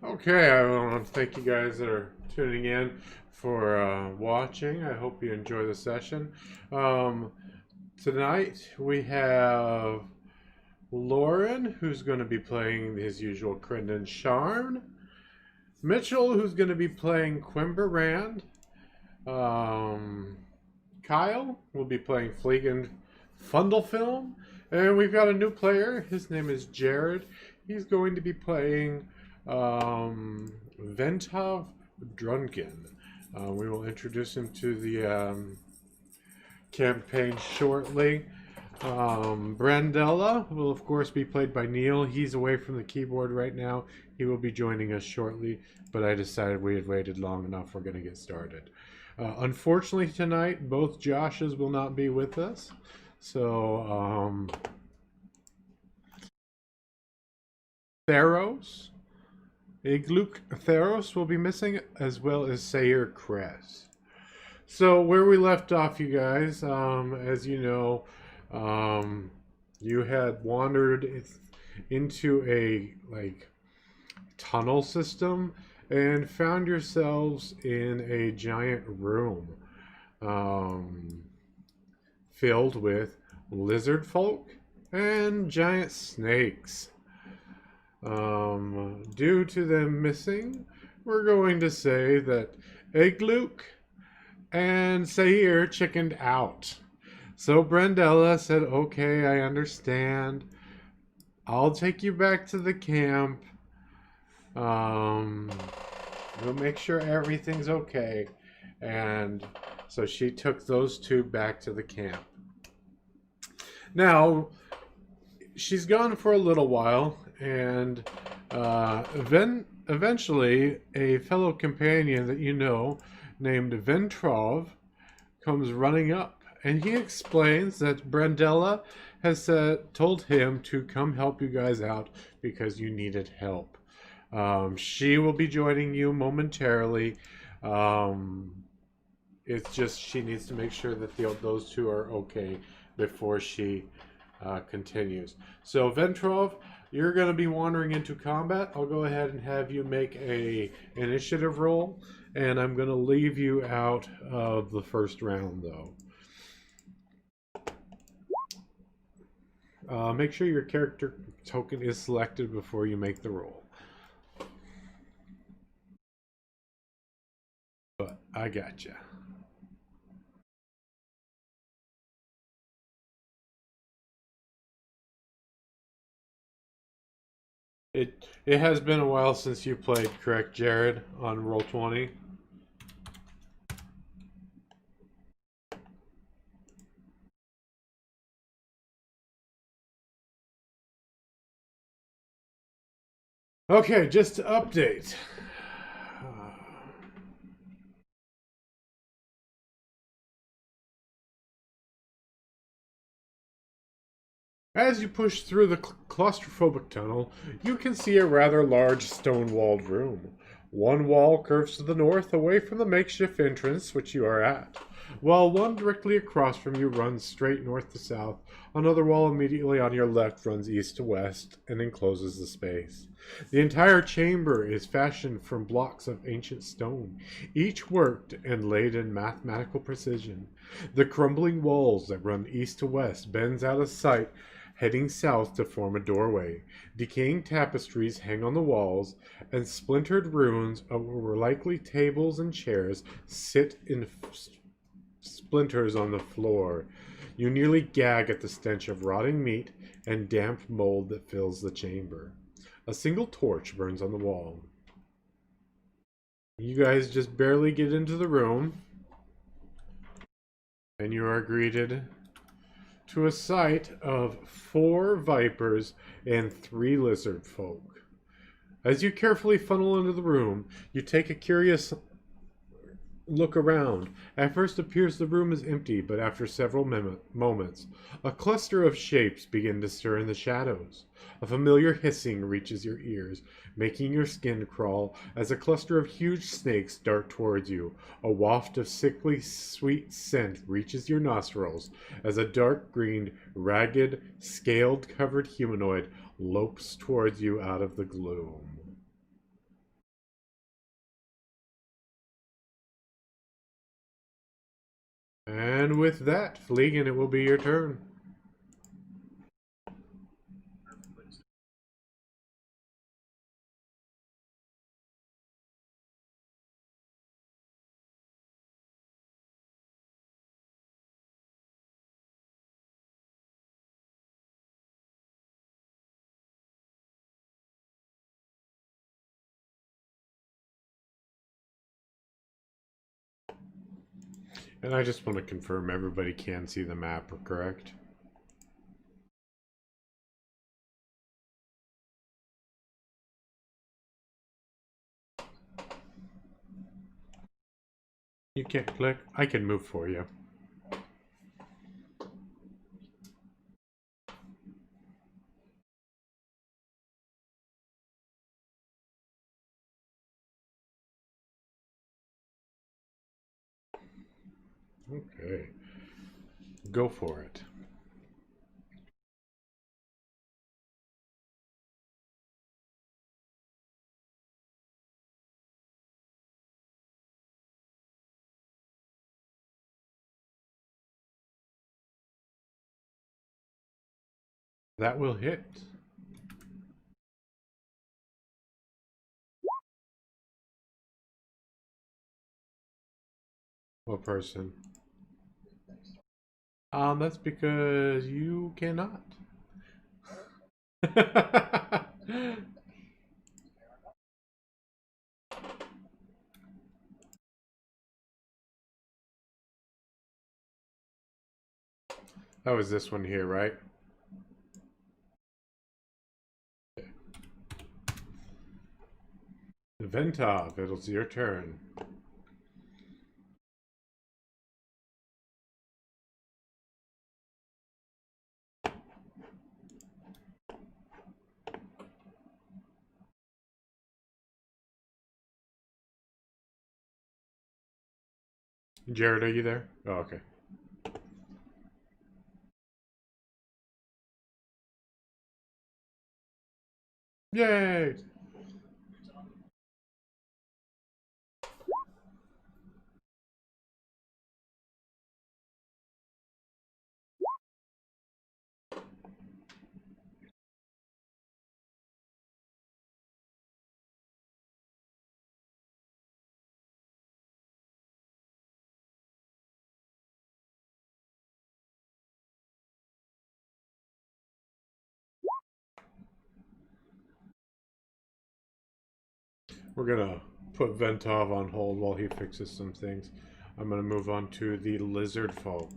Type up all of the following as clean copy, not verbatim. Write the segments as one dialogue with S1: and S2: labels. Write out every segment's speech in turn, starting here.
S1: Okay, I want to thank you guys that are tuning in for watching. I hope you enjoy the session. Um, Tonight we have Lauren, who's going to be playing his usual Crinden Sharn. Mitchell, who's going to be playing Quimber Um, Kyle will be playing Fleegand Fundelfilm. And we've got a new player. His name is Jared. He's going to be playing Ventov Drunken. We will introduce him to the campaign shortly. Brandella will, of course, be played by Neil. He's away from the keyboard right now. He will be joining us shortly, but I decided we had waited long enough. We're going to get started. Unfortunately, tonight, both Joshes will not be with us. So, Theros, Igluk Theros will be missing, as well as Sayer Kress. So, where we left off, you guys, as you know, you had wandered into a tunnel system and found yourselves in a giant room filled with lizard folk and giant snakes. Due to them missing, we're going to say that Igluk and Sair chickened out. So Brandella said, okay, I understand. I'll take you back to the camp. We'll make sure everything's okay. And so she took those two back to the camp. Now, she's gone for a little while, and eventually a fellow companion that you know named Ventrov comes running up, and he explains that Brandella has told him to come help you guys out because you needed help. She will be joining you momentarily. It's just she needs to make sure that those two are okay before she continues. So Ventrov, you're going to be wandering into combat. I'll go ahead and have you make a initiative roll, and I'm going to leave you out of the first round, though. Make sure your character token is selected before you make the roll. But I gotcha. It has been a while since you played, correct, Jared, on Roll20? Okay, just to update. As you push through the claustrophobic tunnel, you can see a rather large stone-walled room. One wall curves to the north away from the makeshift entrance which you are at, while one directly across from you runs straight north to south. Another wall immediately on your left runs east to west and encloses the space. The entire chamber is fashioned from blocks of ancient stone, each worked and laid in mathematical precision. The crumbling walls that run east to west bends out of sight, heading south to form a doorway. Decaying tapestries hang on the walls, and splintered ruins of what were likely tables and chairs sit in splinters on the floor. You nearly gag at the stench of rotting meat and damp mold that fills the chamber. A single torch burns on the wall. You guys just barely get into the room, and you are greeted to a sight of 4 vipers and 3 lizard folk. As you carefully funnel into the room, you take a curious look around. At first it appears the room is empty, but after several moments, a cluster of shapes begin to stir in the shadows. A familiar hissing reaches your ears, making your skin crawl as a cluster of huge snakes dart towards you. A waft of sickly sweet scent reaches your nostrils as a dark-green, ragged, scaled-covered humanoid lopes towards you out of the gloom. And with that, Fleegan, it will be your turn. And I just want to confirm everybody can see the map, correct? You can't click. I can move for you. Okay. Go for it. That will hit. What person? That's because you cannot. That was this one here, right? Ventov, it's your turn. Jared, are you there? Oh, okay. Yay! We're gonna put Ventov on hold while he fixes some things. I'm gonna move on to the lizard folk.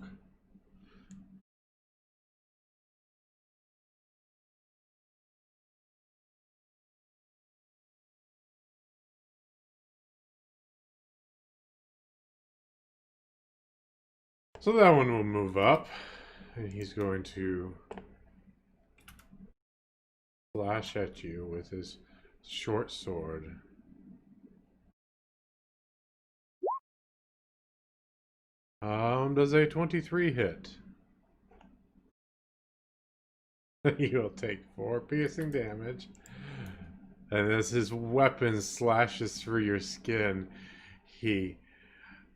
S1: So that one will move up, and he's going to slash at you with his short sword. Does a 23 hit? You'll take 4 piercing damage. And as his weapon slashes through your skin, he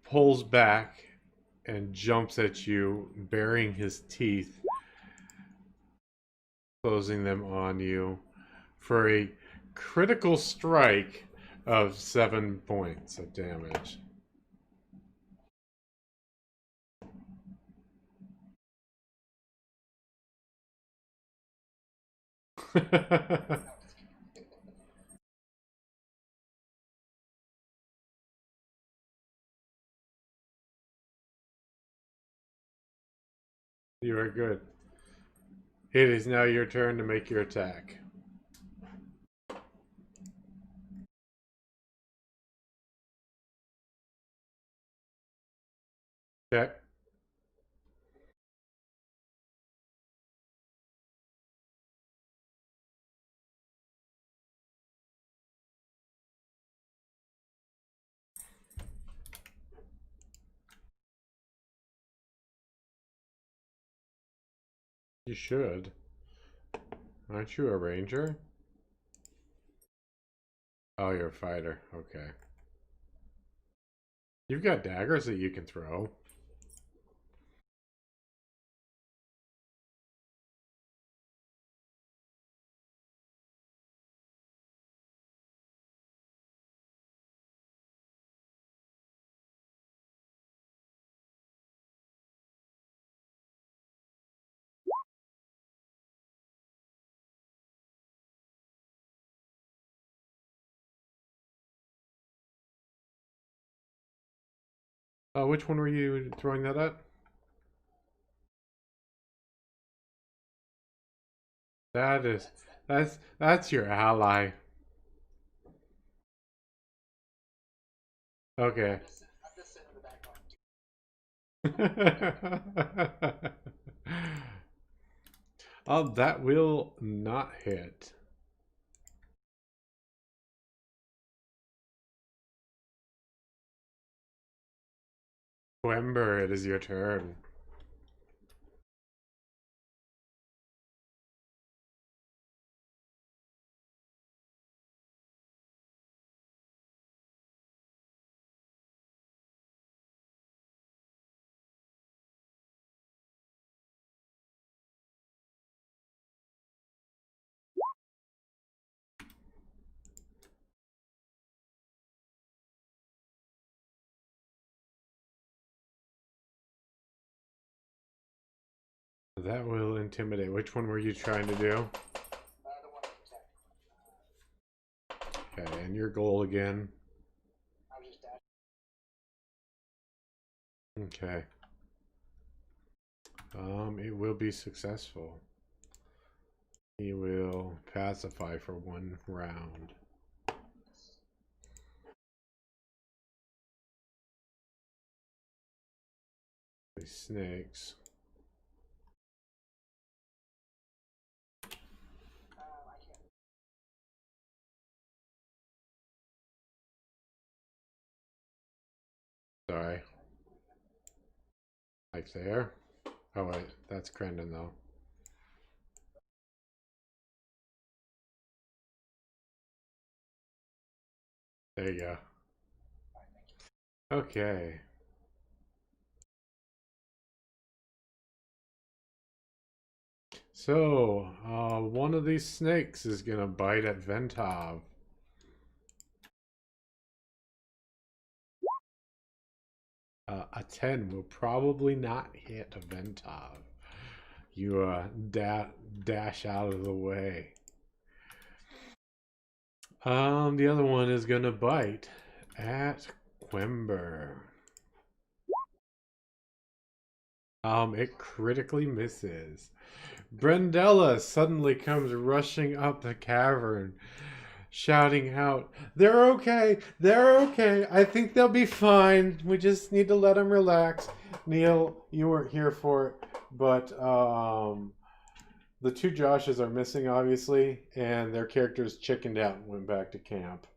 S1: pulls back and jumps at you, baring his teeth, closing them on you for a critical strike of 7 points of damage. You are good. It is now your turn to make your attack. Okay. You should. Aren't you a ranger? Oh, you're a fighter. Okay. You've got daggers that you can throw. Which one were you throwing that at? That's your ally. Okay. That will not hit. Quember, it is your turn. That will intimidate. Which one were you trying to do? Okay, and your goal again. Okay. It will be successful. He will pacify for 1 round. These snakes. Sorry. Like there. Oh wait, that's Crendon though. There you go. Okay. So, one of these snakes is gonna bite at Ventov. A 10 will probably not hit Ventov. You dash out of the way. The other one is gonna bite at Quember. It critically misses. Brendella suddenly comes rushing up the cavern, shouting out, "They're okay! They're okay! I think they'll be fine. We just need to let them relax." Neil, you weren't here for it, but the two Joshes are missing, obviously, and their characters chickened out and went back to camp.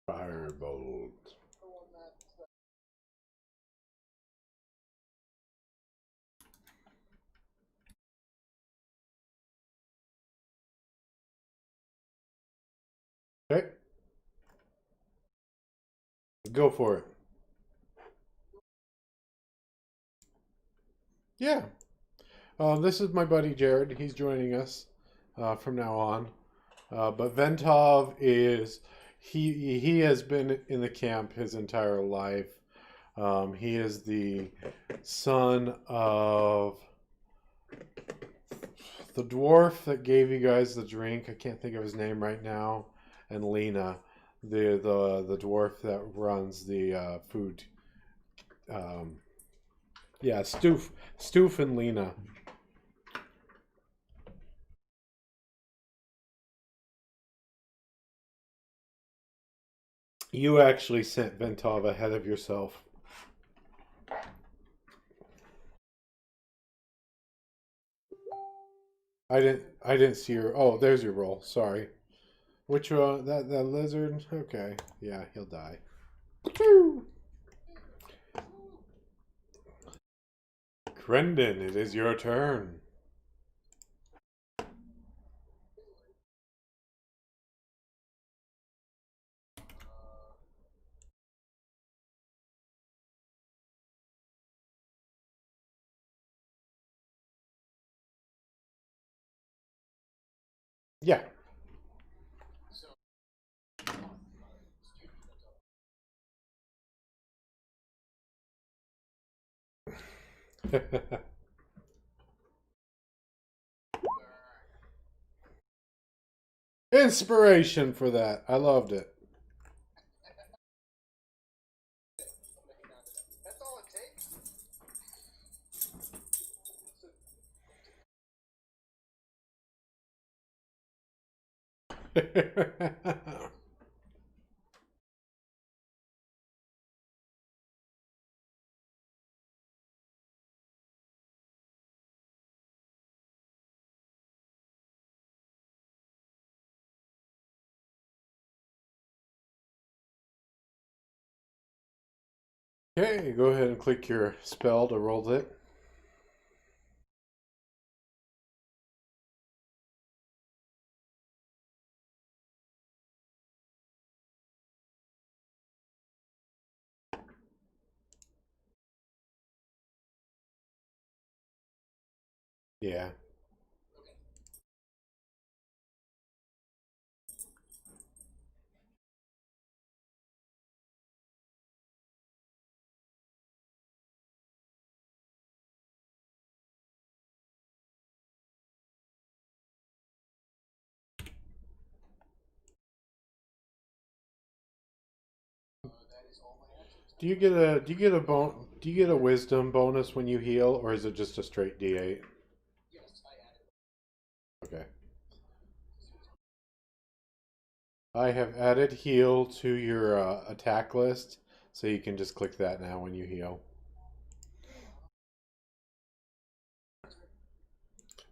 S1: Firebolt. Okay, go for it. Yeah. This is my buddy Jared. He's joining us from now on. But Ventov is he has been in the camp his entire life. He is the son of the dwarf that gave you guys the drink. I can't think of his name right now. And Lena, the dwarf that runs the food. Yeah, Stoof and Lena. You actually sent Ventov ahead of yourself. I didn't see your. Oh, there's your roll. Sorry. Which one? That lizard. Okay. Yeah, he'll die. Woo! Crendon, it is your turn. Yeah. Inspiration for that. I loved it. Okay, go ahead and click your spell to roll it. Yeah. Do you get a wisdom bonus when you heal, or is it just a straight D8? Okay. I have added heal to your attack list, so you can just click that now when you heal.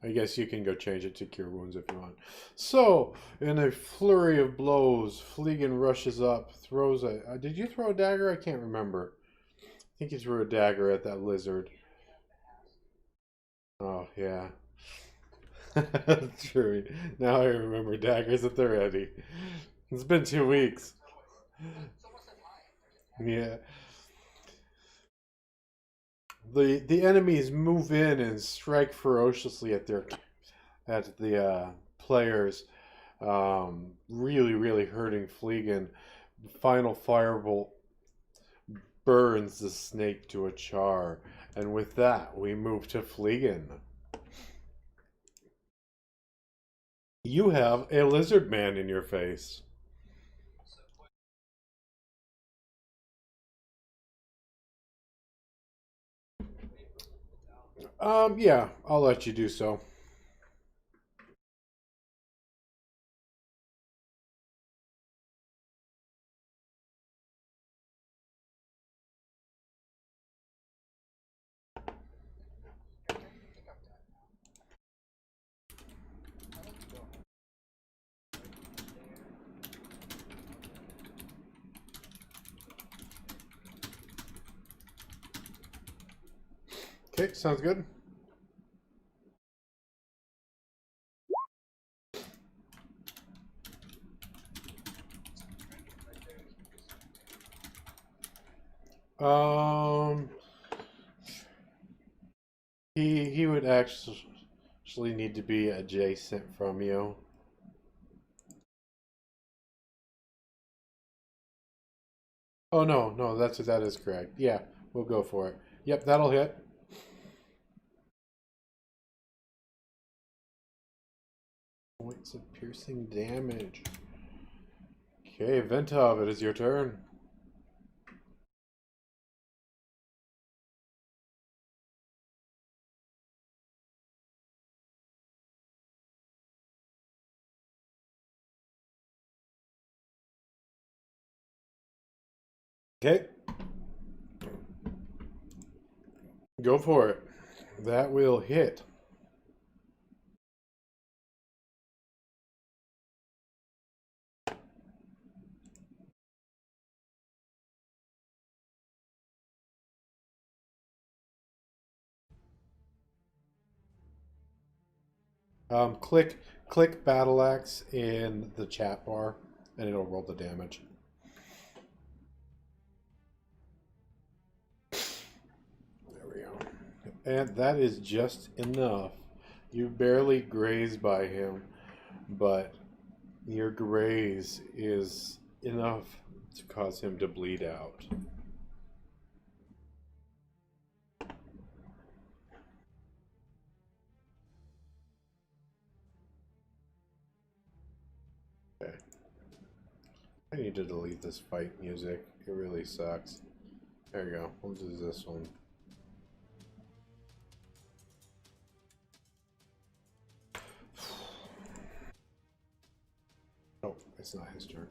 S1: I guess you can go change it to cure wounds if you want. So, in a flurry of blows, Fleegan rushes up, throws a. Did you throw a dagger? I can't remember. I think you threw a dagger at that lizard. Oh, yeah. True. Now I remember daggers at the ready. It's been 2 weeks. Yeah. The enemies move in and strike ferociously at the players, really hurting Fleegan. Final firebolt burns the snake to a char, and with that we move to Fleegan. You have a lizard man in your face. Yeah, I'll let you do so. Okay, sounds good. Um, he would actually need to be adjacent from you. Oh no, that is correct. Yeah, we'll go for it. Yep, that'll hit. Points of piercing damage. Okay, Ventov, it is your turn. Okay, go for it. That will hit. Click battle axe in the chat bar, and it'll roll the damage. There we go. And that is just enough. You barely graze by him, but your graze is enough to cause him to bleed out. Okay. I need to delete this fight music. It really sucks. There you go. We'll do this one. Oh, it's not his turn.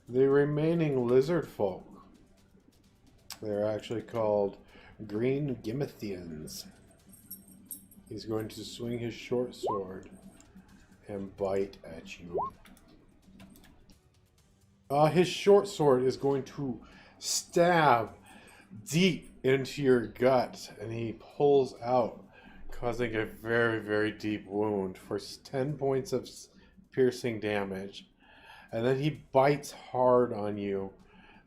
S1: The remaining lizard folk. They're actually called Green Gimathians. He's going to swing his short sword and bite at you. His short sword is going to stab deep into your gut, and he pulls out, causing a very, very deep wound for 10 points of piercing damage. And then he bites hard on you,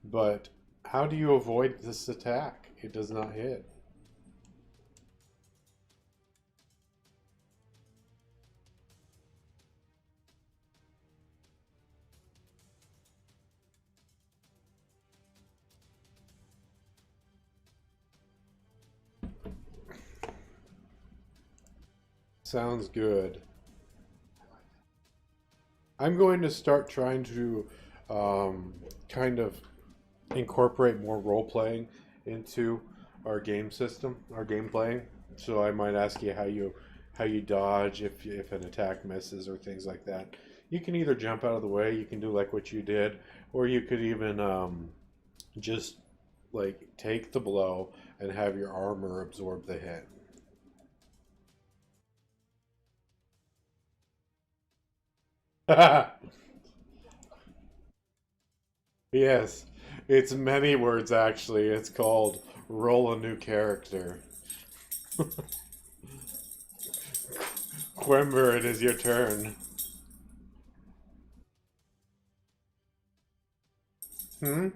S1: but how do you avoid this attack? It does not hit. Sounds good. I'm going to start trying to kind of incorporate more role playing into our game system, our game playing. So I might ask you how you dodge if an attack misses or things like that. You can either jump out of the way, you can do like what you did, or you could even just like take the blow and have your armor absorb the hit. Yes, it's many words actually. It's called roll a new character. Quimber, it is your turn. Hmm?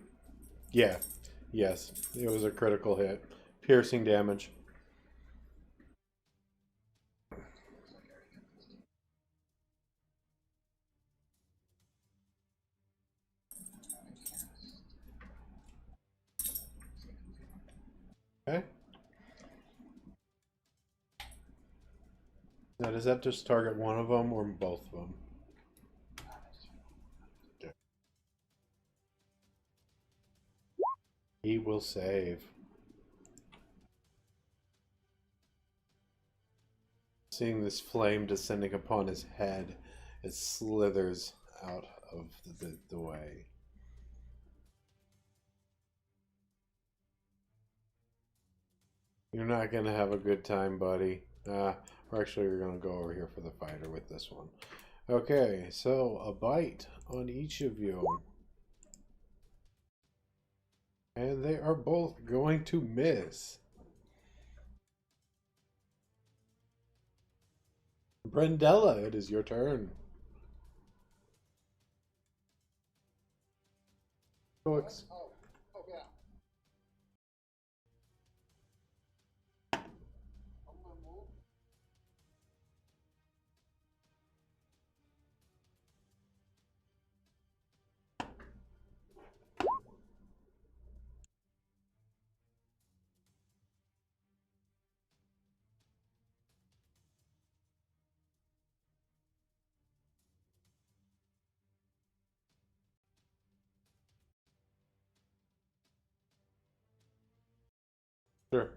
S1: Yeah. Yes. It was a critical hit. Piercing damage. Okay. Now, does that just target one of them or both of them? Okay. He will save. Seeing this flame descending upon his head, it slithers out of the way. You're not going to have a good time, buddy. We're actually going to go over here for the fighter with this one. Okay, so a bite on each of you. And they are both going to miss. Brendella, it is your turn. Books. Sure.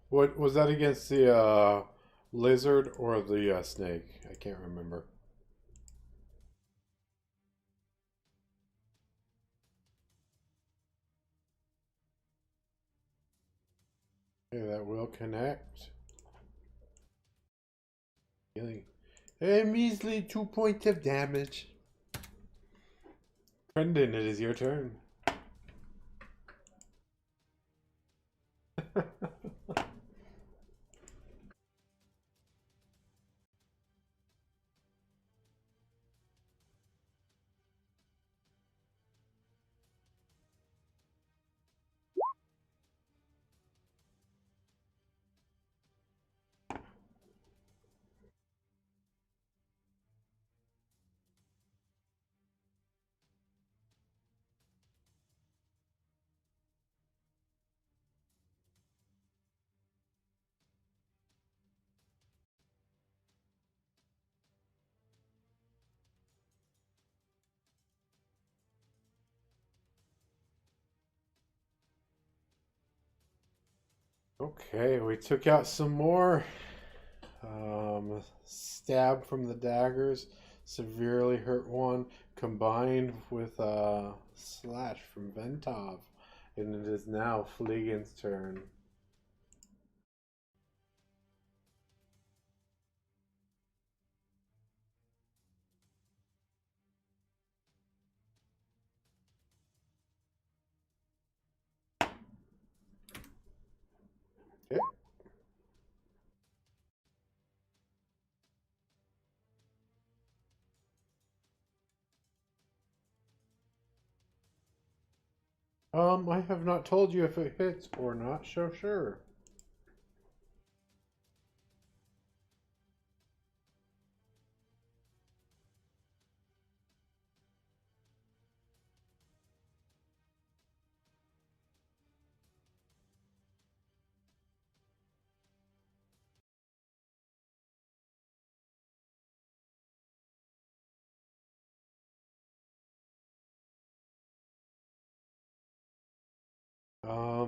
S1: What was that against the lizard or the snake? I can't remember. Okay, that will connect. Healing. A measly 2 points of damage. Brendan, it is your turn. Okay, we took out some more. Stab from the daggers severely hurt one, combined with a slash from Ventov. And it is now Fleegan's turn. Okay. I have not told you if it hits or not, so sure.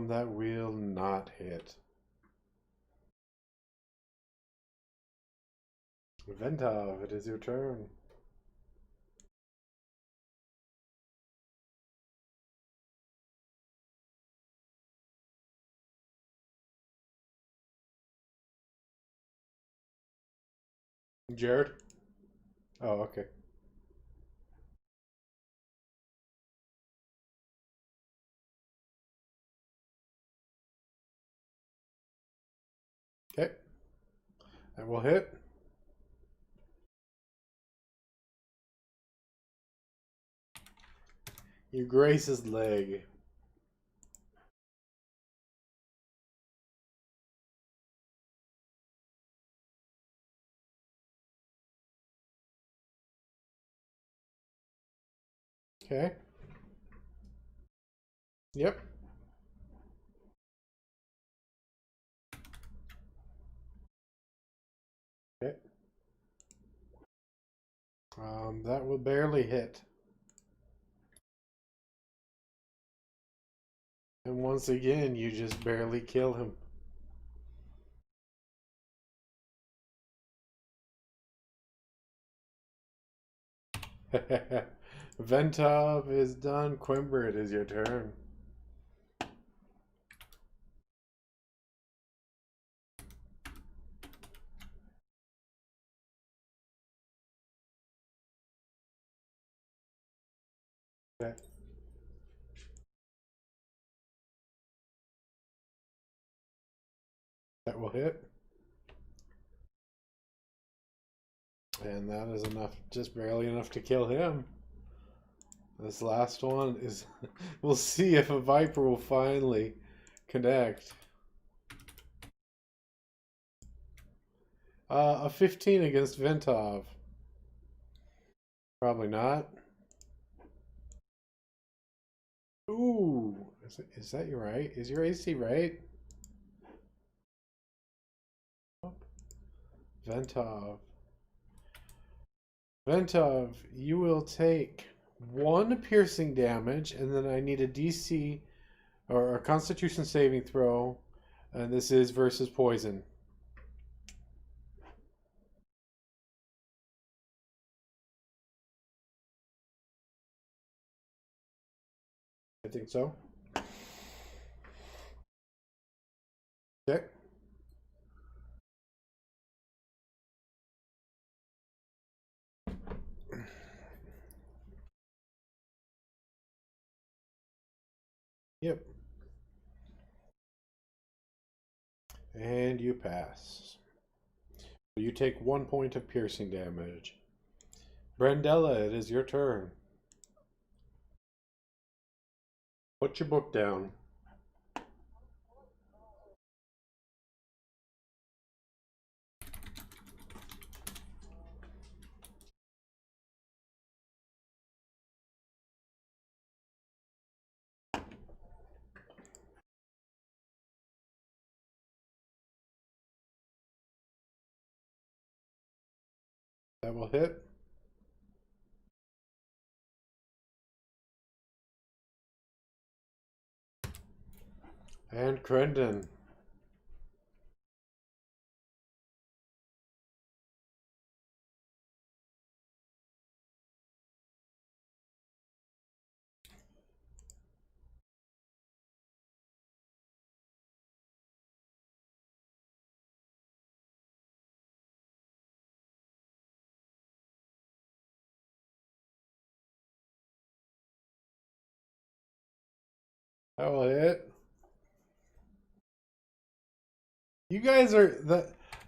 S1: That will not hit. Ventov, it is your turn. Jared? Oh, okay. Okay. That will hit. You grace his leg. Okay. Yep. Okay. That will barely hit. And once again, you just barely kill him. Ventov is done. Quimber, it is your turn. Okay. That will hit. And that is enough, just barely enough to kill him. This last one is, we'll see if a Viper will finally connect. A 15 against Ventov. Probably not. Ooh, is that your right? Is your AC right? Ventov. Ventov, you will take 1 piercing damage, and then I need a DC or a Constitution saving throw And this is versus poison. I think so. Okay. Yep. And you pass. You take 1 point of piercing damage. Brandella, it is your turn. Put your book down. That will hit. And Crendon. That will hit. You guys are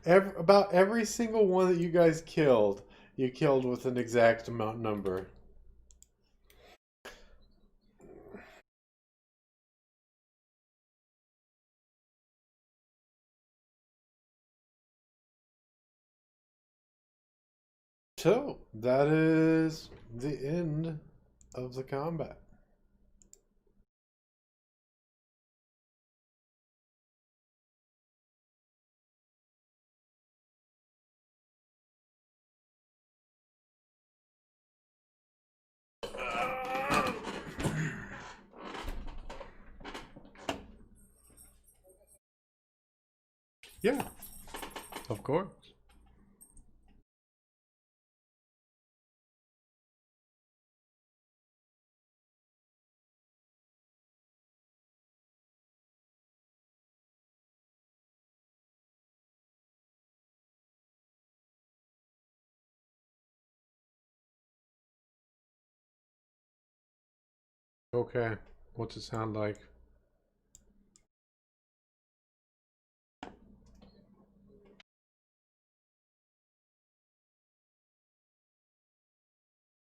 S1: about every single one that you guys killed. You killed with an exact amount number. So that is the end of the combat. Yeah, of course. Okay. What's it sound like?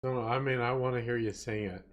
S1: No, I mean, I want to hear you sing it.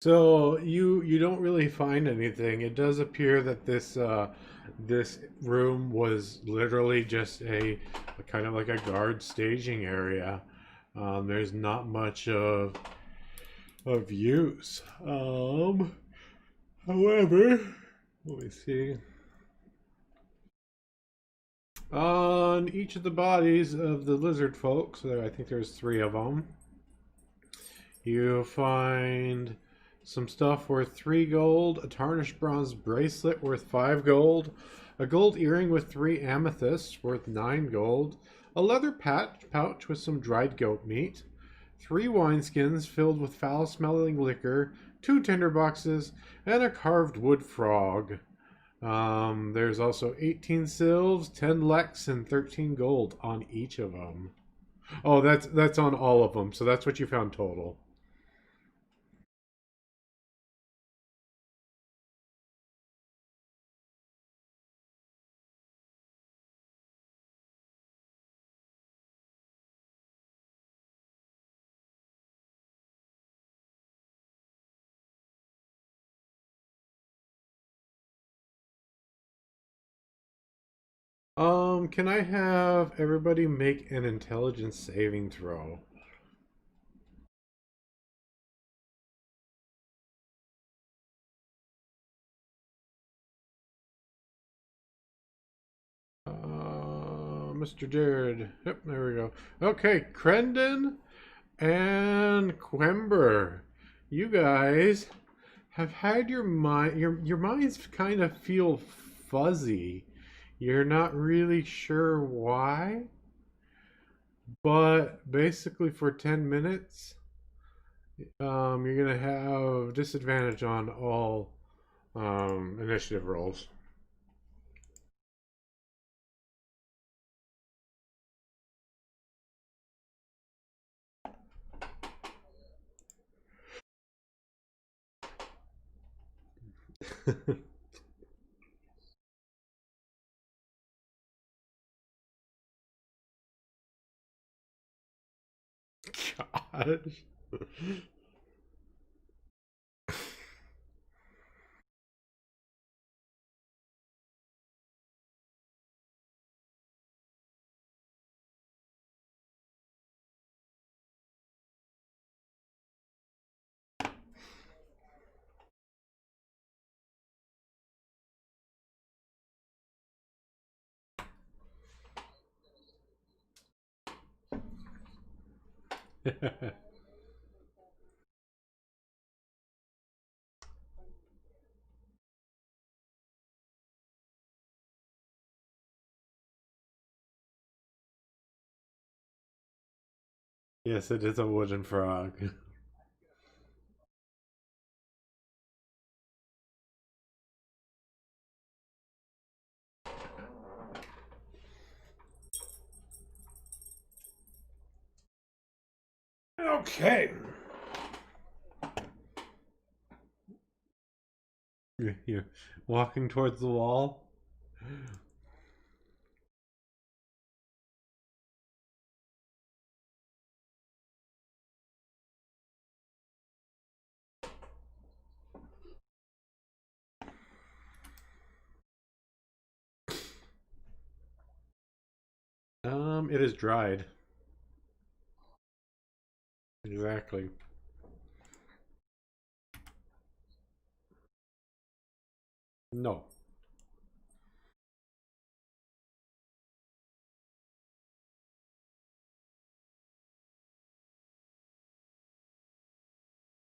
S1: So you don't really find anything. It does appear that this room was literally just a kind of like a guard staging area. There's not much of use. However, let me see. On each of the bodies of the lizard folks, I think there's three of them. You find some stuff worth 3 gold, a tarnished bronze bracelet worth 5 gold, a gold earring with 3 amethysts worth 9 gold, a leather pouch with some dried goat meat, 3 wineskins filled with foul smelling liquor, 2 tinderboxes, and a carved wood frog. There's also 18 silves, 10 lex, and 13 gold on each of them. Oh, that's on all of them. So that's what you found total. Can I have everybody make an intelligence saving throw? Mr. Jared. Yep, there we go. Okay, Crendon and Quember. You guys have had your minds kind of feel fuzzy. You're not really sure why, but basically for 10 minutes, you're gonna have disadvantage on all initiative rolls. Gosh. Yes, it is a wooden frog. Okay. You're walking towards the wall. It is dried. Exactly. No.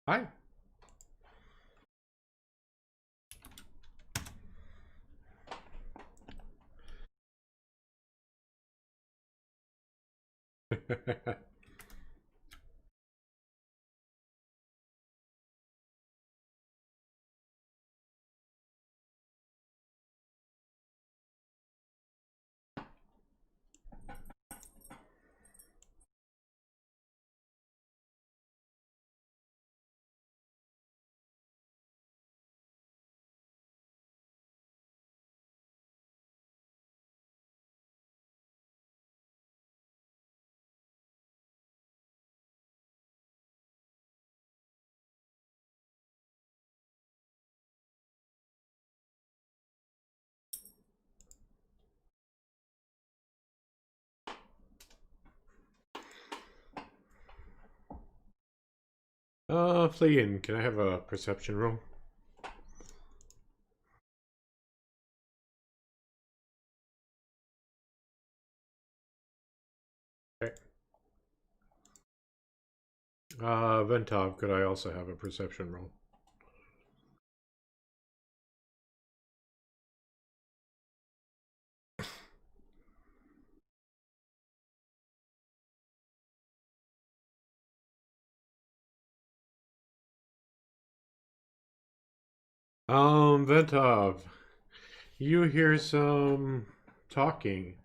S1: Hi. Fleeing, can I have a perception roll? Okay. Ventov, could I also have a perception roll? Ventov, you hear some talking.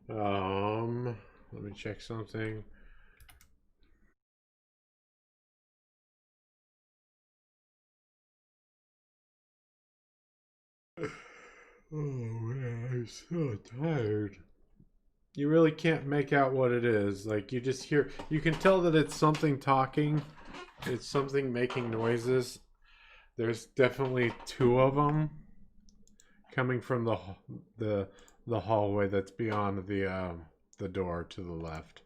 S1: Let me check something. Oh man, I'm so tired. You really can't make out what it is. Like you just hear, you can tell that it's something talking. It's something making noises. There's definitely two of them coming from the the hallway that's beyond the door to the left.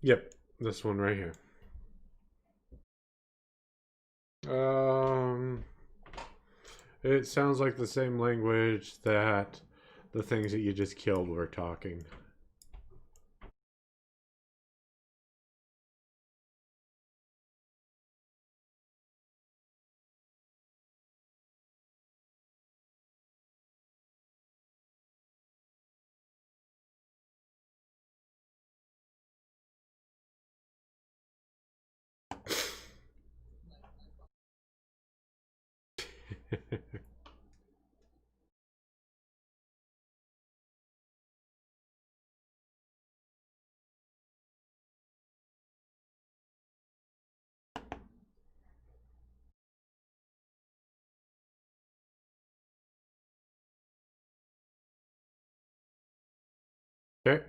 S1: Yep, this one right here. Um, It sounds like the same language that the things that you just killed were talking. Okay.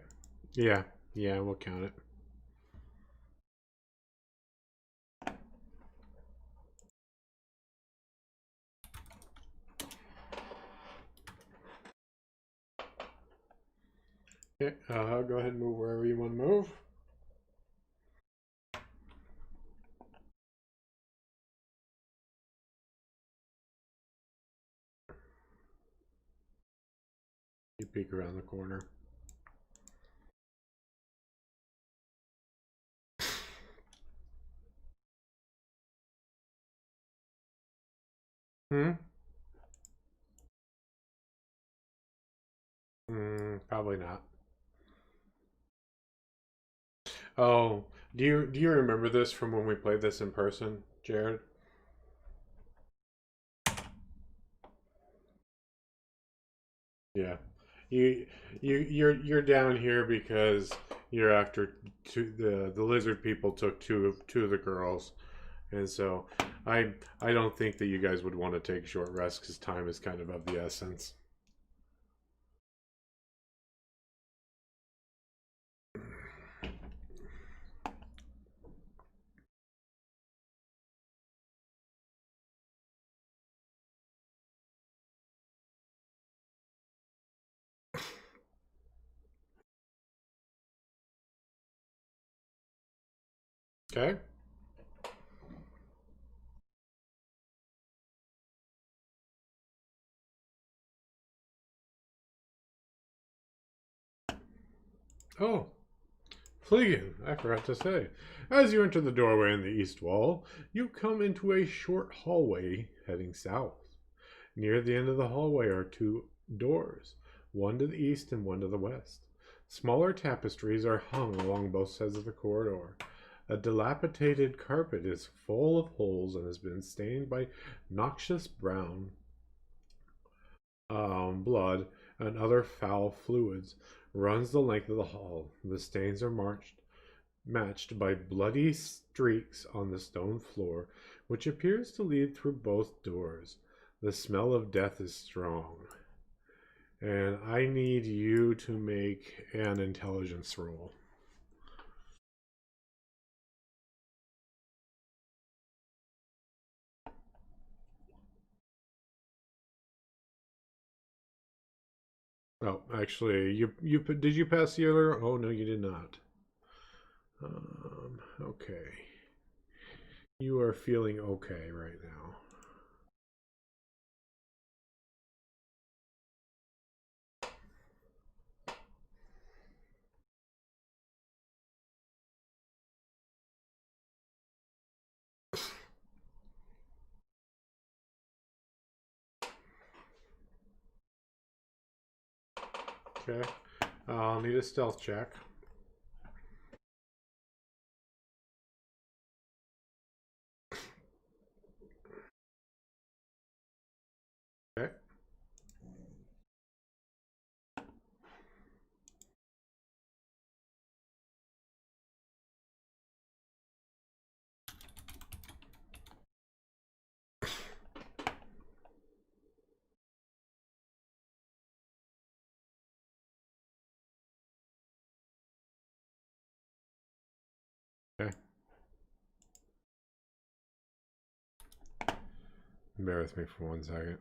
S1: Yeah. Yeah, we'll count it. Okay. Go ahead and move wherever you want to move. You peek around the corner. Hmm? Probably not. Oh, do you remember this from when we played this in person, Jared? Yeah. You you're down here because you're after the lizard people took two of the girls. And so I don't think that you guys would want to take short rests because time is kind of the essence. Okay? Oh, Fleegan, I forgot to say. As you enter the doorway in the east wall, you come into a short hallway heading south. Near the end of the hallway are two doors, one to the east and one to the west. Smaller tapestries are hung along both sides of the corridor. A dilapidated carpet is full of holes and has been stained by noxious brown blood and other foul fluids. Runs the length of the hall. The stains are matched by bloody streaks on the stone floor, which appears to lead through both doors. The smell of death is strong. And I need you to make an intelligence roll. Oh, actually, you did you pass the other? Oh no, you did not. Okay. You are feeling okay right now. Okay. I'll need a stealth check. Okay. Okay. Bear with me for 1 second.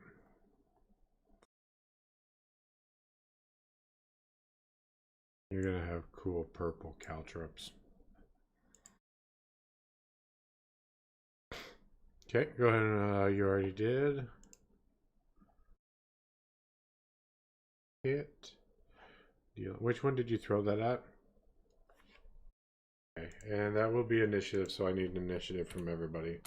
S1: You're gonna have cool purple caltrops. Okay, go ahead and you already did. Hit. Deal. Which one did you throw that at? Okay, and that will be initiative, so I need an initiative from everybody.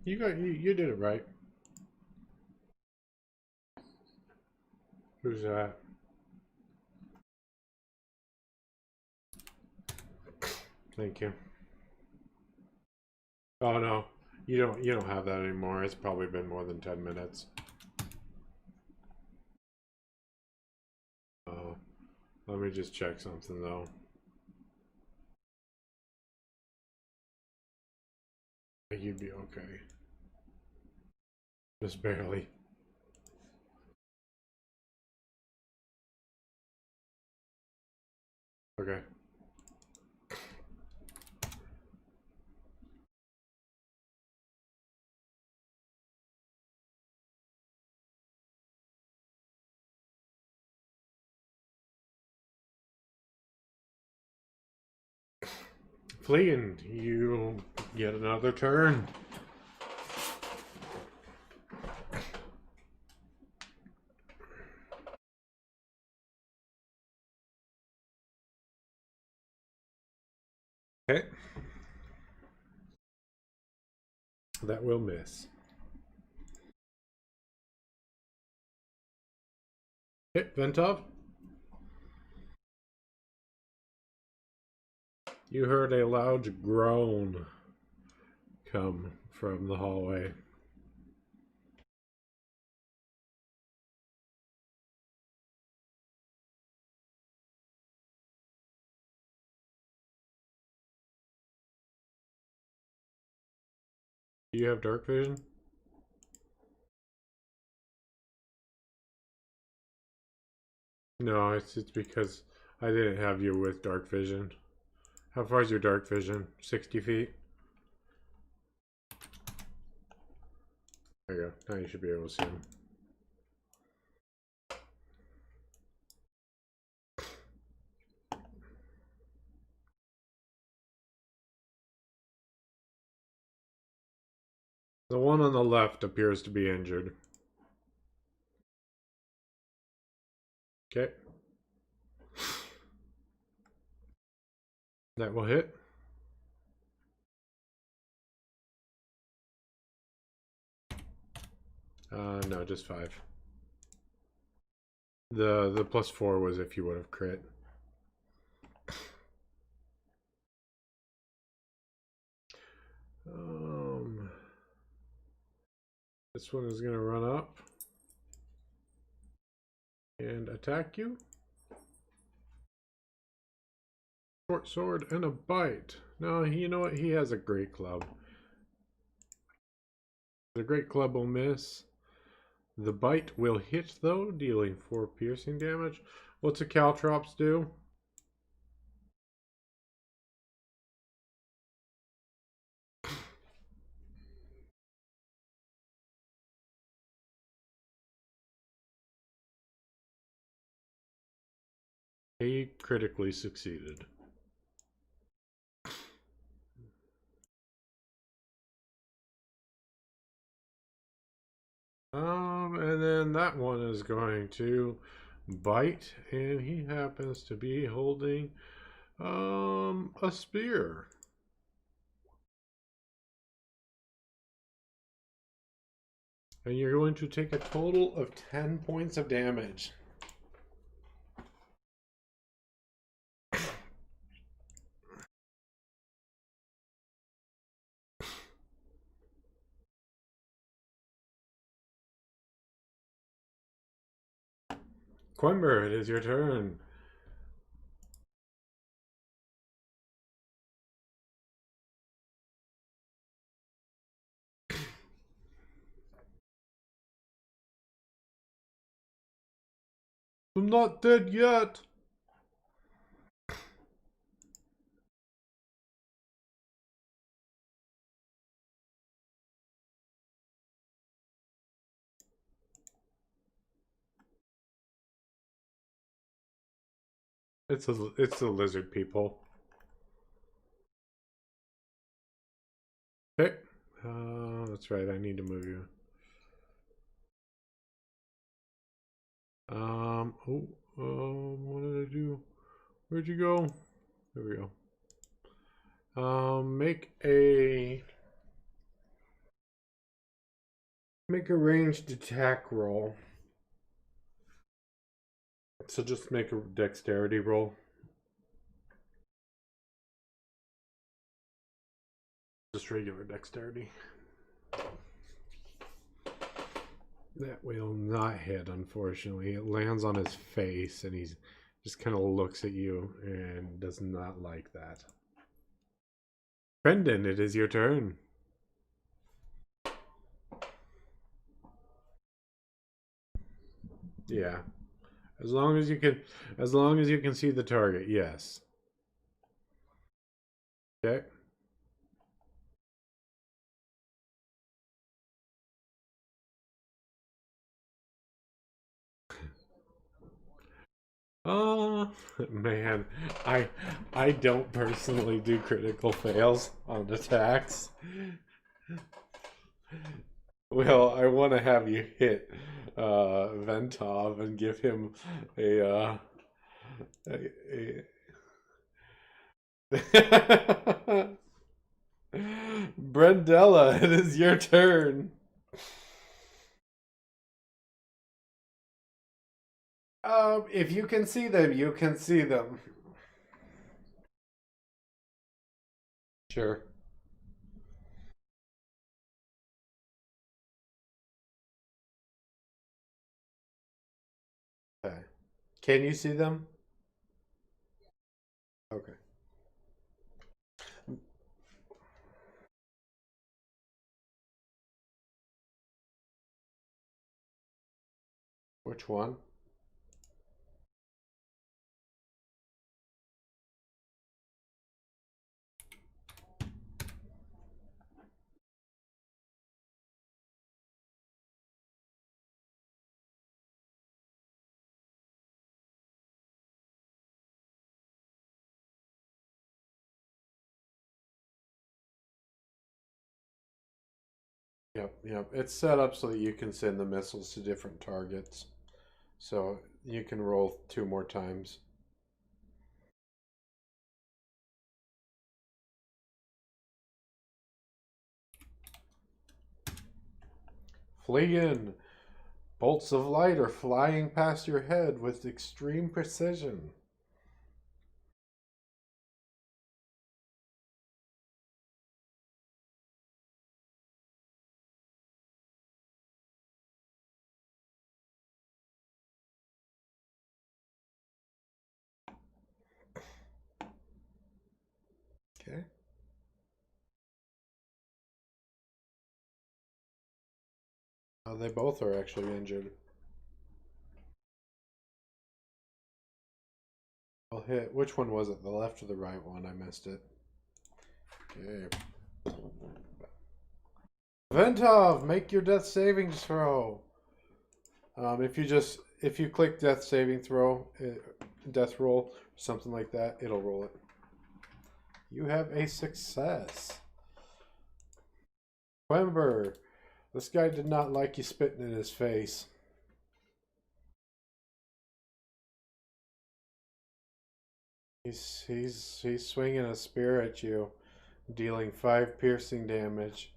S1: You did it right. Who's that? Thank you. Oh no, you don't have that anymore. It's probably been more than 10 minutes. Let me just check something though. You'd be okay. Just barely. Okay. Fleeing, you get another turn. Okay. That will miss. Hit Ventov. You heard a loud groan come from the hallway. Do you have dark vision? No, it's because I didn't have you with dark vision. How far is your dark vision? 60 feet? There you go. Now you should be able to see him. The one on the left appears to be injured. Okay. That will hit. No, just 5. The +4 was if you would have crit. This one is gonna run up and attack you. Short sword and a bite. No, you know what? He has a great club. The great club will miss. The bite will hit though, dealing 4 piercing damage. What's a caltrops do? He critically succeeded. And then that one is going to bite, and he happens to be holding a spear. And you're going to take a total of 10 points of damage. Quember, it is your turn. I'm not dead yet. It's the lizard people. Okay. That's right. I need to move you. What did I do? Where'd you go? There we go. Make a ranged attack roll. So just make a dexterity roll. Just regular dexterity. That will not hit, unfortunately. It lands on his face, and he's just kind of looks at you and does not like that. Brendan, it is your turn. Yeah. As long as you can see the target, yes. Okay. Man, I don't personally do critical fails on attacks. Well, I want to have you hit Ventov and give him a Brendella, it is your turn. If you can see them, you can see them. Sure. Okay. Can you see them? Okay. Which one? Yep. It's set up so that you can send the missiles to different targets. So you can roll 2 more times. Fleeing! Bolts of light are flying past your head with extreme precision. Okay. They both are actually injured. I'll hit. Which one was it? The left or the right one? I missed it. Okay. Ventov, make your death saving throw. If you click death saving throw, death roll, something like that, it'll roll it. You have a success. Quember, this guy did not like you spitting in his face. He's swinging a spear at you, dealing 5 piercing damage.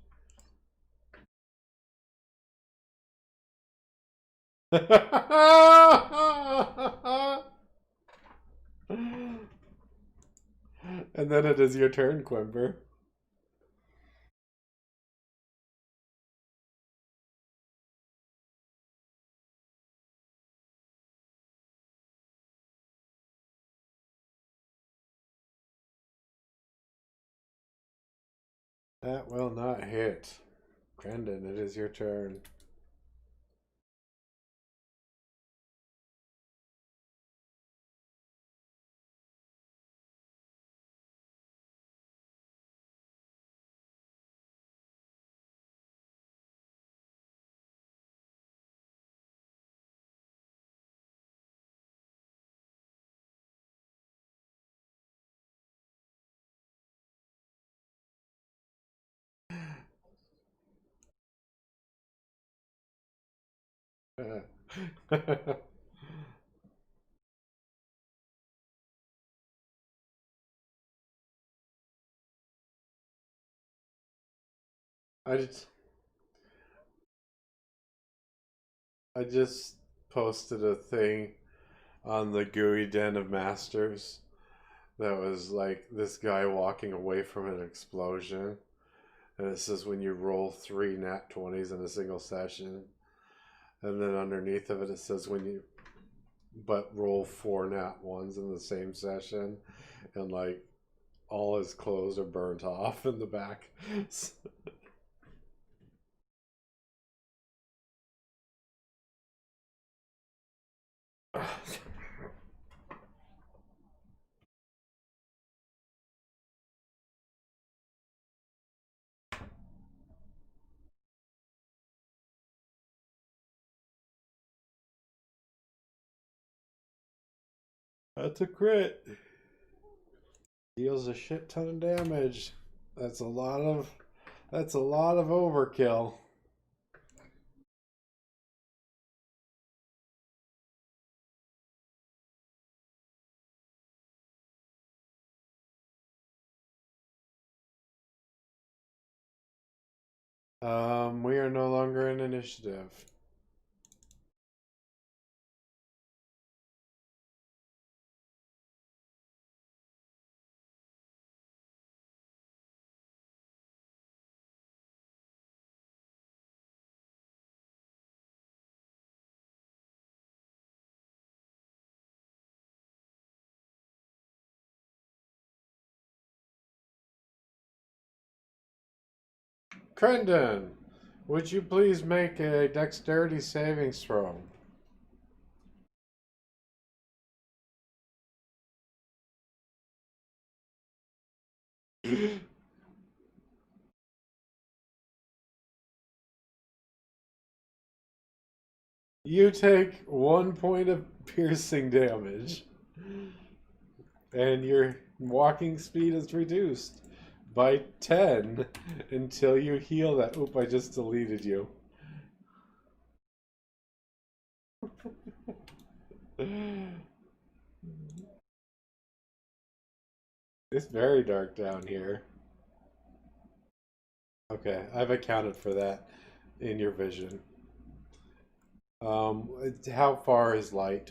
S1: And then it is your turn, Quimber. That will not hit. Brendan, it is your turn. I just I just posted a thing on the Gooey Den of Masters that was like this guy walking away from an explosion, and it says when you roll 3 nat 20s in a single session, and then underneath of it it says when you but roll 4 nat 1s in the same session, and like all his clothes are burnt off in the back. That's a crit. Deals a shit ton of damage. That's a lot of overkill. We are no longer in initiative. Crendon, would you please make a dexterity savings throw? You take 1 point of piercing damage, and your walking speed is reduced by 10 until you heal that. Oop, I just deleted you. It's very dark down here. Okay, I've accounted for that in your vision. How far is light?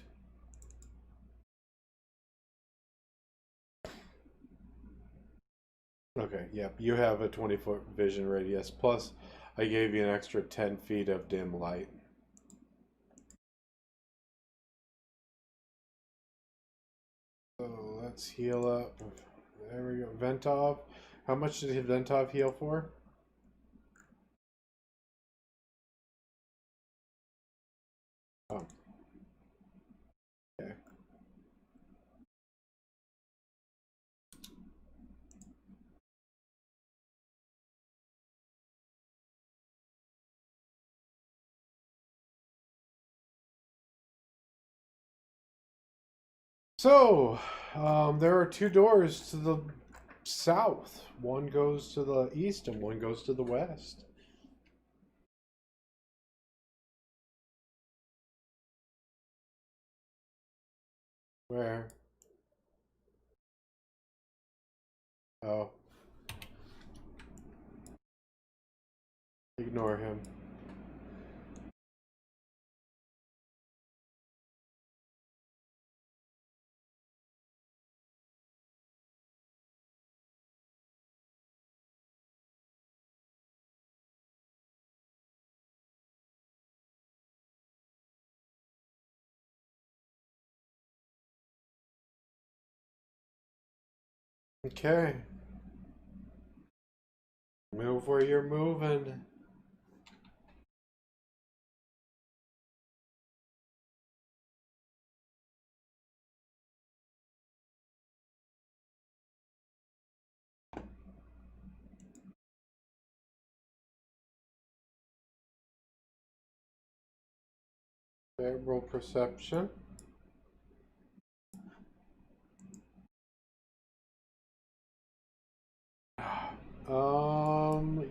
S1: Okay, yep, you have a 20-foot vision radius. Plus, I gave you an extra 10 feet of dim light. So let's heal up. There we go. Ventov. How much did Ventov heal for? Oh, okay. So, there are 2 doors to the south. One goes to the east and one goes to the west. Where? Oh, ignore him. Okay. Move where you're moving. Okay, roll perception.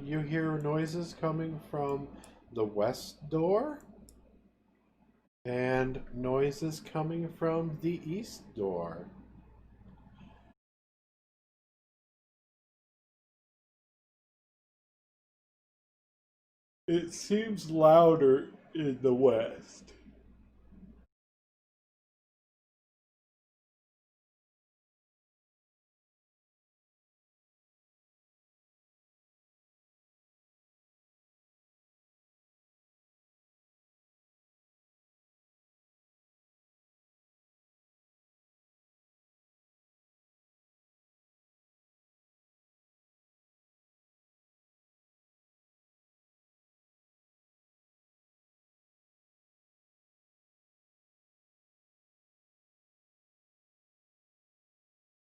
S1: You hear noises coming from the west door? And noises coming from the east door. It seems louder in the west.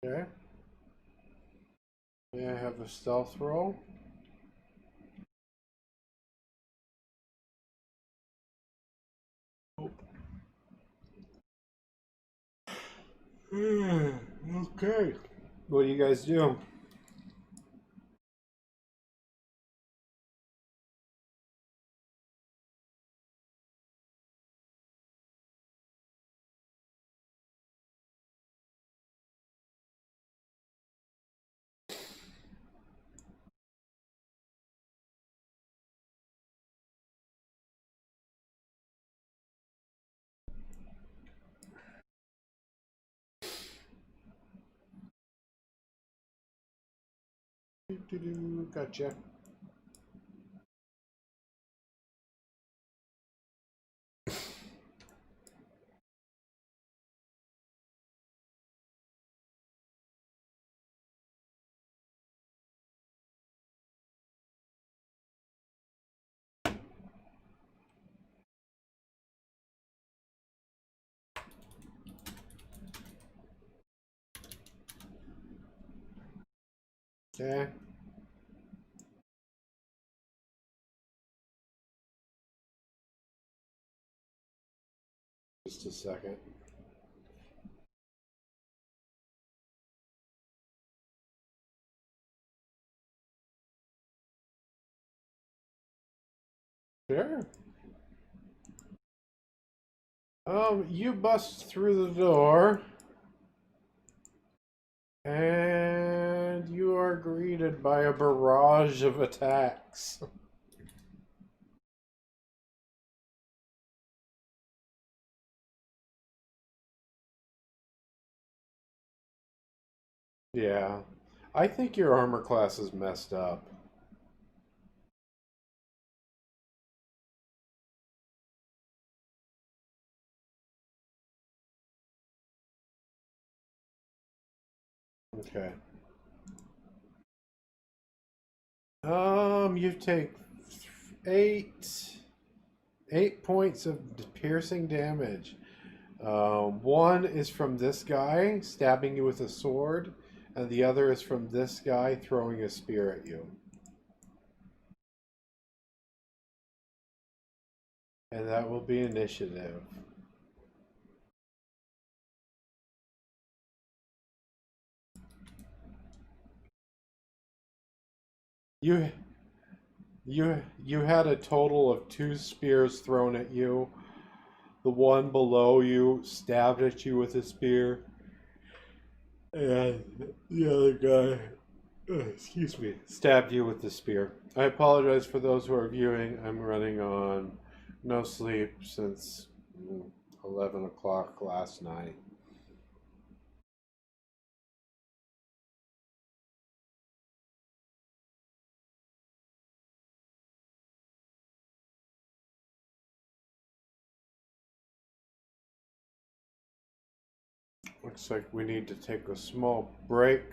S1: Okay. May I have a stealth roll? Okay. What do you guys do? Gotcha. Okay. Just a second. Sure. You bust through the door, and you are greeted by a barrage of attacks. Yeah. I think your armor class is messed up. Okay. You take eight 8 points of piercing damage. One is from this guy stabbing you with a sword, and the other is from this guy throwing a spear at you. And that will be initiative. You you had a total of 2 spears thrown at you. The one below you stabbed at you with a spear, and the other guy, excuse me, stabbed you with the spear. I apologize for those who are viewing. I'm running on no sleep since 11 o'clock last night. Looks like we need to take a small break.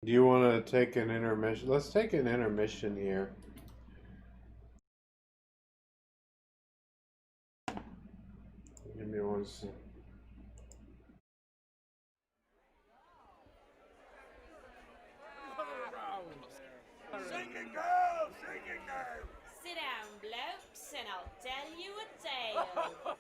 S1: Do you want to take an intermission? Let's take an intermission here. Give me one second.
S2: Singing girl! Singing girl! Sit down, blokes, and I'll tell you a tale.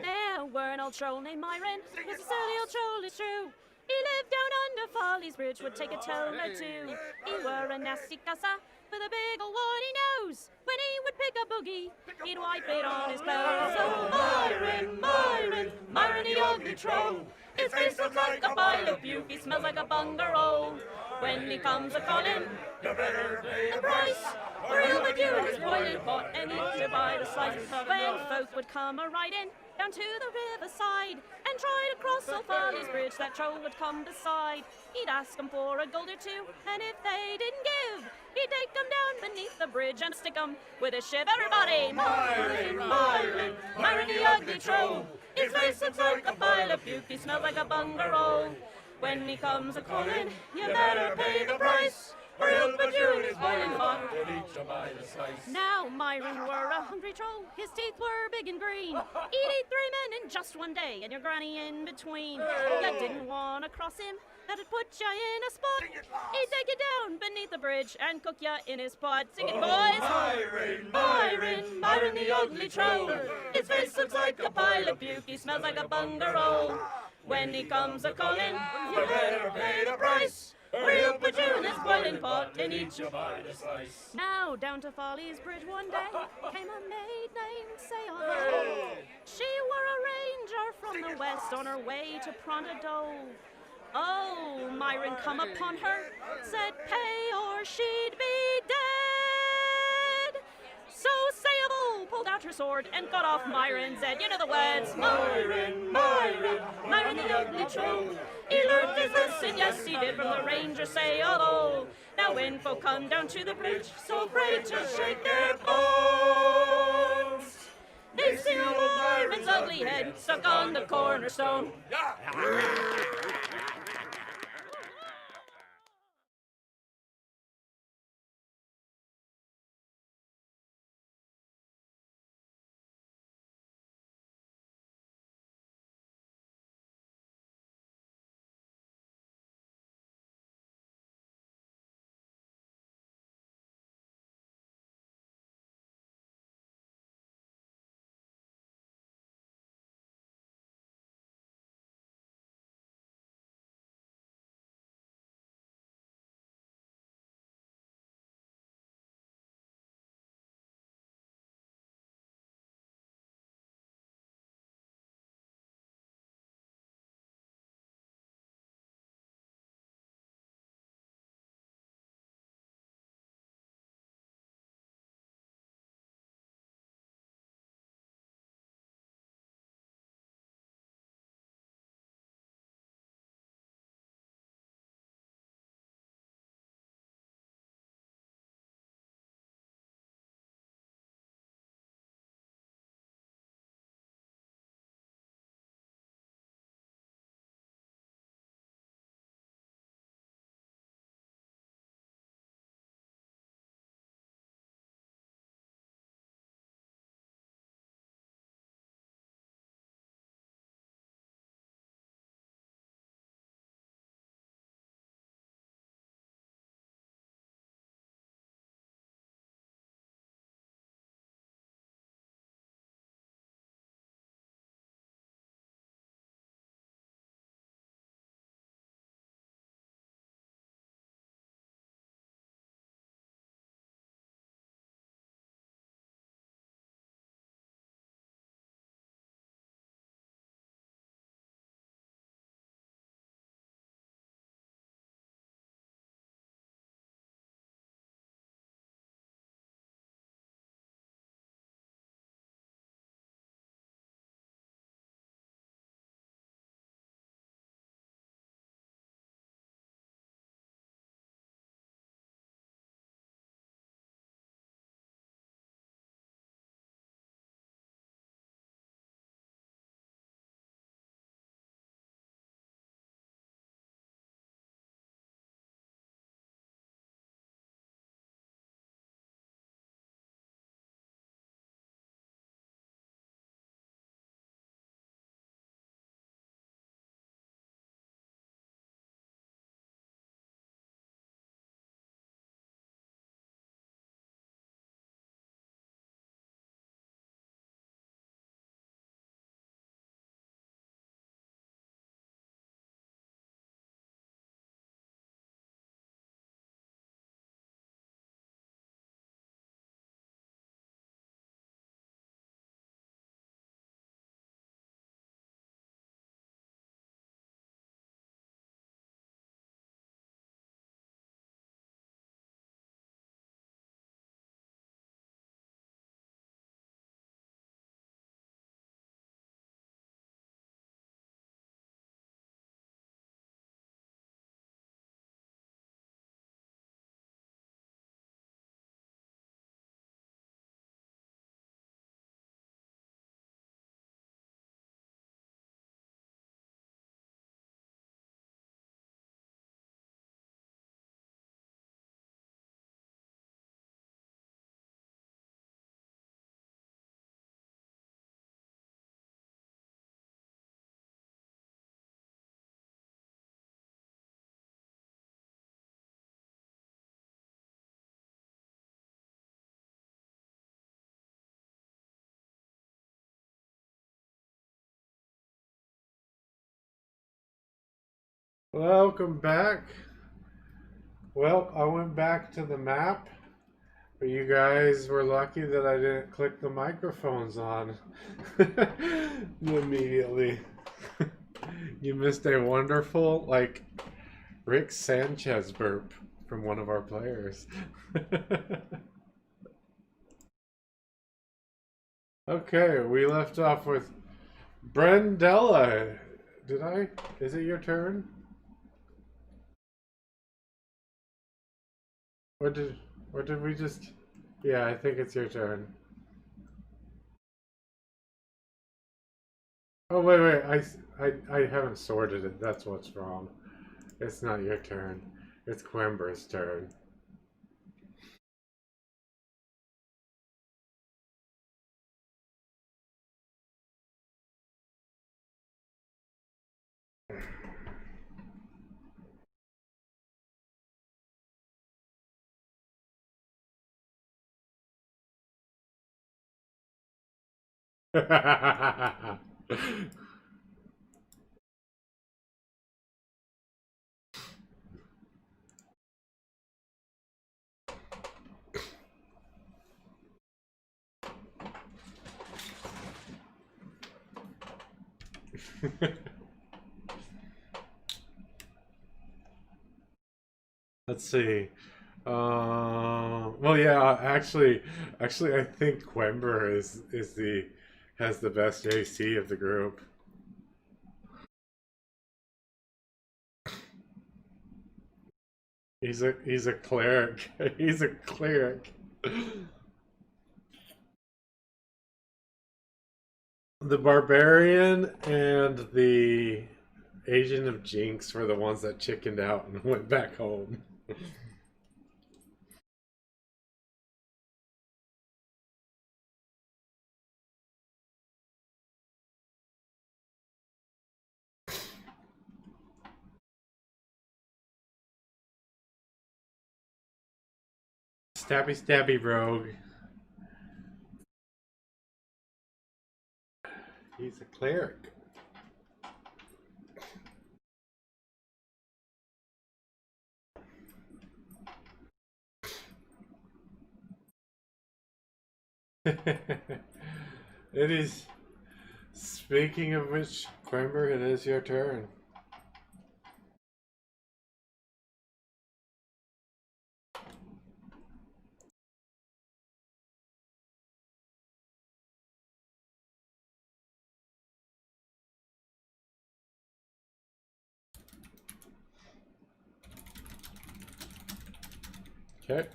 S3: There were an old troll named Myron. He was a silly old troll, it's true. He lived down under Folly's Bridge, would take a toll or two. He were a nasty cusser, with a big old woody nose. When he would pick a boogie, he'd wipe it on his clothes. So Myron, Myron, Myron the ugly troll. His face looks like a pile of puke, he smells like a bungaroo. When he comes a-calling, you better pay the price, or he'll put you in his boiling pot and eat you by the slice. When folk would come a-riding down to the riverside and try to cross O'Falley's bridge, that troll would come beside. He'd ask 'em for a gold or two, and if they didn't give, he'd take 'em down beneath the bridge and stick 'em with a shiv. Everybody! Myron, Myron, Myron the ugly troll. His face looks like a pile of puke, he smells like a bungaroo. When he comes a-calling, you better pay the price, or he'll put you in his boiling pot and eat you by the slice. Now Myron were a hungry troll, his teeth were big and green. He'd eat 3 men in just one day, and your granny in between. You didn't want to cross him, that'd put you in a spot. He'd take you down beneath the bridge and cook you in his pot. Sing it, boys! Myron, Myron, Myron the ugly troll. His face looks like a pile of puke, he smells like a bungaroo. When he comes a-calling, you better pay the price, or he'll put you in his boiling pot and eat you by the slice. Now down to Folly's Bridge one day came a maid named Sayal. She were a ranger from the west on her way to Pronto. Oh, Myron come upon her, said pay or she'd be dead. So Sayal pulled out her sword and cut off Myron's head. You know the words. Myron, Myron, Myron the ugly troll. He learned his lesson, yes he did, from the ranger Sayal. Now when folk come down to the bridge, so afraid to shake their bones, they see old Myron's ugly head stuck on the cornerstone.
S1: Welcome back. Well, I went back to the map, but you guys were lucky that I didn't click the microphones on immediately. You missed a wonderful, like, Rick Sanchez burp from one of our players. Okay, we left off with Brendella. Did I? Is it your turn? Or did we just? Yeah, I think it's your turn. Oh wait, I haven't sorted it. That's what's wrong. It's not your turn. It's Quember's turn. Let's see. Well, yeah. Actually, I think Quember is the has the best AC of the group. He's a cleric. He's a cleric. The barbarian and the Agent of Jinx were the ones that chickened out and went back home. Stabby stabby rogue. He's a cleric. It is. Speaking of which, Quember, it is your turn. Okay.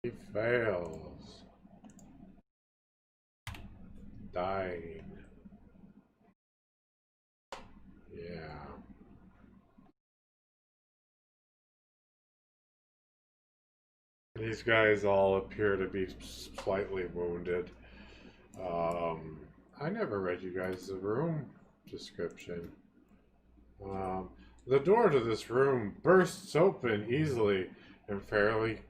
S1: He fails. Dying. Yeah. These guys all appear to be slightly wounded. I never read you guys the room description. Um, the door to this room bursts open easily and fairly.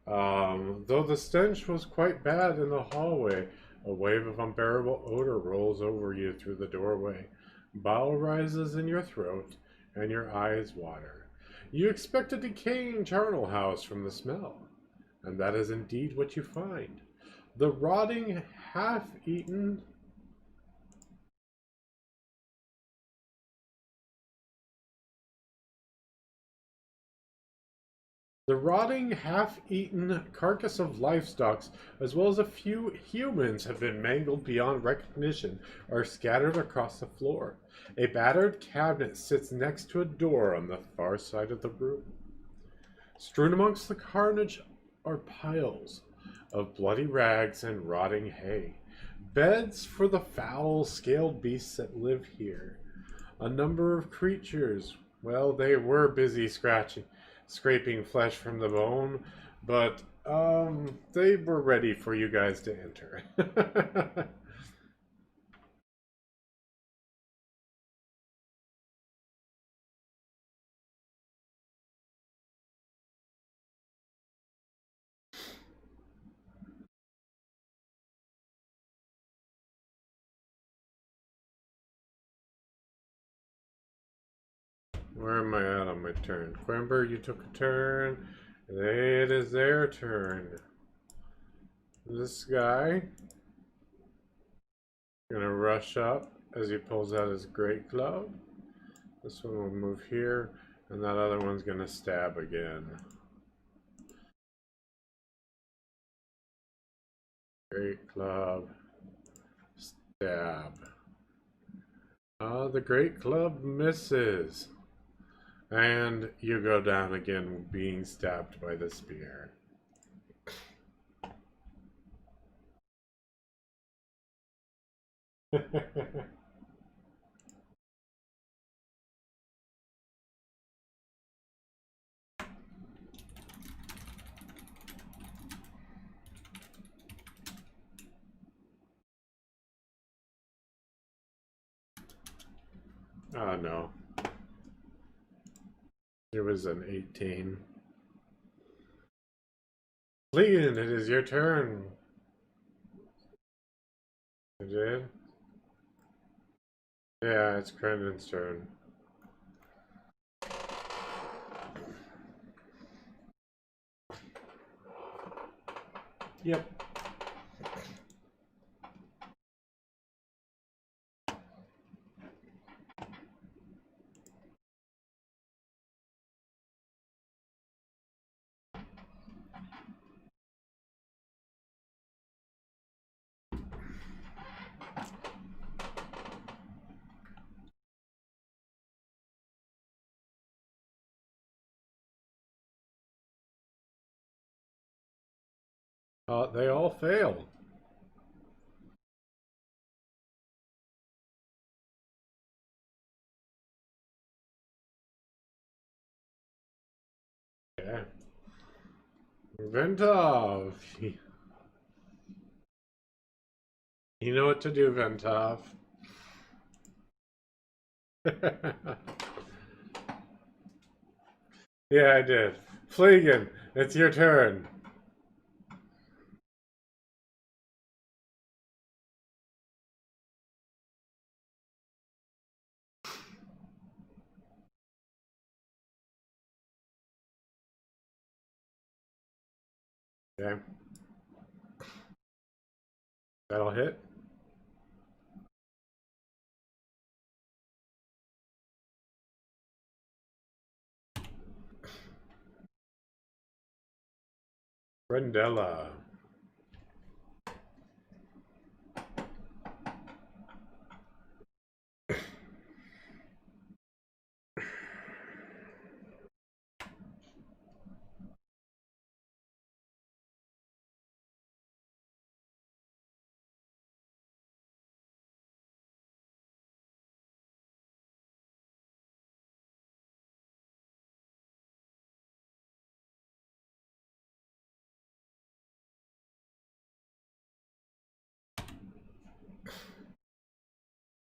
S1: Though the stench was quite bad in the hallway, a wave of unbearable odor rolls over you through the doorway. Bile rises in your throat, and your eyes water. You expect a decaying charnel house from the smell, and that is indeed what you find. The rotting, half-eaten The rotting, half-eaten carcass of livestock, as well as a few humans have been mangled beyond recognition, are scattered across the floor. A battered cabinet sits next to a door on the far side of the room. Strewn amongst the carnage are piles of bloody rags and rotting hay, beds for the foul, scaled beasts that live here. A number of creatures Well, they were busy scraping flesh from the bone, but they were ready for you guys to enter. Where am I at on my turn? Quimber, you took a turn. It is their turn. This guy gonna rush up as he pulls out his great club. This one will move here, and that other one's gonna stab again. Great club. Stab. The great club misses. And you go down again, being stabbed by the spear. Oh no. It was an 18. Leon, it is your turn. You did? Yeah, it's Crendon's turn. Yep. They all fail. Yeah. Ventov. You know what to do, Ventov. Yeah, I did. Fleegan, it's your turn. Okay. That'll hit. Brendella.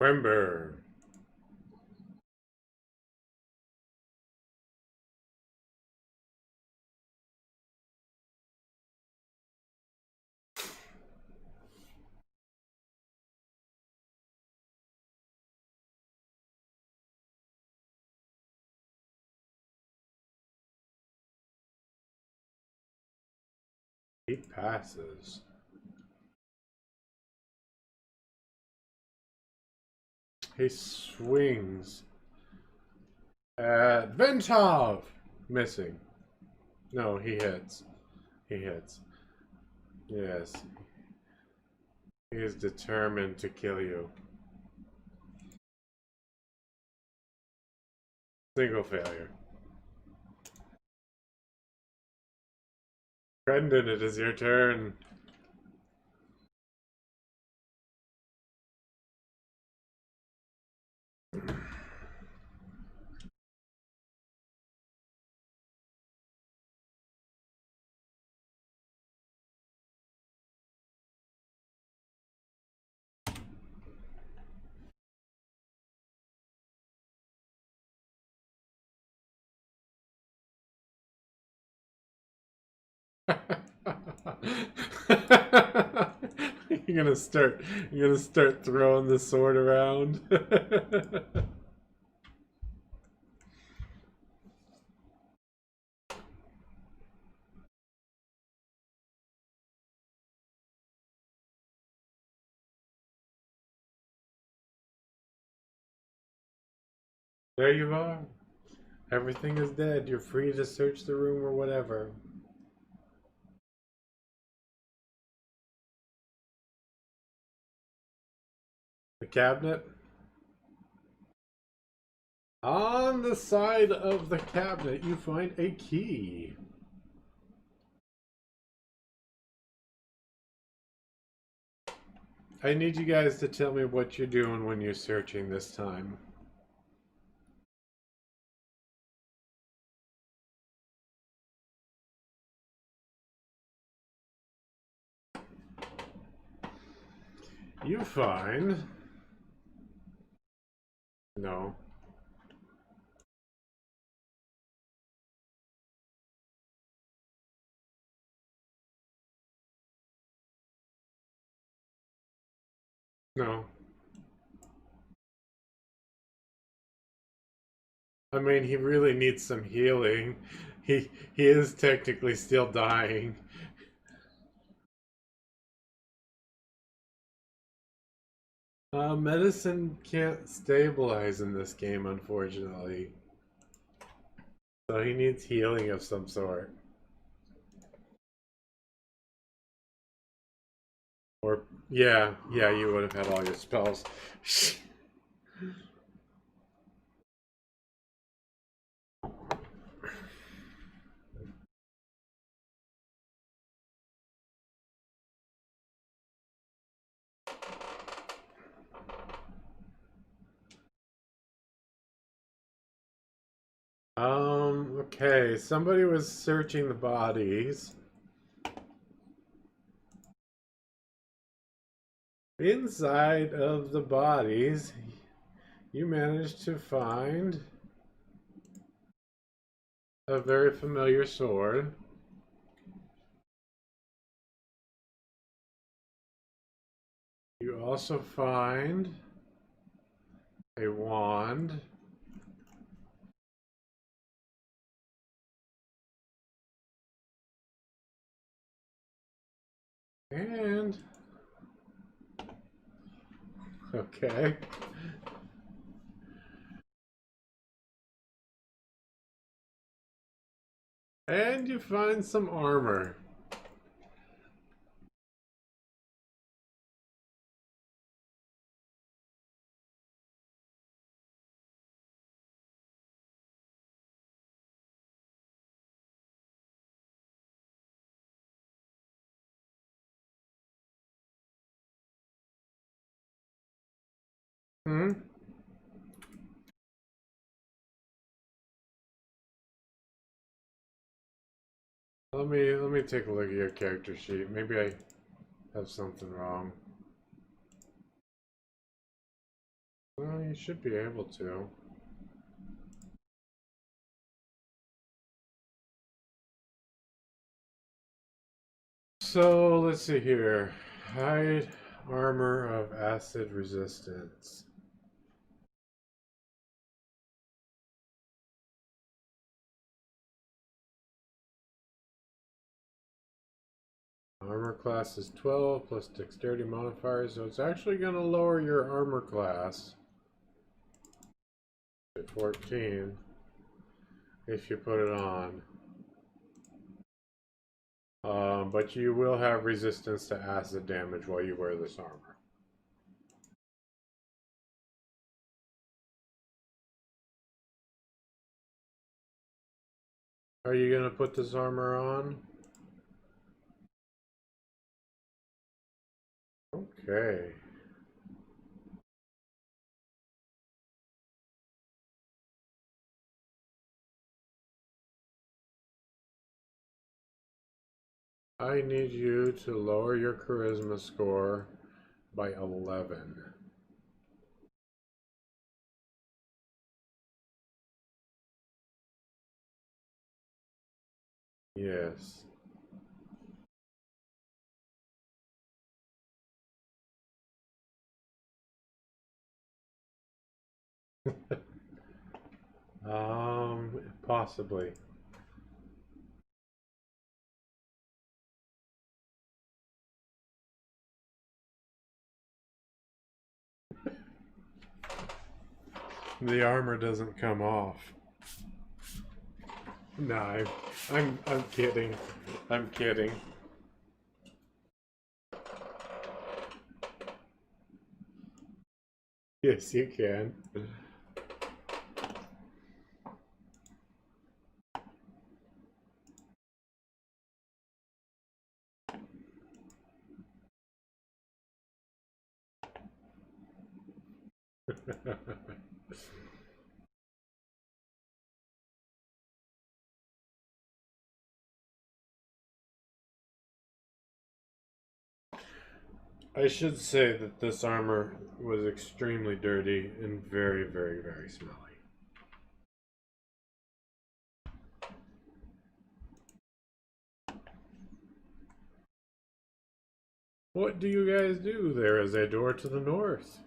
S1: Quimber. He passes. He swings at Ventov. Missing. No, he hits. He hits. Yes. He is determined to kill you. Single failure. Brendan, it is your turn. You're gonna start throwing the sword around. There you are. Everything is dead. You're free to search the room or whatever. The cabinet? On the side of the cabinet, you find a key. I need you guys to tell me what you're doing when you're searching this time. You find... No. No. I mean, he really needs some healing. He is technically still dying. Medicine can't stabilize in this game, unfortunately. So he needs healing of some sort. Or, yeah, you would have had all your spells. Okay, somebody was searching the bodies. Inside of the bodies, you managed to find a very familiar sword. You also find a wand. And... okay. And you find some armor. Hmm? Let me take a look at your character sheet. Maybe I have something wrong. Well, you should be able to. So let's see here. Hide armor of acid resistance. Armor class is 12 plus dexterity modifier, so it's actually going to lower your armor class to 14 if you put it on. But you will have resistance to acid damage while you wear this armor. Are you going to put this armor on? Okay. I need you to lower your charisma score by 11. Yes. Possibly. The armor doesn't come off. No, I'm kidding. I'm kidding. Yes, you can. I should say that this armor was extremely dirty and very, very, very smelly. What do you guys do? There is a door to the north.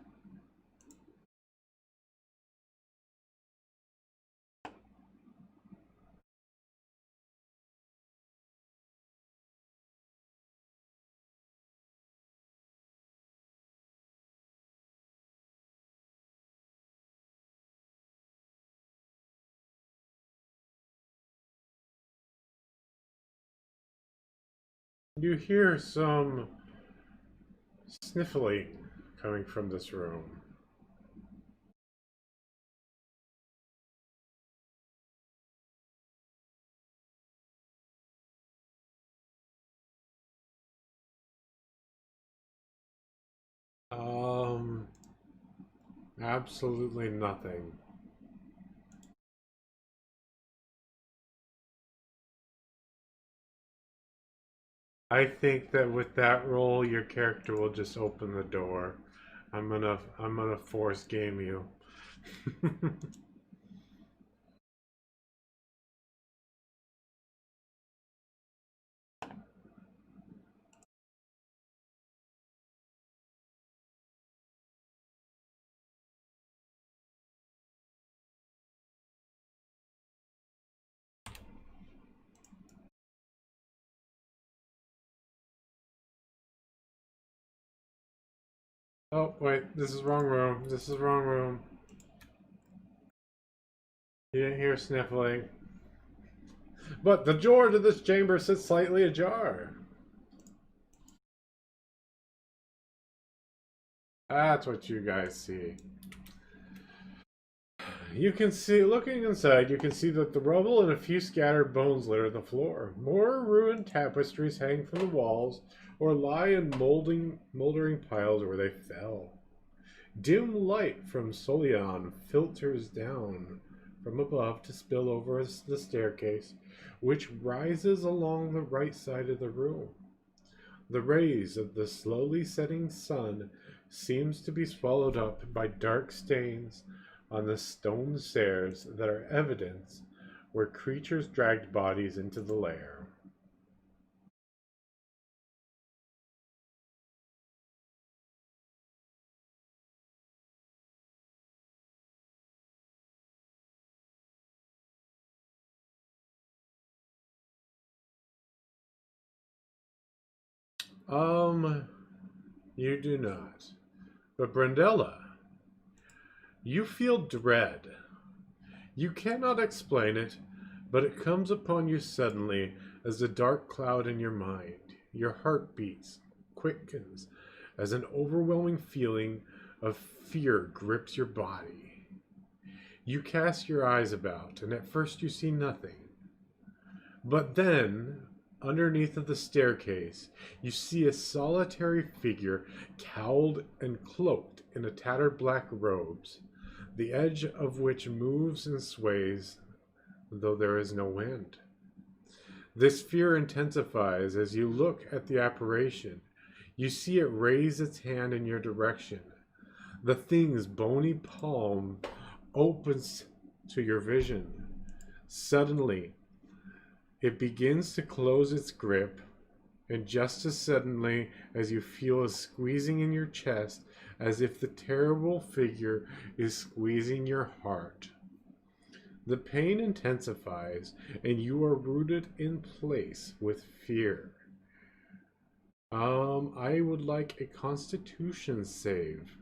S1: You hear some sniffling coming from this room. Um, Absolutely nothing. I think that with that roll, your character will just open the door. I'm gonna force game you. Oh wait, this is wrong room. This is wrong room. You didn't hear sniffling. But the door to this chamber sits slightly ajar. That's what you guys see. You can see, looking inside, you can see that the rubble and a few scattered bones litter the floor. More ruined tapestries hang from the walls or lie in moldering piles where they fell. Dim light from Solion filters down from above to spill over the staircase, which rises along the right side of the room. The rays of the slowly setting sun seems to be swallowed up by dark stains on the stone stairs that are evidence where creatures dragged bodies into the lair. Um, you do not. But Brendella, you feel dread. You cannot explain it, but it comes upon you suddenly as a dark cloud in your mind. Your heart beats, quickens, as an overwhelming feeling of fear grips your body. You cast your eyes about, and at first you see nothing. But then, underneath of the staircase, you see a solitary figure cowled and cloaked in a tattered black robes, the edge of which moves and sways, though there is no wind. This fear intensifies as you look at the apparition. You see it raise its hand in your direction. The thing's bony palm opens to your vision. Suddenly, it begins to close its grip, And just as suddenly as you feel a squeezing in your chest, as if the terrible figure is squeezing your heart, the pain intensifies and you are rooted in place with fear. I would like a Constitution save.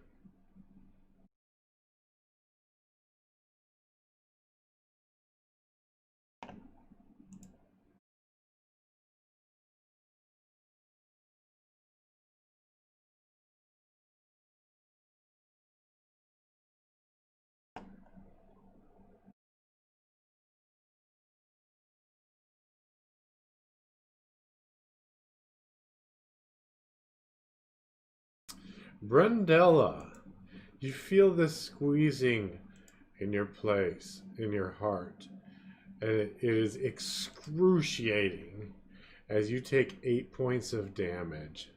S1: Brendella, you feel this squeezing in your place, in your heart, and it is excruciating as you take 8 points of damage.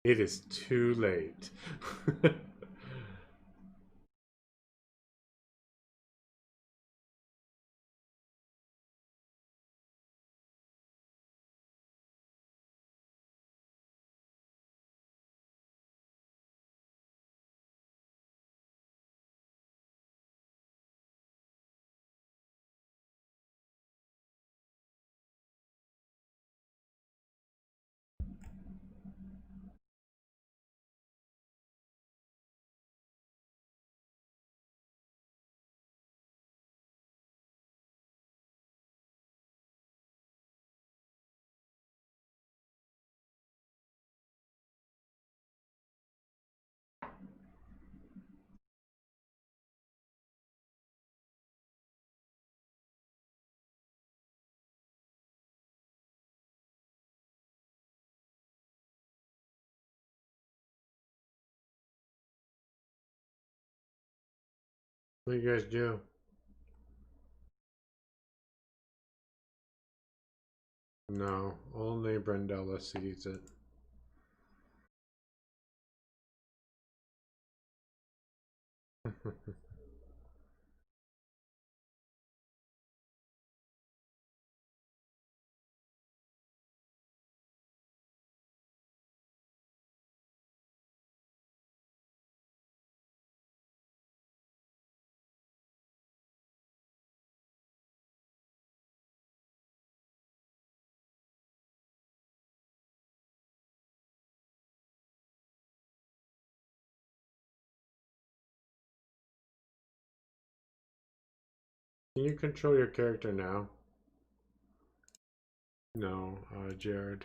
S1: It is too late. What do you guys do? No, only Brendella sees it. Can you control your character now? No, Jared.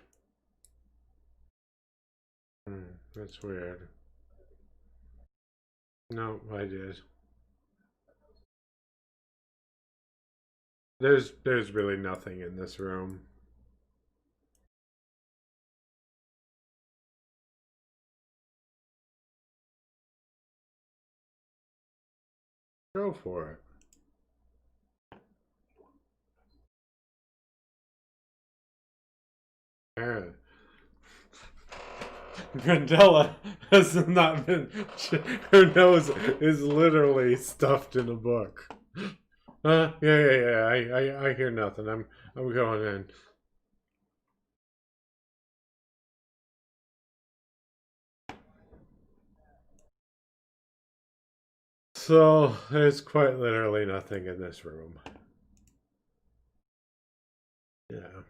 S1: That's weird. No, I did. There's really nothing in this room. Go for it. Apparently. Brendella has not been. Her nose is literally stuffed in a book. Yeah. I hear nothing. I'm going in. So there's quite literally nothing in this room. Yeah.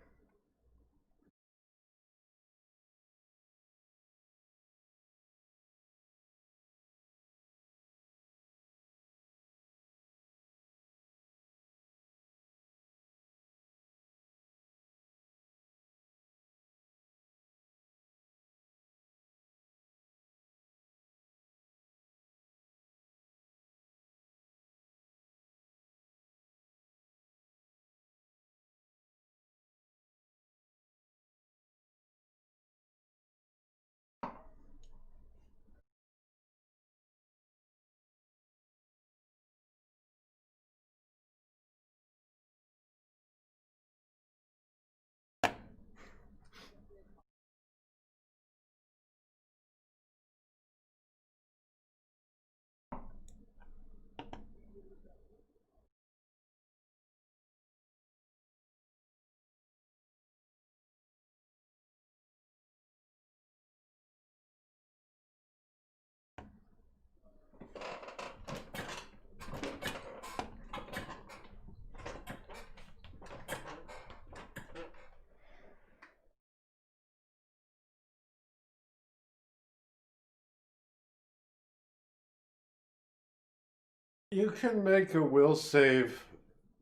S1: You can make a will save.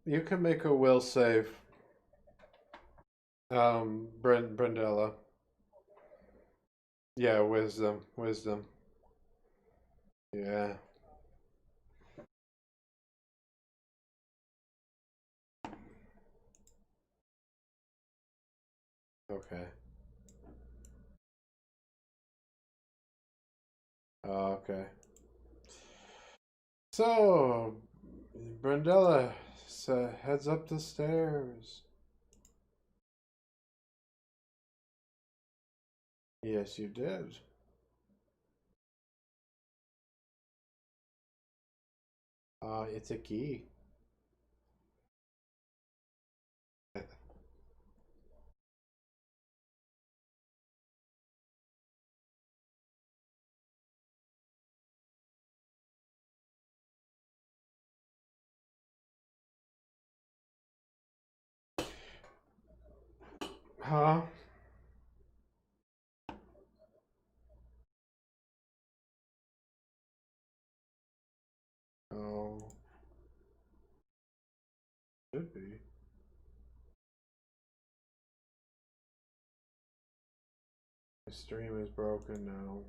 S1: You can make a will save. Brendella. Yeah, wisdom. Wisdom. Yeah. Okay. Okay. So, Brendella heads up the stairs. Yes, you did. It's a key. Huh? Oh, should be. The stream is broken now.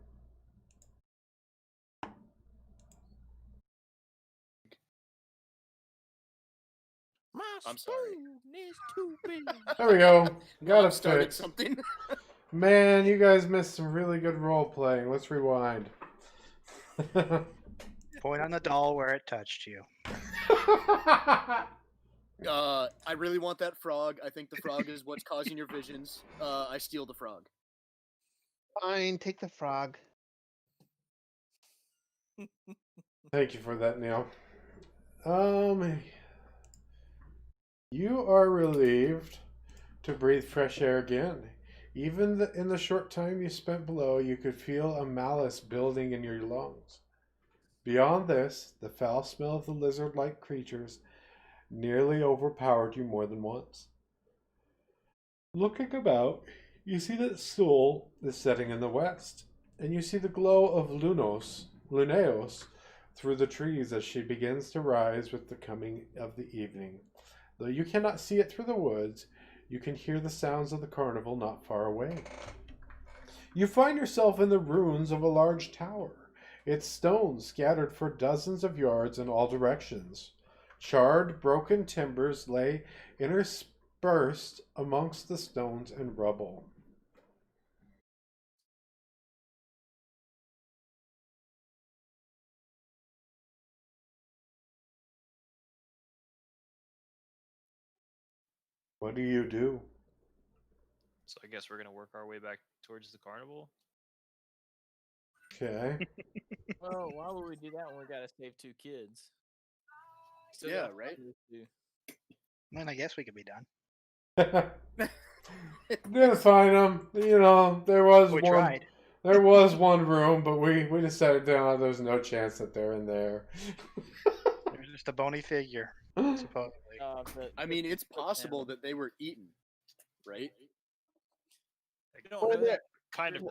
S4: I'm sorry.
S3: Is too big.
S1: There we go. Got it
S4: Started
S1: fixed.
S4: something.
S1: Man, you guys missed some really good role playing. Let's rewind.
S5: Point on the doll where it touched you.
S4: I really want that frog. I think the frog is what's causing your visions. I steal the frog.
S6: Fine, take the frog.
S1: Thank you for that, Neil. You are relieved to breathe fresh air again. Even in the short time you spent below, you could feel a malice building in your lungs. Beyond this, the foul smell of the lizard-like creatures nearly overpowered you more than once. Looking about, you see that Sol is setting in the west, and you see the glow of Luneos through the trees as she begins to rise with the coming of the evening. Though you cannot see it through the woods, you can hear the sounds of the carnival not far away. You find yourself in the ruins of a large tower, its stones scattered for dozens of yards in all directions. Charred, broken timbers lay interspersed amongst the stones and rubble. What do you do?
S7: So I guess we're gonna work our way back towards the carnival.
S1: Okay.
S8: Well, why would we do that when we gotta save 2 kids? Still
S4: Yeah,
S8: got
S4: right?
S8: things to do.
S5: Then I guess we could be done.
S1: Didn't find them. You know, there was
S5: We
S1: one.
S5: tried.
S1: There was one doom, but we decided there's no chance that they're in there.
S5: There's just a bony figure, supposedly.
S4: I mean, it's possible that they were eaten, right?
S8: I don't know that
S7: Kind of
S8: though.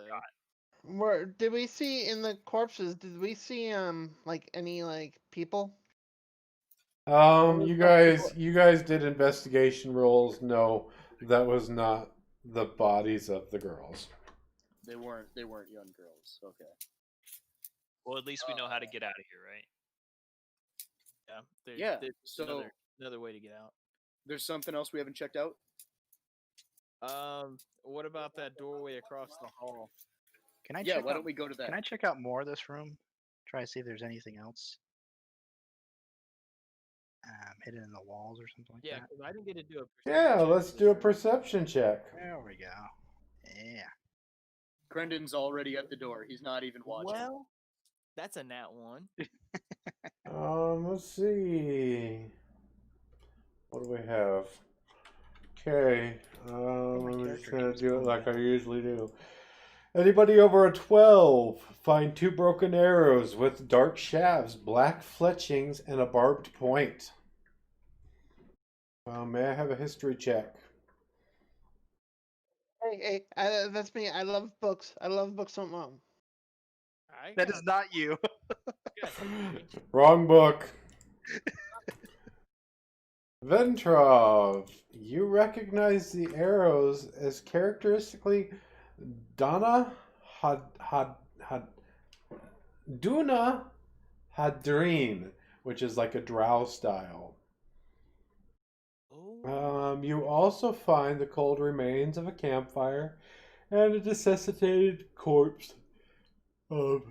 S7: forgot.
S6: Did we see in the corpses? Did we see like any like people?
S1: You guys did investigation rolls. No, that was not the bodies of the girls.
S4: They weren't young girls. Okay.
S7: Well, at least we know how to get out of here, right?
S8: Yeah. There's
S4: So
S8: another way to get out.
S4: there's something else we haven't checked out.
S8: What about that doorway across the hall?
S5: Can I
S4: Yeah,
S5: check
S4: why
S5: out,
S4: don't we go to that?
S5: Can I check out more of this room? Try to see if there's anything else hidden in the walls or something like
S8: Yeah,
S5: that.
S8: because I didn't get to do a
S1: Yeah,
S8: perception
S1: let's
S8: check
S1: do a
S8: this room.
S1: perception check.
S5: There we go. Yeah.
S4: Crendon's already at the door. He's not even watching.
S8: Well, that's a nat 1.
S1: Let's see. What do we have? Okay. I'm just gonna do it like I usually do. Anybody over a 12, find 2 broken arrows with dark shafts, black fletchings, and a barbed point. May I have a history check?
S6: Hey, that's me. I love books. I love books so much.
S5: That is not you.
S1: Wrong book. Ventrov, you recognize the arrows as characteristically Donna had Duna Hadreen, which is like a drow style.
S8: Oh.
S1: You also find the cold remains of a campfire and a desiccated corpse of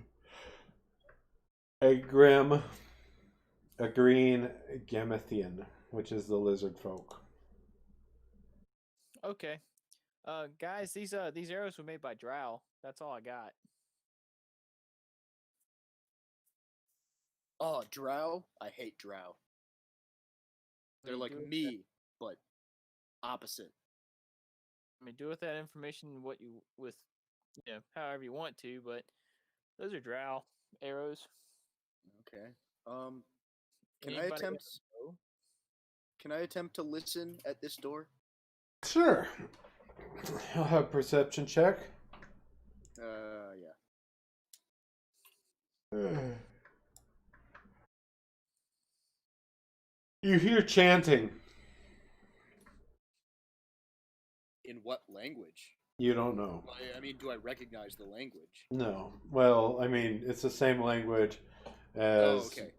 S1: a green Gamethian, which is the lizard folk.
S8: Okay. Guys, these arrows were made by Drow. That's all I got.
S4: Oh, drow? I hate drow. They're like me, but opposite.
S8: I mean, do with that information what you however you want to, but those are Drow arrows.
S4: Okay. Can
S8: Anybody
S4: I
S8: got
S4: attempt?
S8: to go?
S4: Can I attempt to listen at this door?
S1: Sure. I'll have a perception check.
S4: Yeah.
S1: You hear chanting.
S4: In what language?
S1: You don't know.
S4: I mean, do I recognize the language?
S1: No. Well, I mean, it's the same language as
S4: Okay.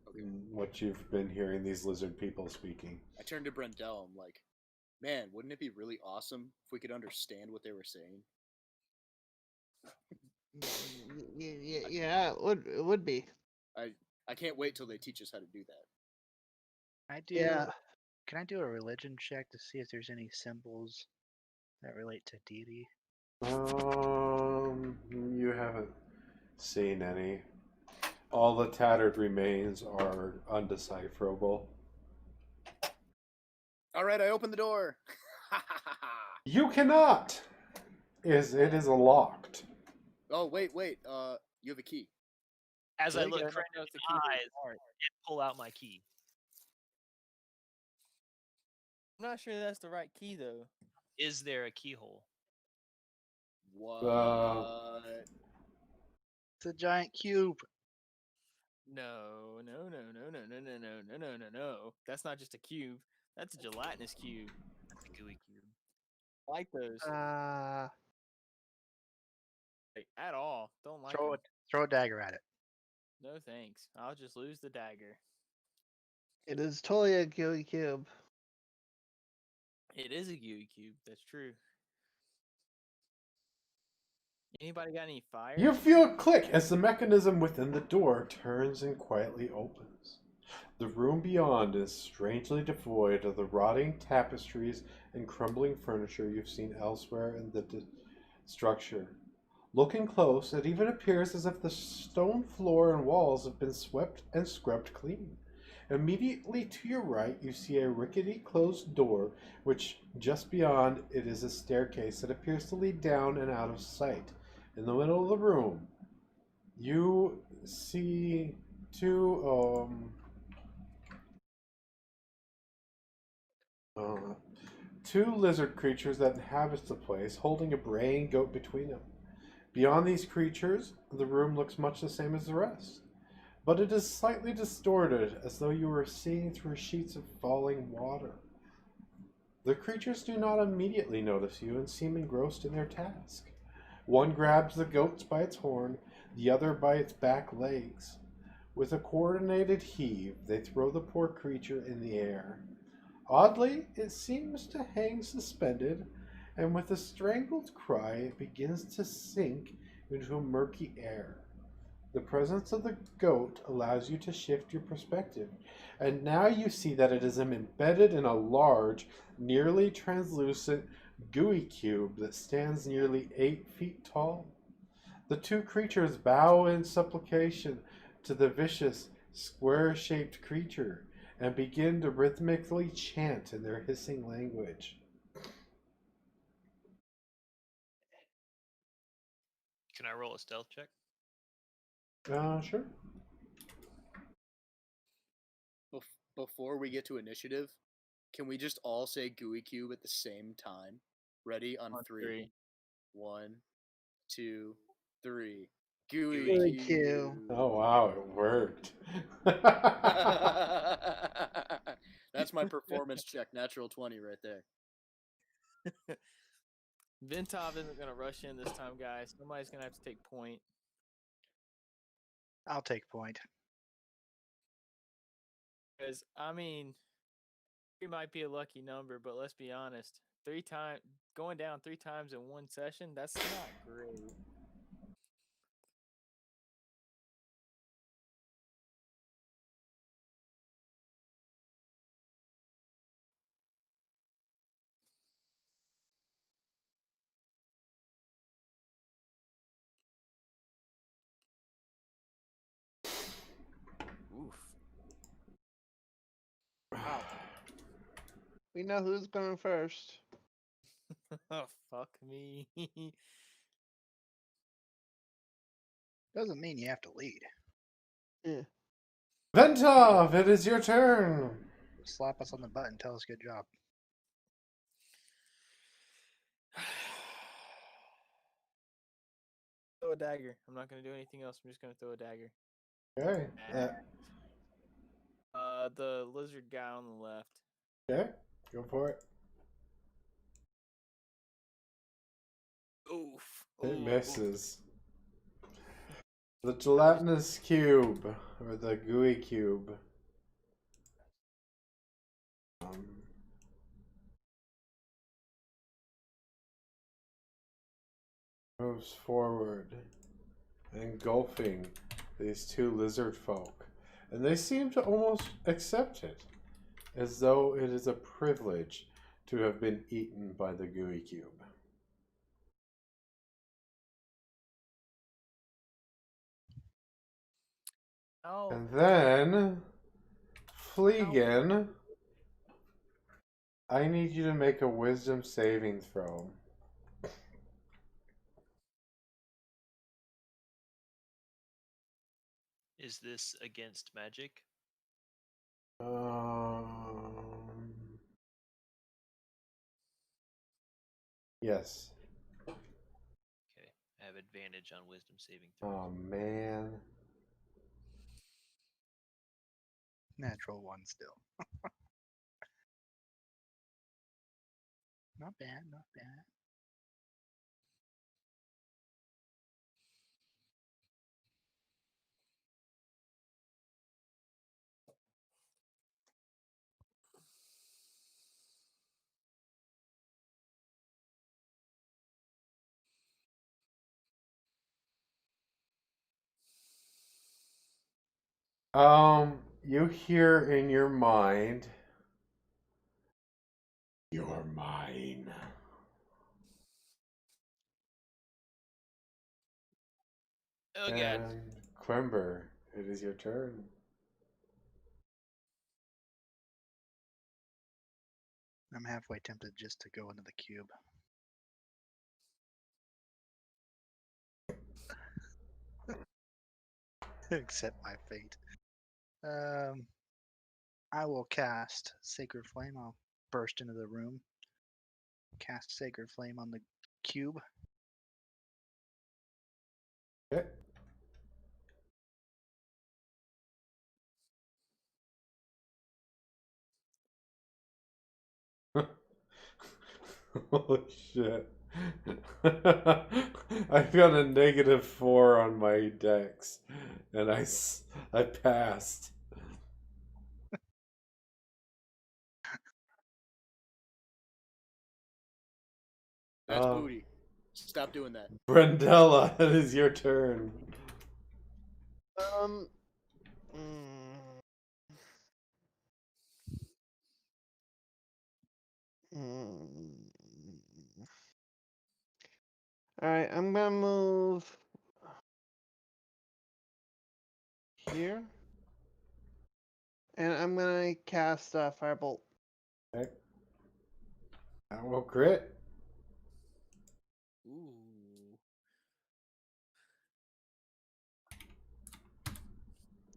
S1: what you've been hearing these lizard people speaking.
S4: I turned to Brendel. I'm like, man, wouldn't it be really awesome if we could understand what they were saying?
S6: Yeah, it would be.
S4: I can't wait till they teach us how to do that.
S6: Yeah.
S5: Can I do a religion check to see if there's any symbols that relate to deity?
S1: You haven't seen any. All the tattered remains are undecipherable.
S4: All right, I opened the door.
S1: You cannot. It is locked.
S4: Oh, wait. You have a key.
S7: As I
S8: There you
S7: look
S8: go.
S7: right
S8: Knows
S7: in
S8: the
S7: the
S8: key to
S7: eyes
S8: the heart.
S7: and pull out my key.
S8: I'm not sure that's the right key though.
S7: Is there a keyhole?
S4: What?
S5: It's a giant cube.
S8: No. That's not just a cube. That's a gelatinous cube.
S7: That's a gooey cube.
S8: I like those. Like, at all. Don't like them.
S5: Throw a dagger at it.
S8: No thanks. I'll just lose the dagger.
S6: It is totally a gooey cube.
S8: It is a gooey cube. That's true. Anybody got any fire?
S1: You feel a click as the mechanism within the door turns and quietly opens. The room beyond is strangely devoid of the rotting tapestries and crumbling furniture you've seen elsewhere in the structure. Looking close, it even appears as if the stone floor and walls have been swept and scrubbed clean. Immediately to your right, you see a rickety closed door, which just beyond it is a staircase that appears to lead down and out of sight. In the middle of the room, you see two lizard creatures that inhabit the place, holding a braying goat between them. Beyond these creatures, the room looks much the same as the rest, but it is slightly distorted, as though you were seeing through sheets of falling water. The creatures do not immediately notice you and seem engrossed in their task. One grabs the goat by its horn, the other by its back legs. With a coordinated heave, they throw the poor creature in the air. Oddly, it seems to hang suspended, and with a strangled cry, it begins to sink into a murky air. The presence of the goat allows you to shift your perspective, and now you see that it is embedded in a large, nearly translucent, gooey cube that stands nearly 8 feet tall. The two creatures bow in supplication to the vicious, square-shaped creature and begin to rhythmically chant in their hissing language.
S7: Can I roll a stealth check?
S1: Sure.
S4: Before we get to initiative, can we just all say Gooey Cube at the same time? Ready? On three. 1, 2, 3. Gooey
S5: Gooey
S4: Q.
S5: Q.
S1: Oh wow, it worked.
S4: That's my performance check. Natural 20 right there.
S8: Ventov isn't gonna rush in this time, guys. Somebody's gonna have to take point.
S5: I'll take point.
S8: Because I mean, it might be a lucky number, but let's be honest. Going down 3 times in one session, that's not great. Oof.
S6: Wow. We know who's going first.
S8: Oh, fuck me.
S5: Doesn't mean you have to lead.
S6: Yeah.
S1: Ventov, it is your turn.
S5: Slap us on the butt and tell us good job.
S8: Throw a dagger. I'm not gonna do anything else. I'm just gonna throw a dagger.
S1: Okay.
S8: The lizard guy on the left.
S1: Okay. Go for it.
S8: Oof.
S1: It
S8: Ooh.
S1: misses. The gelatinous cube, or the gooey cube. Moves forward, engulfing these two lizard folk. And they seem to almost accept it, as though it is a privilege to have been eaten by the gooey cube.
S8: Oh.
S1: And then, Fleegan, I need you to make a wisdom saving throw.
S7: Is this against magic?
S1: Yes.
S7: Okay, I have advantage on wisdom saving throws.
S1: Oh man.
S5: Natural 1 still. Not bad, not bad.
S1: You hear in your mind, "You're mine."
S7: Oh god.
S1: And Quember, it is your turn.
S5: I'm halfway tempted just to go into the cube. Accept my fate. I will cast Sacred Flame. I'll burst into the room. Cast Sacred Flame on the cube.
S1: Okay. Holy shit. I've got a -4 on my dex, and I passed.
S4: That's booty. Stop doing that.
S1: Brendella, it is your turn.
S6: mm, mm. All right, I'm gonna move here, and I'm gonna cast Firebolt.
S1: Okay. That will crit.
S8: Ooh.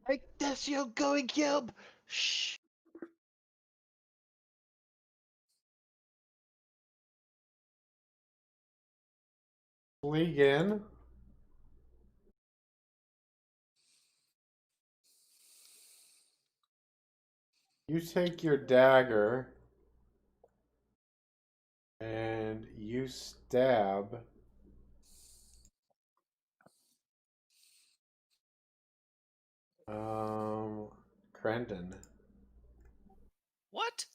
S6: Take this, you gooey cube! Shh.
S1: Fleegan. You take your dagger and you stab Crendon.
S7: What?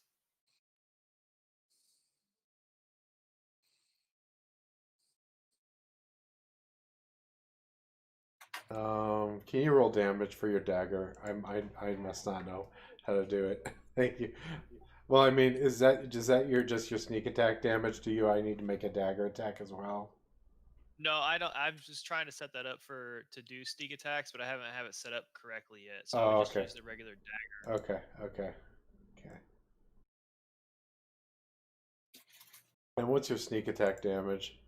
S1: Can you roll damage for your dagger? I must not know how to do it. Thank you. Well, I mean, is that your just your sneak attack damage to you? I need to make a dagger attack as well.
S7: No, I don't. I'm just trying to set that up to do sneak attacks, but I haven't have it set up correctly yet. So I would just
S1: okay.
S7: use the regular dagger.
S1: Okay. And what's your sneak attack damage?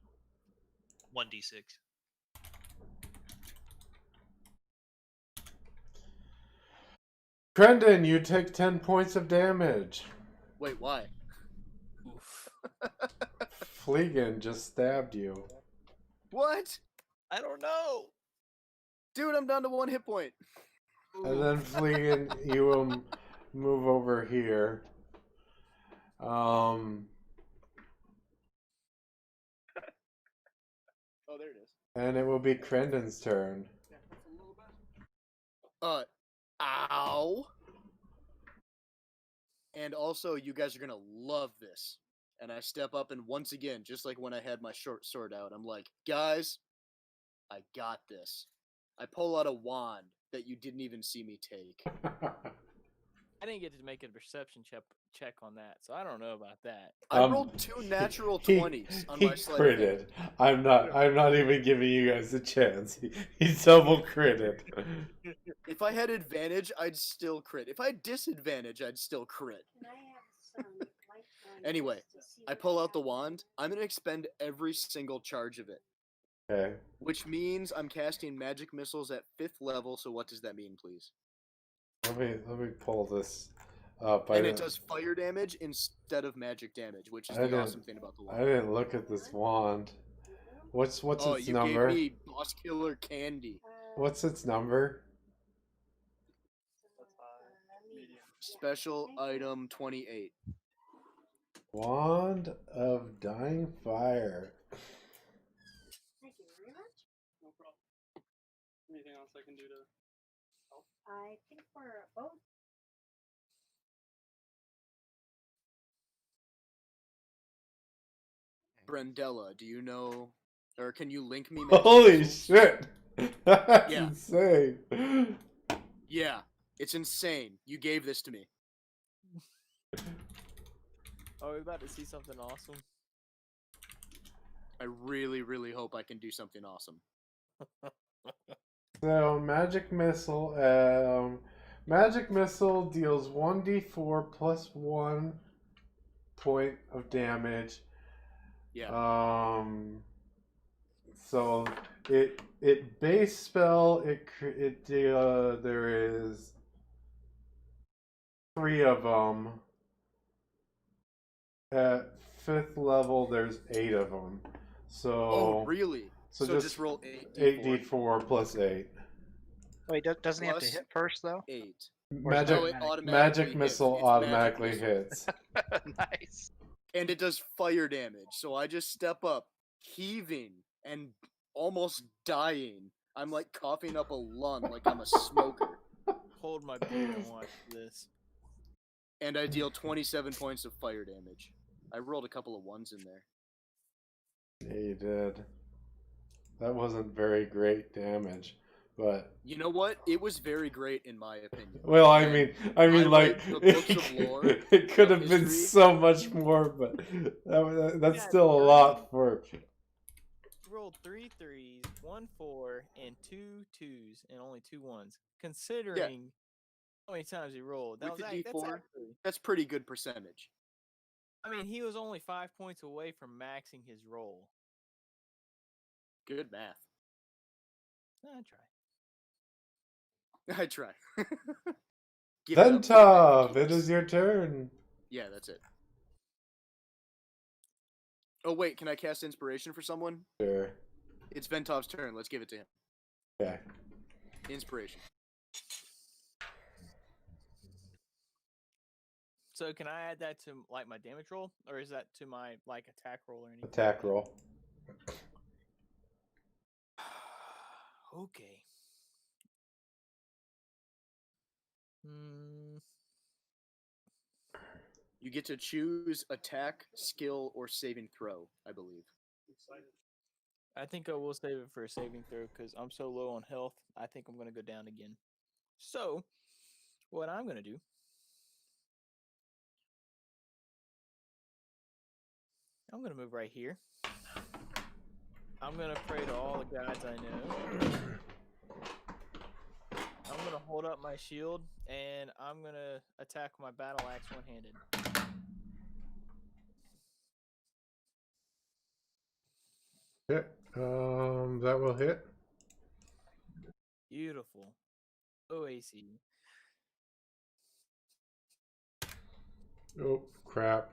S7: 1d6.
S1: Crendon, you take 10 points of damage.
S4: Wait, why?
S7: Oof.
S1: Fleegan just stabbed you.
S4: What?
S7: I don't know.
S4: Dude, I'm down to 1 hit point.
S1: And then Fleegan, you will move over here.
S4: Oh, there it is.
S1: And it will be Crendon's turn.
S4: Ow. And also, you guys are gonna love this. And I step up, and once again, just like when I had my short sword out, I'm like, guys, I got this. I pull out a wand that you didn't even see me take.
S8: I didn't get to make a perception check on that, so I don't know about that.
S4: I rolled 2 natural 20s on my sleight of
S1: critted.
S4: hand.
S1: I'm not even giving you guys a chance. He double critted.
S4: If I had advantage, I'd still crit. If I had disadvantage, I'd still crit. Anyway, I pull out the wand. I'm going to expend every single charge of it.
S1: Okay.
S4: Which means I'm casting magic missiles at 5th level, so what does that mean, please?
S1: Let me pull this up.
S4: And it does fire damage instead of magic damage, which is the awesome thing about the wand.
S1: I didn't look at this wand. What's its
S4: you
S1: number?
S4: gave me boss killer candy.
S1: What's its number?
S4: Special item 28.
S1: Wand of Dying Fire.
S9: Thank you very much.
S10: No problem. Anything else I can do to help?
S9: I think we're both.
S4: Brendella, do you know, or can you link me?
S1: Holy
S4: missiles?
S1: shit! That's
S4: Yeah.
S1: insane.
S4: Yeah, it's insane. You gave this to me.
S8: Are we about to see something awesome?
S4: I really, really hope I can do something awesome.
S1: So magic missile. Magic missile deals 1d4 plus 1 point of damage.
S4: Yeah.
S1: So it base spell there is 3 of them. At 5th level, there's 8 of them. So.
S4: Oh, really?
S1: So
S4: just roll
S1: 8d4 plus 8.
S5: Wait, doesn't he have to
S4: Plus
S5: hit first though?
S4: 8.
S1: Magic,
S4: No, it automatically
S1: magic
S4: hits.
S1: missile
S4: It's
S1: automatically
S4: magic
S1: hits.
S5: Nice.
S4: And it does fire damage. So I just step up, heaving and almost dying. I'm like coughing up a lung like I'm a smoker.
S8: Hold my beer and watch this.
S4: And I deal 27 points of fire damage. I rolled a couple of 1s in there.
S1: Yeah, you did. That wasn't very great damage, but
S4: you know what? It was very great in my opinion.
S1: Well, I mean, like
S4: the books of lore.
S1: it could have been
S4: history.
S1: so much more, but that's
S8: Yeah,
S1: still a lot for.
S8: Rolled 3 3s, 1 4, and 2 2s, and only 2 1s. Considering how many times he rolled, that
S4: With
S8: was
S4: the
S8: that's
S4: D4,
S8: actually.
S4: that's pretty good percentage.
S8: I mean, he was only 5 points away from maxing his roll.
S4: Good math.
S8: I try.
S4: I try. Give it up for the
S1: Ventov,
S4: Vikings.
S1: it is your turn.
S4: Yeah, that's it. Oh wait, can I cast inspiration for someone?
S1: Sure.
S4: It's Ventov's turn. Let's give it to him.
S1: Okay.
S4: Inspiration.
S8: So can I add that to like my damage roll, or is that to my like attack roll or anything?
S1: Attack roll.
S8: Okay. Hmm.
S4: You get to choose attack, skill, or saving throw, I believe.
S8: I think I will save it for a saving throw because I'm so low on health. I think I'm gonna go down again. So, what I'm gonna do? I'm gonna move right here. I'm gonna pray to all the gods I know. I'm gonna hold up my shield and I'm gonna attack my battle axe one-handed.
S1: Hit. That will hit.
S8: Beautiful. OAC.
S1: Oh, crap.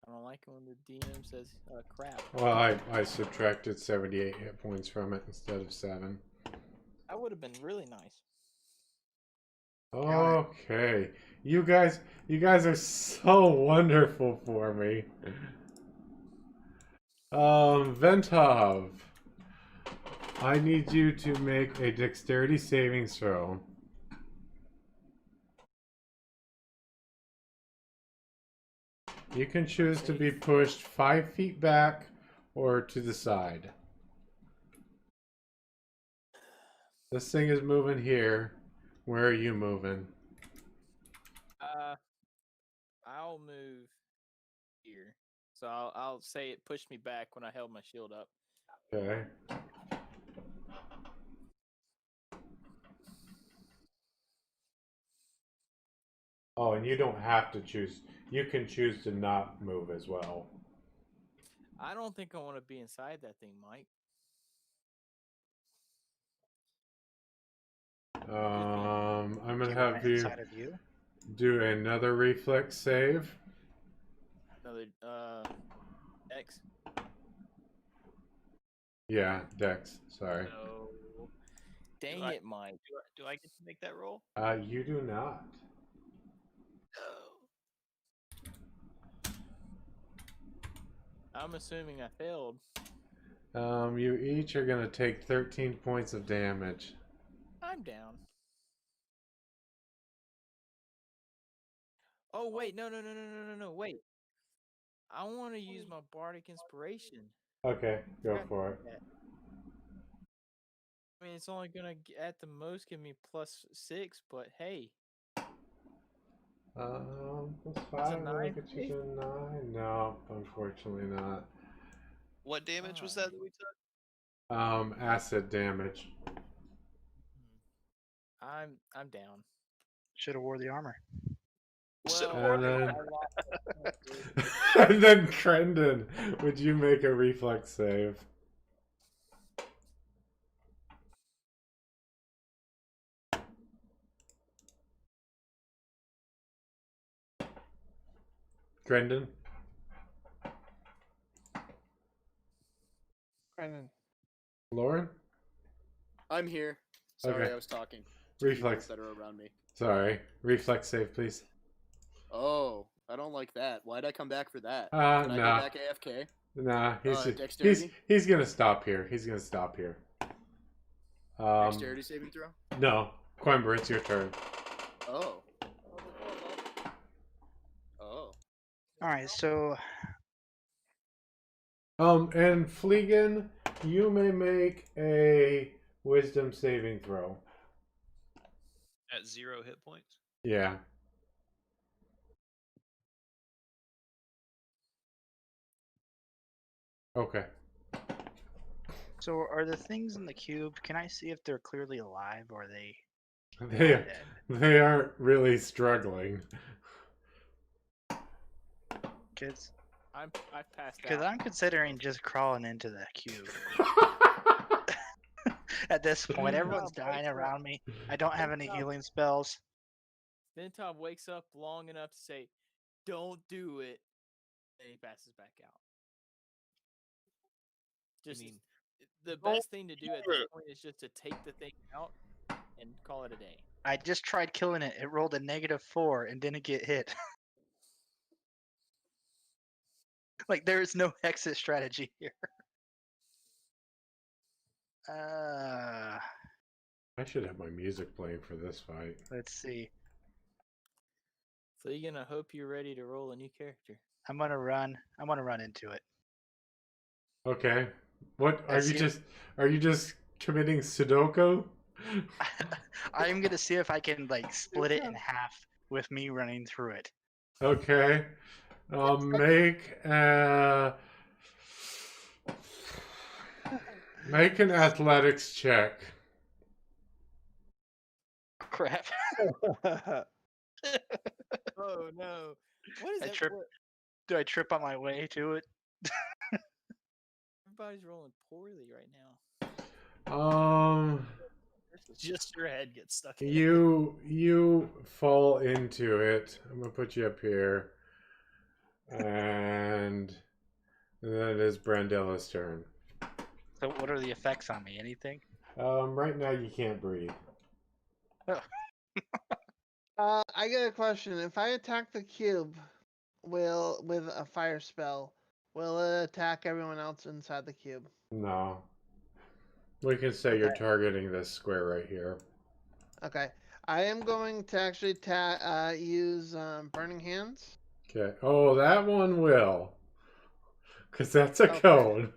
S8: I don't like it when the DM says crap.
S1: Well, I subtracted 78 hit points from it instead of 7.
S8: That would have been really nice.
S1: Okay. You guys are so wonderful for me. Ventov. I need you to make a dexterity saving throw. You can choose to be pushed 5 feet back or to the side. This thing is moving here. Where are you moving?
S8: I'll move here. So I'll say it pushed me back when I held my shield up.
S1: Okay. Oh, and you don't have to choose. You can choose to not move as well.
S8: I don't think I want to be inside that thing, Mike.
S1: I'm
S5: Do
S1: gonna
S5: you want
S1: have
S5: it
S1: you
S5: inside of you?
S1: do another reflex save.
S8: Another X.
S1: Yeah, Dex. Sorry.
S8: No. Dang it, Mike.
S7: Do I get to make that roll?
S1: You do not.
S8: I'm assuming I failed.
S1: You each are gonna take 13 points of damage.
S8: I'm down. Oh wait, no, wait. I want to use my bardic inspiration.
S1: Okay, go for it.
S8: I mean, it's only gonna at the most give me +6, but hey.
S1: Plus 5.
S8: Nine
S1: Look at you to 9. No, unfortunately not.
S7: What damage was that we took?
S1: Acid damage.
S8: I'm down.
S5: Should have wore the armor.
S8: Well,
S1: And then Crendon, would you make a reflex save? Crendon?
S6: Brennan.
S1: Lauren?
S4: I'm here. Sorry,
S1: Okay.
S4: I was talking.
S1: Reflex.
S4: People that are around me.
S1: Sorry. Reflex save, please.
S4: Oh, I don't like that. Why'd I come back for that? Can I go
S1: Nah.
S4: back AFK?
S1: Nah,
S4: dexterity?
S1: he's gonna stop here. He's gonna stop here.
S4: Dexterity saving throw?
S1: No. Quember, it's your turn.
S4: Oh. Oh.
S5: Alright, so
S1: And Fleegan, you may make a wisdom saving throw.
S7: At 0 hit points?
S1: Yeah. Okay.
S5: so are the things in the cube, can I see if they're clearly alive or are they
S1: They aren't really struggling.
S5: kids?
S8: I passed out.
S5: Because I'm considering just crawling into the cube. At this point, everyone's dying around me. I don't have any healing spells.
S8: Then Tom wakes up long enough to say, "Don't do it," and he passes back out. Just the best thing to do at this point is just to take the thing out and call it a day.
S5: I just tried killing it. It rolled a -4 and didn't get hit. Like there is no exit strategy here.
S1: I should have my music playing for this fight.
S5: Let's see.
S8: So you're gonna hope you're ready to roll a new character.
S5: I'm gonna run into it.
S1: Okay. What are
S5: Let's
S1: you
S5: see.
S1: just? Are you just committing Sudoku?
S5: I'm gonna see if I can like split it in half with me running through it.
S1: Okay. Make an athletics check.
S5: Crap.
S8: Oh no! What is
S5: I
S8: that?
S5: trip. Do I trip on my way to it?
S8: Everybody's rolling poorly right now.
S7: Just your head gets stuck in it.
S1: You fall into it. I'm gonna put you up here, and then it is Brandella's turn.
S5: So what are the effects on me? Anything?
S1: Right now you can't breathe.
S6: I got a question. If I attack the cube, with a fire spell, will it attack everyone else inside the cube?
S1: No. We can say you're targeting this square right here.
S6: Okay. I am going to actually use Burning Hands.
S1: Okay. Oh, that one will. Because that's a cone.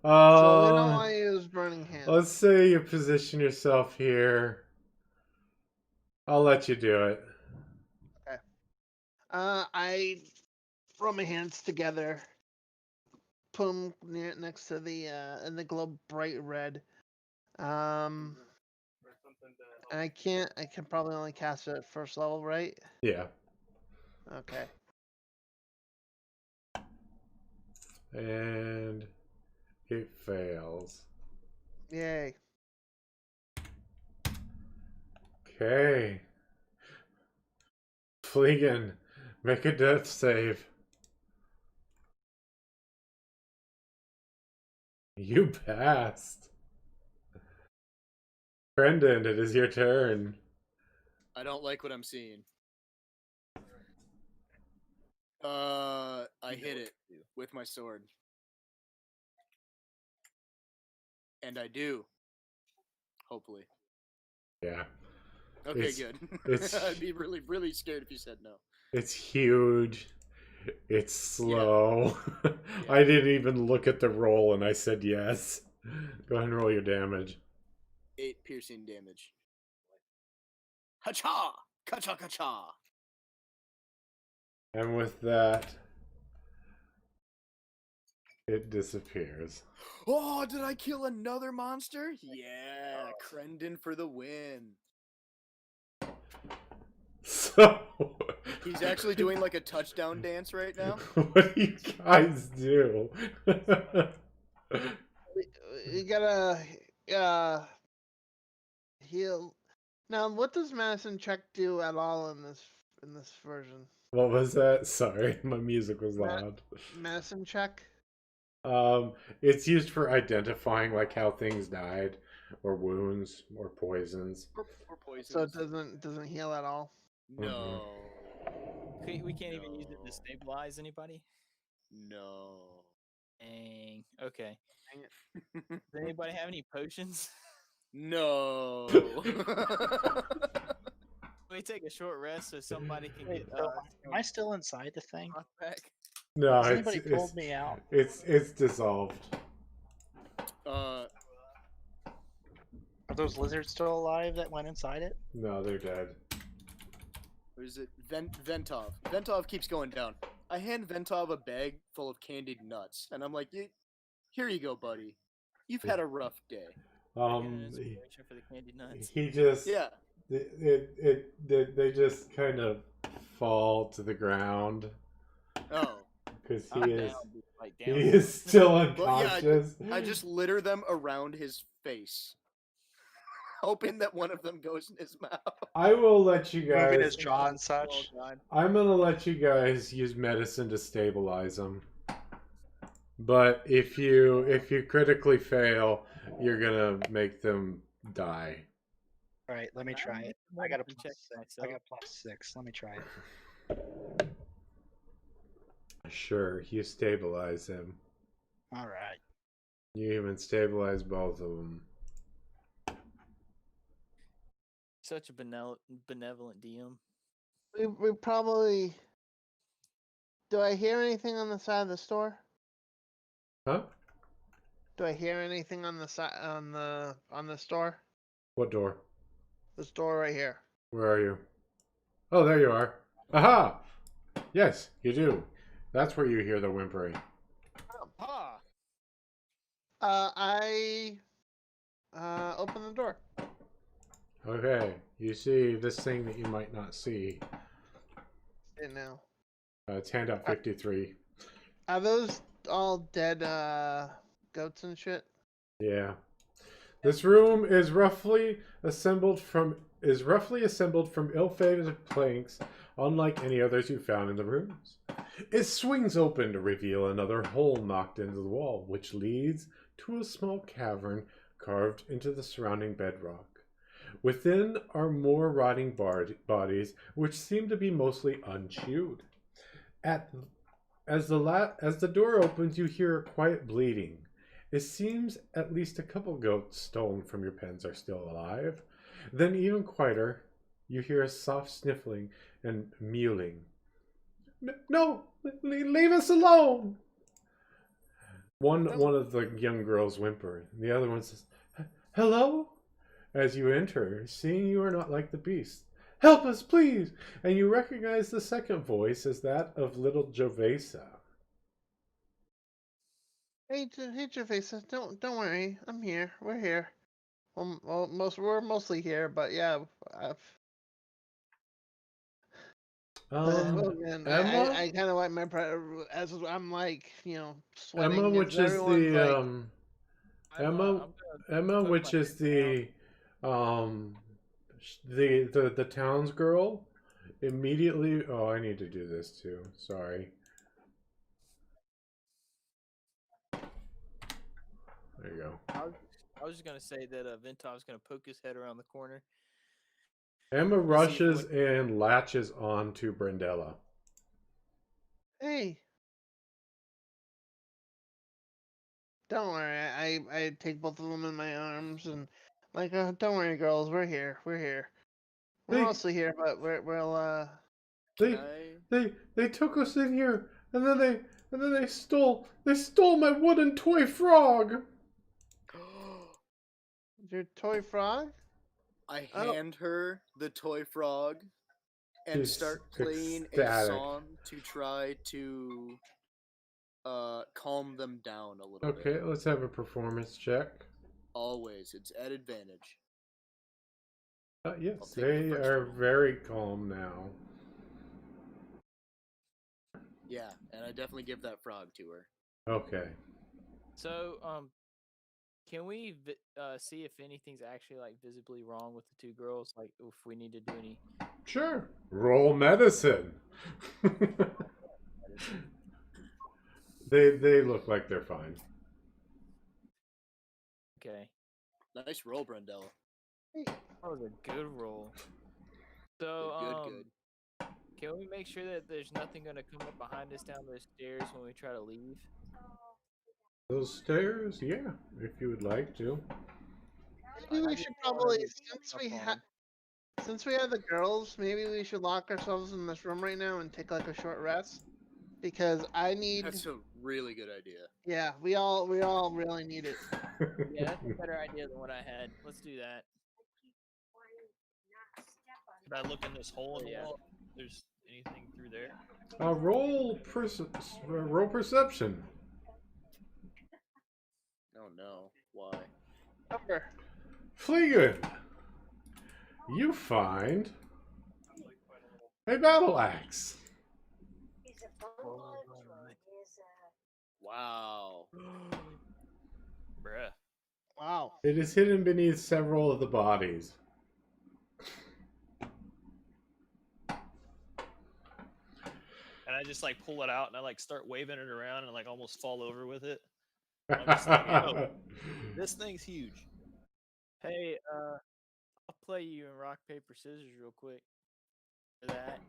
S6: So we don't want to use Burning Hands.
S1: Let's say you position yourself here. I'll let you do it.
S6: Okay. I throw my hands together, put them next to the and they glow bright red. And I can probably only cast it at first level, right?
S1: Yeah.
S6: Okay.
S1: And it fails.
S6: Yay.
S1: Okay. Fleegan, make a death save. You passed. Brendan, it is your turn.
S4: I don't like what I'm seeing. I hit it with my sword. And I do. Hopefully.
S1: Yeah.
S4: Okay, good. I'd be really, really scared if you said no.
S1: It's huge. It's slow. Yeah. I didn't even look at the roll and I said yes. Go ahead and roll your damage.
S4: 8 piercing damage. Ha-cha! Ka-cha, ka-cha!
S1: And with that, it disappears.
S4: Oh, did I kill another monster? Yeah, Crendon for the win.
S1: So
S4: he's actually doing like a touchdown dance right now.
S1: What do you guys do?
S6: You gotta heal. Now, what does medicine check do at all in this version?
S1: What was that? Sorry, my music was loud.
S6: Medicine check.
S1: It's used for identifying like how things died, or wounds, or poisons.
S4: Or poisons.
S6: So it doesn't heal at all.
S4: No.
S8: We can't even use it to stabilize anybody?
S4: No.
S8: Dang. Okay. Does anybody have any potions?
S4: No.
S8: We take a short rest so somebody can get.
S5: Am I still inside the thing?
S8: Back?
S1: No,
S5: Has anybody pulled me out?
S1: It's dissolved.
S5: Are those lizards still alive that went inside it?
S1: No, they're dead.
S4: Or is it Ventov? Ventov keeps going down. I hand Ventov a bag full of candied nuts, and I'm like, "Here you go, buddy. You've had a rough day."
S8: For the candy nuts.
S1: He just they just kind of fall to the ground.
S4: Oh,
S1: because he
S8: down.
S1: is still unconscious.
S4: Well, yeah, I just litter them around his face, hoping that one of them goes in his mouth.
S1: I will let you guys.
S5: Moving his jaw and such.
S1: I'm gonna let you guys use medicine to stabilize him. But if you critically fail, you're gonna make them die.
S5: All right, let me try it. I got a plus 6. I got +6. Let me try it.
S1: Sure, you stabilize him.
S5: All right.
S1: You even stabilize both of them.
S8: Such a benevolent DM.
S6: We probably. Do I hear anything on the side of the store?
S1: Huh?
S6: Do I hear anything on the side on the store?
S1: What door?
S6: The store right here.
S1: Where are you? Oh, there you are. Aha! Yes, you do. That's where you hear the whimpering.
S8: Ha!
S6: I open the door.
S1: Okay, you see this thing that you might not see.
S6: And now.
S1: It's handout 53.
S6: Are those all dead goats and shit?
S1: Yeah. This room is roughly assembled from ill-fated planks, unlike any others you found in the rooms. It swings open to reveal another hole knocked into the wall, which leads to a small cavern carved into the surrounding bedrock. Within are more rotting bodies, which seem to be mostly unchewed. As the door opens, you hear quiet bleeding. It seems at least a couple goats stolen from your pens are still alive. Then, even quieter, you hear a soft sniffling and mewling. No, leave us alone! One of the young girls whimper. The other one says, "Hello?" As you enter, seeing you are not like the beast. "Help us, please!" And you recognize the second voice as that of little Jovesa.
S6: Hey, Javesa, don't worry. I'm here. We're here. Well, we're mostly here, but yeah. Man,
S1: Emma?
S6: I kind of like my as I'm like sweating.
S1: Emma,
S6: as
S1: which is
S6: everyone's
S1: the
S6: like,
S1: Emma, which is the the town's girl, immediately. Oh, I need to do this too. Sorry. There you go.
S8: I was just gonna say that Ventov's gonna poke his head around the corner.
S1: Emma rushes and latches on to Brendella.
S6: Hey. Don't worry, I take both of them in my arms and like, don't worry, girls, we're here, we're mostly here, but we'll
S1: They took us in here, and then they stole my wooden toy frog.
S6: Your toy frog?
S4: I hand her the toy frog and
S1: She's
S4: start playing a
S1: ecstatic.
S4: song to try to calm them down a little bit.
S1: Okay, let's have a performance check.
S4: Always, it's at advantage.
S1: Yes, they are very calm now.
S4: Yeah, and I definitely give that frog to her.
S1: Okay.
S8: So, can we see if anything's actually like visibly wrong with the two girls? Like, if we need to do any.
S1: Sure. Roll medicine. They look like they're fine.
S8: Okay.
S4: Nice roll, Brendella.
S8: That was a good roll. So,
S4: good.
S8: Can we make sure that there's nothing going to come up behind us down those stairs when we try to leave?
S1: Those stairs? Yeah, if you would like to.
S6: Maybe we should probably, since we have the girls, maybe we should lock ourselves in this room right now and take like a short rest. Because I need.
S4: That's a really good idea.
S6: Yeah, we all really need it.
S8: Yeah, that's a better idea than what I had. Let's do that.
S7: Can I look in this hole in the wall? If there's anything through there?
S1: Roll perception.
S4: Oh no, why?
S6: Number.
S1: Fleegan, you find a battle axe.
S4: Wow.
S7: Bruh.
S6: Wow.
S1: It is hidden beneath several of the bodies.
S7: And I just like pull it out and I like start waving it around and like almost fall over with it. I'm just like, oh, this thing's huge.
S8: Hey, I'll play you in rock, paper, scissors real quick. For that.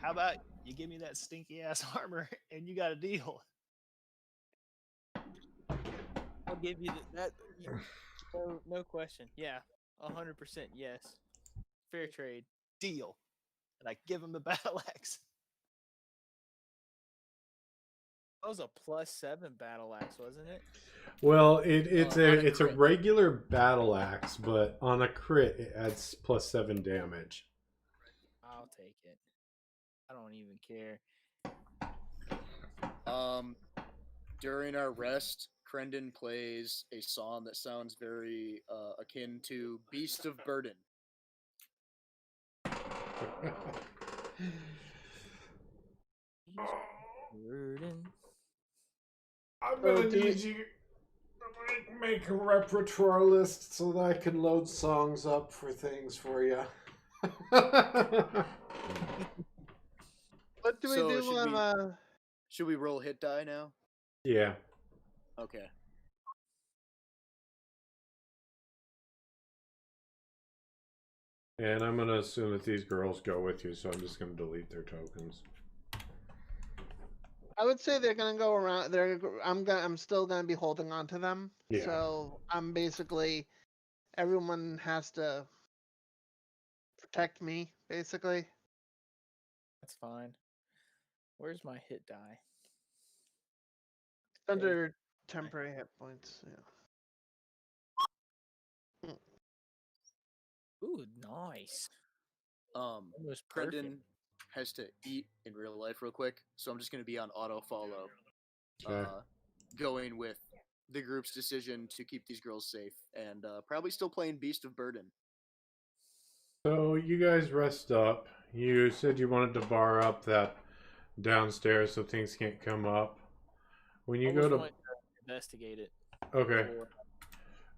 S7: How about you give me that stinky ass armor and you got a deal?
S8: I'll give you that. No question. Yeah, 100% yes. Fair trade.
S7: Deal. And I give him the battle axe.
S8: That was a +7 battle axe, wasn't it?
S1: Well, it's
S4: On a
S1: a
S4: crit.
S1: regular battle axe, but on a crit it adds +7 damage.
S8: I'll take it. I don't even care.
S4: During our rest, Crendon plays a song that sounds very akin to Beast of Burden.
S8: Burden.
S1: I'm gonna
S6: do
S1: need you to make a repertoire list so that I can load songs up for things for you.
S6: What do we
S4: So
S6: do?
S4: should we roll hit die now?
S1: Yeah.
S4: Okay.
S1: And I'm gonna assume that these girls go with you, so I'm just gonna delete their tokens.
S6: I would say they're gonna go around. I'm still gonna be holding on to them.
S1: Yeah.
S6: So I'm basically, everyone has to protect me, basically.
S8: That's fine. Where's my hit die?
S6: It's under temporary hit points. Yeah.
S8: Ooh, nice. Almost perfect.
S4: Crendon has to eat in real life real quick, so I'm just gonna be on auto follow.
S1: Okay.
S4: Going with the group's decision to keep these girls safe, and probably still playing Beast of Burden.
S1: So you guys rest up. You said you wanted to bar up that downstairs so things can't come up. When you go to
S8: investigate it.
S1: okay.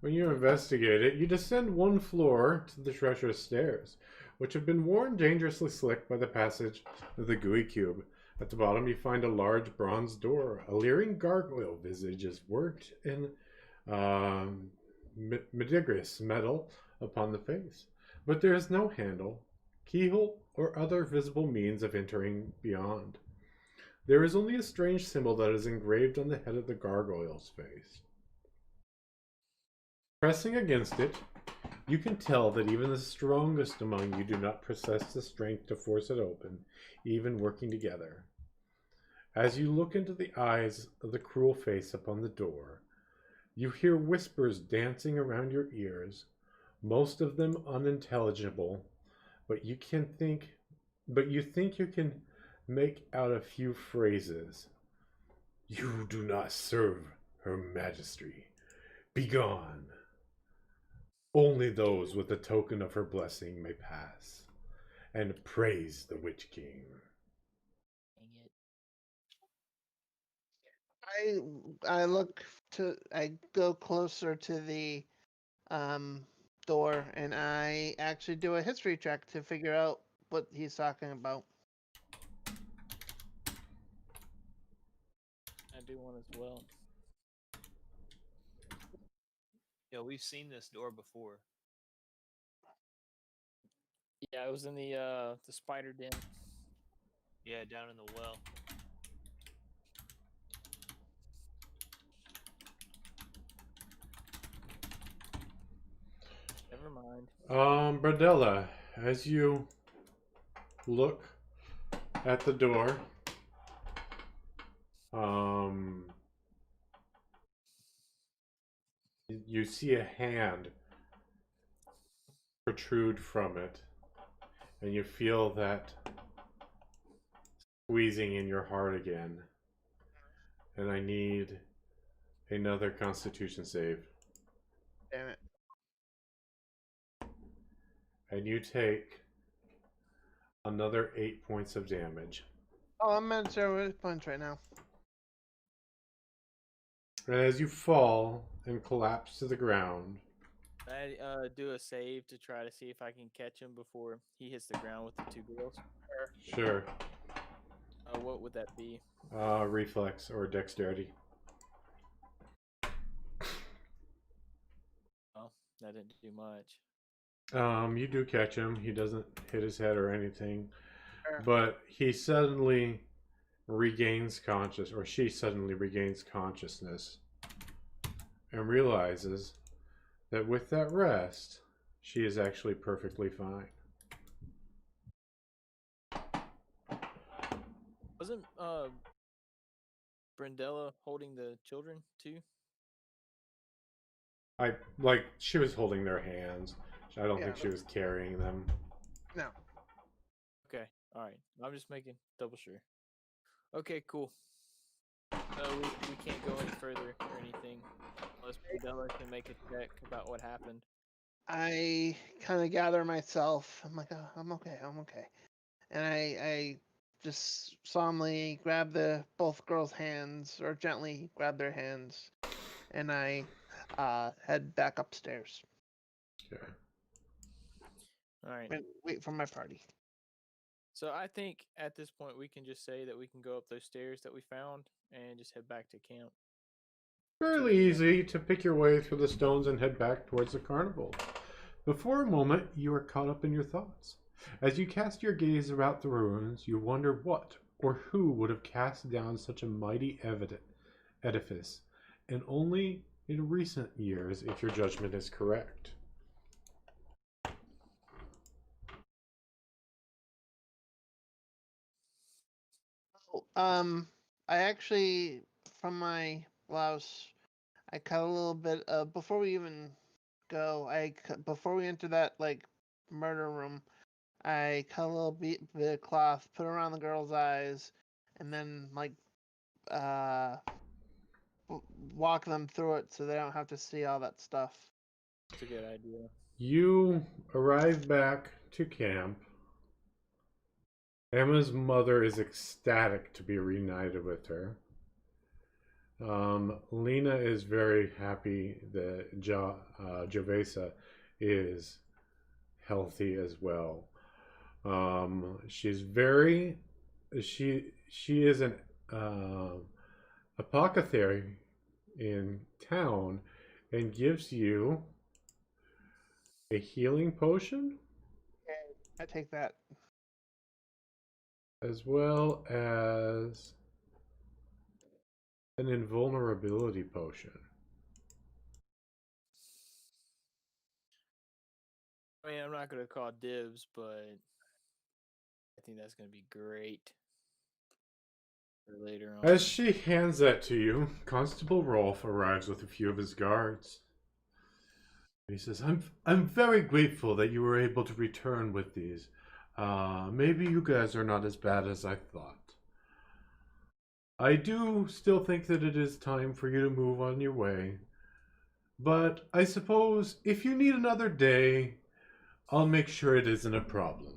S1: When you investigate it, you descend one floor to the treacherous stairs, which have been worn dangerously slick by the passage of the Gooey cube. At the bottom, you find a large bronze door. A leering gargoyle visage is worked in meticulous metal upon the face, but there is no handle, keyhole, or other visible means of entering beyond. There is only a strange symbol that is engraved on the head of the gargoyle's face. Pressing against it, you can tell that even the strongest among you do not possess the strength to force it open, even working together. As you look into the eyes of the cruel face upon the door, you hear whispers dancing around your ears, most of them unintelligible, but you think you can make out a few phrases. You do not serve her majesty. Begone. Only those with the token of her blessing may pass, and praise the Witch King.
S6: I go closer to the door, and I actually do a history check to figure out what he's talking about.
S8: I do one as well.
S7: Yeah, we've seen this door before.
S8: Yeah, it was in the spider den.
S7: Yeah, down in the well.
S8: Never mind.
S1: Bradella, as you look at the door, you see a hand protrude from it, and you feel that squeezing in your heart again. And I need another Constitution save.
S6: Damn it.
S1: And you take another 8 points of damage.
S6: Oh, I'm at 0 hit points right now.
S1: And as you fall and collapse to the ground,
S8: I do a save to try to see if I can catch him before he hits the ground with the two girls.
S1: sure,
S8: What would that be?
S1: reflex or dexterity.
S8: Oh, I didn't do much.
S1: You do catch him. He doesn't hit his head or anything,
S6: Sure.
S1: but he suddenly regains conscious, or she suddenly regains consciousness, and realizes that with that rest, she is actually perfectly fine.
S8: Wasn't Brendella holding the children too?
S1: She was holding their hands. I don't
S6: Yeah,
S1: think she was carrying them.
S6: No.
S8: Okay, all right. I'm just making double sure. Okay, cool. We can't go any further or anything unless Brendella can make a check about what happened.
S6: I kind of gather myself. I'm like, oh, I'm okay. I'm okay. And I just solemnly grab both girls' hands, or gently grab their hands, and I head back upstairs.
S1: Okay.
S8: All right.
S6: Wait for my party.
S8: So I think at this point we can just say that we can go up those stairs that we found and just head back to camp.
S1: Fairly easy to pick your way through the stones and head back towards the carnival. But for a moment, you are caught up in your thoughts. As you cast your gaze about the ruins, you wonder what or who would have cast down such a mighty edifice, and only in recent years, if your judgment is correct.
S6: I actually, from my blouse, I cut a little bit. Before we even go, before we enter that murder room, I cut a little bit of cloth, put it around the girl's eyes, and then uh walk them through it so they don't have to see all that stuff.
S8: It's a good idea.
S1: You arrive back to camp. Emma's mother is ecstatic to be reunited with her. Lena is very happy that Jovesa is healthy as well. She's very she is an apothecary in town and gives you a healing potion.
S6: Okay, I take that.
S1: As well as an invulnerability potion.
S8: I mean, I'm not going to call dibs, but I think that's going to be great for later on.
S1: As she hands that to you, Constable Rolf arrives with a few of his guards. He says, I'm very grateful that you were able to return with these. Maybe you guys are not as bad as I thought. I do still think that it is time for you to move on your way. But I suppose if you need another day, I'll make sure it isn't a problem.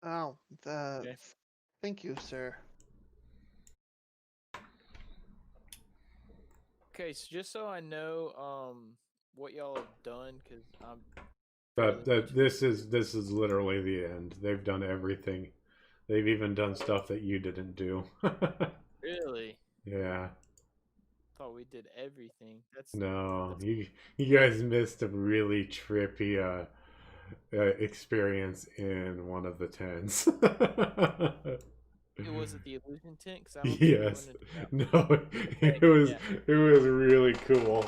S6: Oh,
S8: Okay.
S6: thank you, sir.
S8: Okay, so just so I know what y'all have done, because I'm
S1: This is literally the end. They've done everything. They've even done stuff that you didn't do.
S8: really
S1: Yeah.
S8: thought we did everything.
S1: No, you guys missed a really trippy experience in one of the tents.
S8: Was it the illusion tent? 'Cause I don't
S1: Yes.
S8: think we went into
S1: No,
S8: Okay,
S1: it was really cool.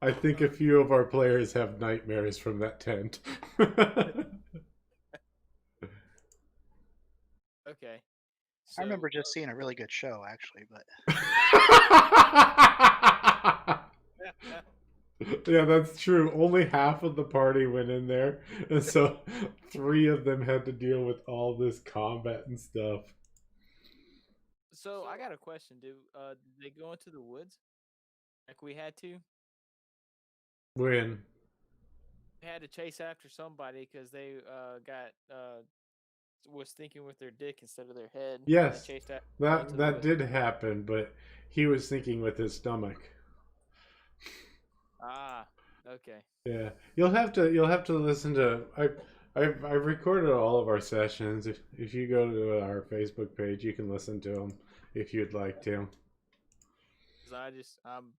S1: I think a few of our players have nightmares from that tent.
S8: Okay.
S5: I remember just seeing a really good show, actually, but
S1: Yeah, that's true. Only half of the party went in there, and so 3 of them had to deal with all this combat and stuff.
S8: So I got a question. Did they go into the woods like we had to?
S1: When?
S8: We had to chase after somebody because they got was thinking with their dick instead of their head. And
S1: Yes,
S8: they chased after
S1: that did happen, but he was thinking with his stomach.
S8: Ah, okay.
S1: Yeah, you'll have to listen to I've recorded all of our sessions. If you go to our Facebook page, you can listen to them if you'd like to.
S8: Because I'm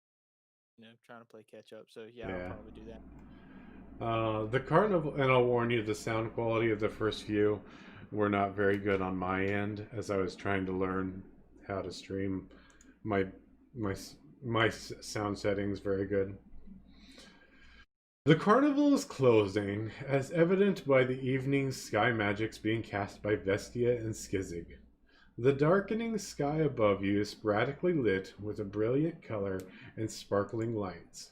S8: trying to play catch up. So yeah,
S1: Yeah.
S8: I'll probably do that.
S1: The carnival, and I'll warn you, the sound quality of the first few were not very good on my end as I was trying to learn how to stream my my my sound settings very good. The carnival is closing, as evident by the evening sky magics being cast by Vestia and Skizig. The darkening sky above you is sporadically lit with a brilliant color and sparkling lights.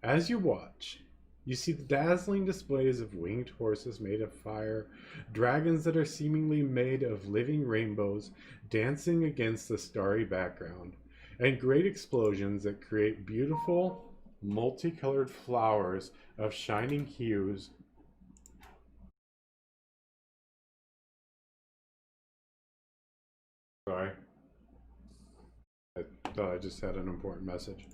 S1: As you watch, you see the dazzling displays of winged horses made of fire, dragons that are seemingly made of living rainbows dancing against the starry background, and great explosions that create beautiful, multicolored flowers of shining hues. Sorry. I thought I just had an important message.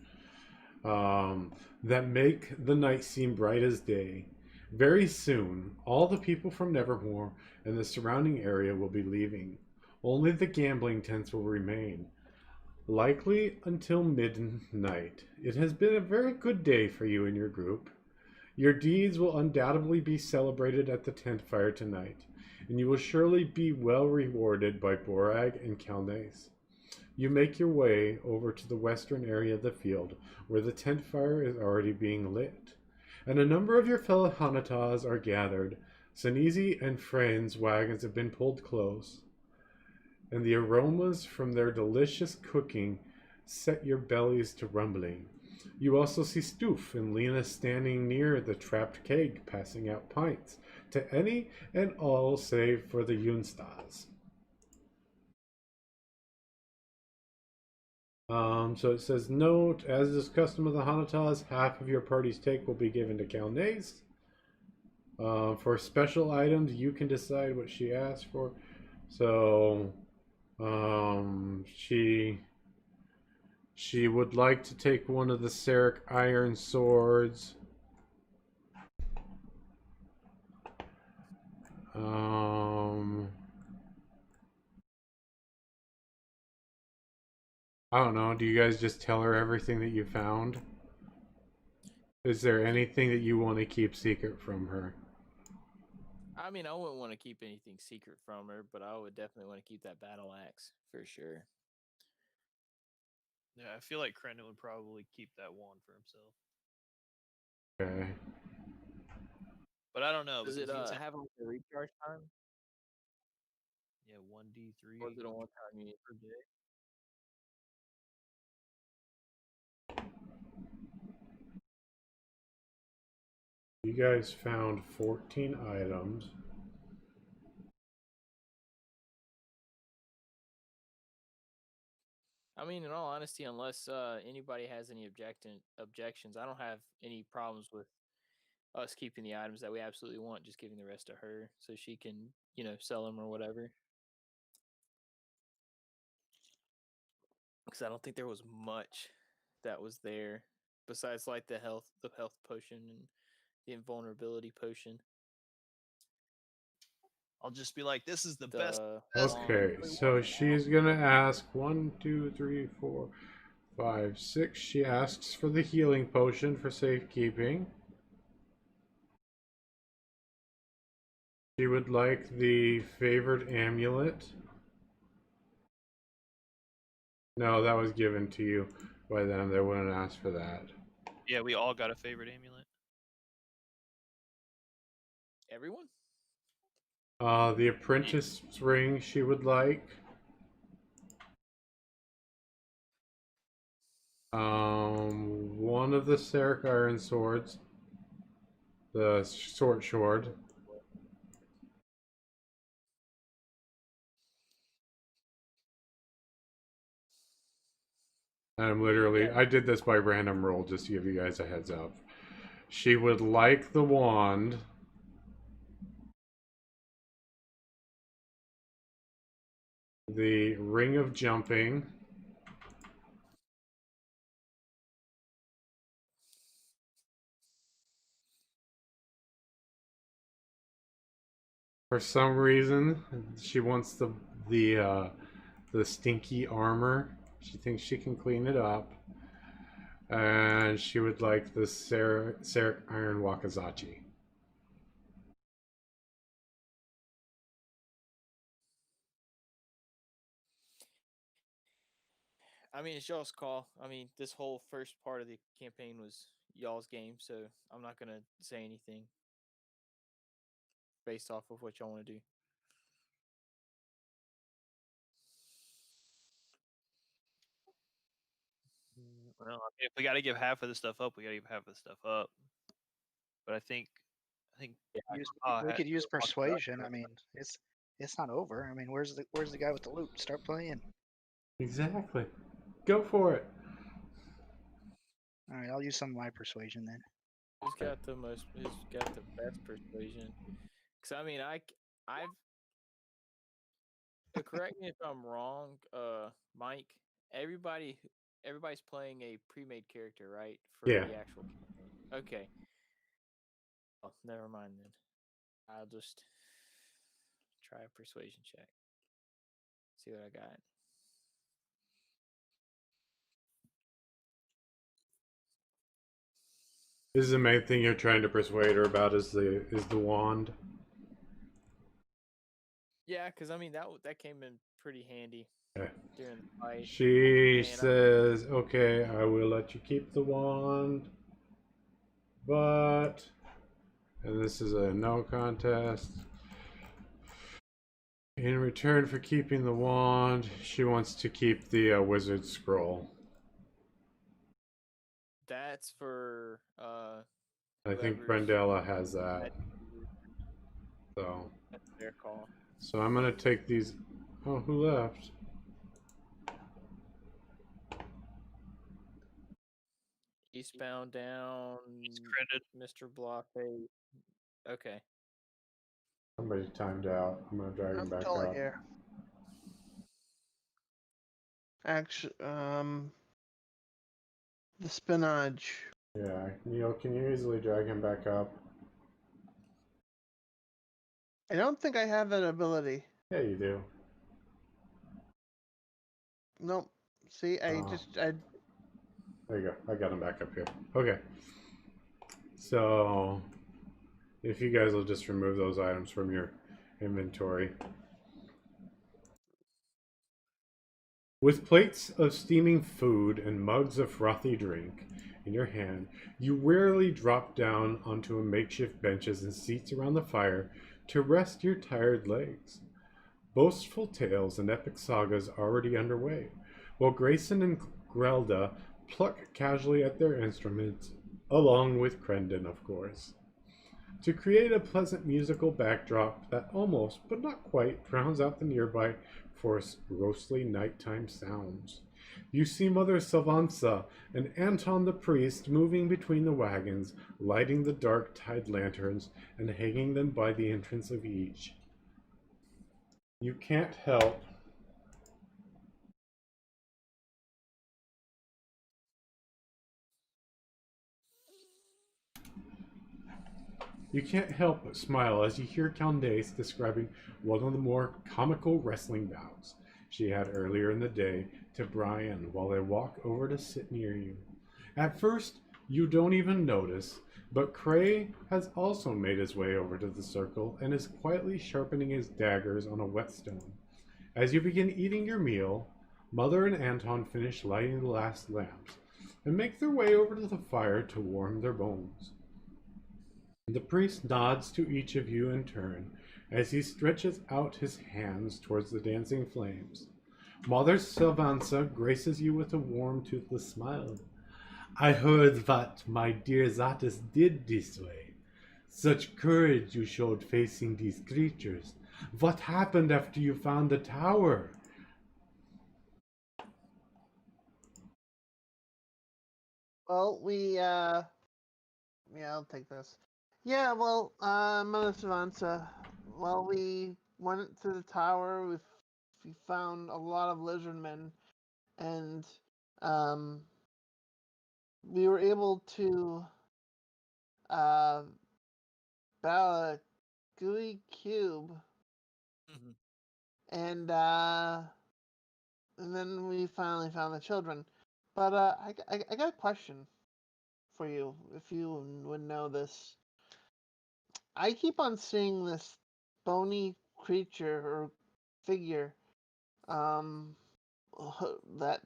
S1: That make the night seem bright as day. Very soon, all the people from Nevermore and the surrounding area will be leaving. Only the gambling tents will remain, likely until midnight. It has been a very good day for you and your group. Your deeds will undoubtedly be celebrated at the tent fire tonight, and you will surely be well rewarded by Borag and Kalnace. You make your way over to the western area of the field, where the tent fire is already being lit, and a number of your fellow Hanatas are gathered. Sanizi and Friend's wagons have been pulled close, and the aromas from their delicious cooking set your bellies to rumbling. You also see Stoof and Lena standing near the trapped keg, passing out pints to any and all save for the Yunstas. So it says, note, as is custom of the Hanatas, half of your party's take will be given to Kalnace. For special items, you can decide what she asks for. So, she would like to take one of the Seric iron swords. I don't know. Do you guys just tell her everything that you found? Is there anything that you want to keep secret from her?
S8: I mean, I wouldn't want to keep anything secret from her, but I would definitely want to keep that battle axe for sure.
S7: Yeah, I feel like Krendon would probably keep that wand for himself.
S1: Okay.
S7: But I don't know.
S8: Does it have like a recharge time?
S7: Yeah, 1D3.
S8: Or is it a one-time unit per day?
S1: You guys found 14 items.
S8: I mean, in all honesty, unless anybody has any objections, I don't have any problems with us keeping the items that we absolutely want, just giving the rest to her so she can, sell them or whatever. Because I don't think there was much that was there besides like the health potion and the invulnerability potion.
S7: I'll just be like, this is the best.
S1: Okay, so she's gonna ask 1, 2, 3, 4, 5, 6. She asks for the healing potion for safekeeping. She would like the favored amulet. No, that was given to you by them. They wouldn't ask for that.
S7: Yeah, we all got a favorite amulet.
S8: Everyone?
S1: The apprentice ring she would like. One of the Seric iron swords. The short sword. I did this by random roll just to give you guys a heads up. She would like the wand. the ring of jumping. For some reason, she wants the stinky armor. She thinks she can clean it up, and she would like the Seric Iron Wakazachi.
S8: I mean, it's y'all's call. I mean, this whole first part of the campaign was y'all's game, so I'm not gonna say anything based off of what y'all want to do.
S7: Well, if we got to give half of the stuff up, we got to give half of the stuff up. But I think
S5: We could use persuasion. I mean, it's not over. I mean, where's the guy with the loot? Start playing.
S1: Exactly. Go for it.
S5: All right, I'll use some of my persuasion then.
S8: Who's got the most? Who's got the best persuasion? Because I mean, I've. Correct me if I'm wrong, Mike. Everybody's playing a pre-made character, right? For
S1: Yeah.
S8: the actual campaign. Okay. Oh, never mind then. I'll just try a persuasion check. See what I got.
S1: This is the main thing you're trying to persuade her about is the wand.
S8: Yeah, because I mean that came in pretty handy
S1: Okay.
S8: during the fight.
S1: She
S8: And
S1: says, "Okay, I will let you keep the wand, but," and this is a no contest. In return for keeping the wand, she wants to keep the wizard scroll.
S8: that's for
S1: I think
S8: whoever's-
S1: Brendella has that. So
S8: That's their call.
S1: So I'm gonna take these. Oh, who left?
S8: Eastbound down. Mr. Blockade. Okay.
S1: Somebody timed out. I'm gonna drag him
S6: I'm
S1: back
S6: totally
S1: up.
S6: here. Actually, the spinach.
S1: Yeah, Neil, can you easily drag him back up?
S6: I don't think I have that ability.
S1: Yeah, you do.
S6: Nope. See, I
S1: Oh.
S6: just
S1: There you go. I got him back up here. Okay. So, if you guys will just remove those items from your inventory. With plates of steaming food and mugs of frothy drink in your hand, you wearily drop down onto a makeshift benches and seats around the fire to rest your tired legs. Boastful tales and epic sagas already underway, while Grayson and Grelda pluck casually at their instruments, along with Crendon, of course, to create a pleasant musical backdrop that almost, but not quite, drowns out the nearby forest's ghostly nighttime sounds. You see Mother Savansa and Anton the priest moving between the wagons, lighting the dark tide lanterns and hanging them by the entrance of each. You can't help but smile as you hear Candace describing one of the more comical wrestling bouts she had earlier in the day to Brian while they walk over to sit near you. At first, you don't even notice, but Cray has also made his way over to the circle and is quietly sharpening his daggers on a whetstone. As you begin eating your meal, Mother and Anton finish lighting the last lamps and make their way over to the fire to warm their bones. The priest nods to each of you in turn as he stretches out his hands towards the dancing flames. Mother Sylvansa graces you with a warm, toothless smile. I heard what my dear Zatis did this way. Such courage you showed facing these creatures. What happened after you found the tower?
S6: Well, yeah, I'll take this. Yeah, well, Mother Savansa, well, we went to the tower, we you found a lot of lizardmen, and um, we were able to battle a gooey cube,
S8: Mhm.
S6: and then we finally found the children. But I got a question for you, if you would know this. I keep on seeing this bony creature or figure that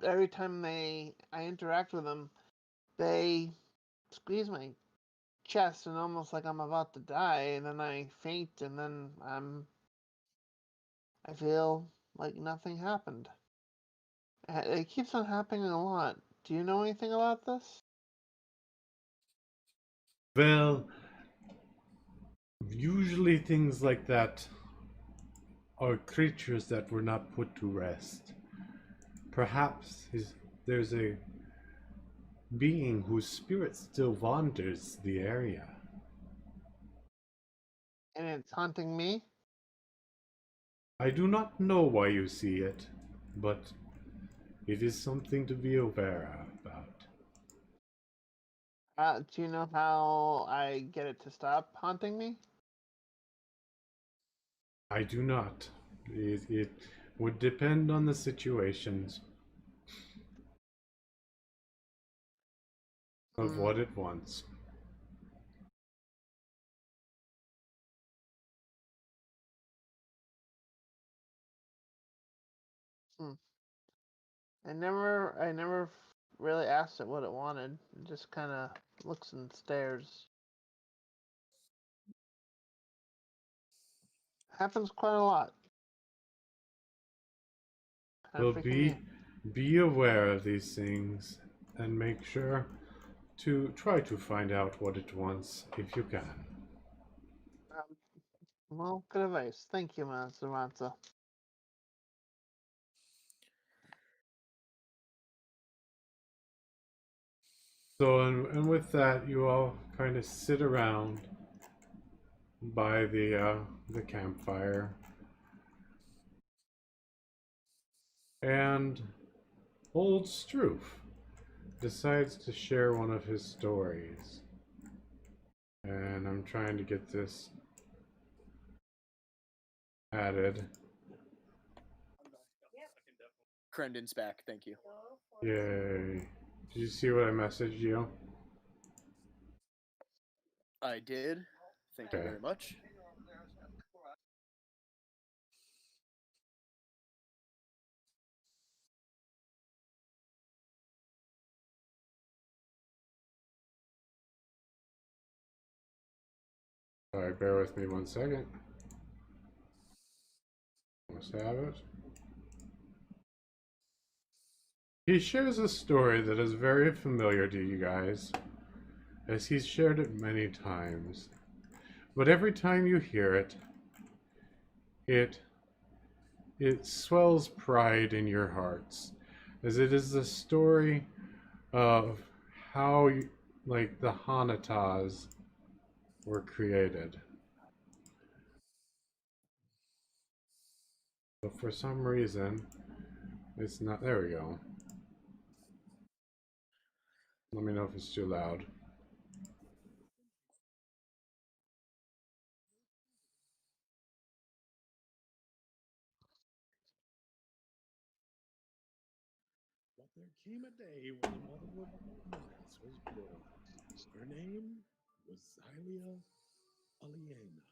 S6: every time I interact with them, they squeeze my chest and almost like I'm about to die, and then I faint, and then I feel like nothing happened. It keeps on happening a lot. Do you know anything about this?
S1: Well, usually things like that are creatures that were not put to rest. Perhaps there's a being whose spirit still wanders the area.
S6: And it's haunting me?
S1: I do not know why you see it, but it is something to be aware about.
S6: Do you know how I get it to stop haunting me?
S1: I do not. It would depend on the situations of
S6: Hmm.
S1: what it wants.
S6: Hmm. I never really asked it what it wanted. It just kind of looks and stares. Happens quite a lot. Kind
S1: Well,
S6: of freaking me out.
S1: be aware of these things and make sure to try to find out what it wants if you can.
S6: Well, good advice. Thank you, Master Matza.
S1: So, and with that, you all kind of sit around by the campfire, and old Stroof decides to share one of his stories. And I'm trying to get this added.
S4: Crendon's back. Thank you.
S1: Yay. Did you see what I messaged you?
S4: I did. Thank you
S1: Okay.
S4: very much.
S1: Alright, bear with me 1 second. Must have it. He shares a story that is very familiar to you guys, as he's shared it many times. But every time you hear it, it swells pride in your hearts, as it is the story of how like the Hanatas were created. But for some reason, it's not. There we go. Let me know if it's too loud.
S11: But there came a day when the mother of Miles was born. Her name was Xylia Aliena,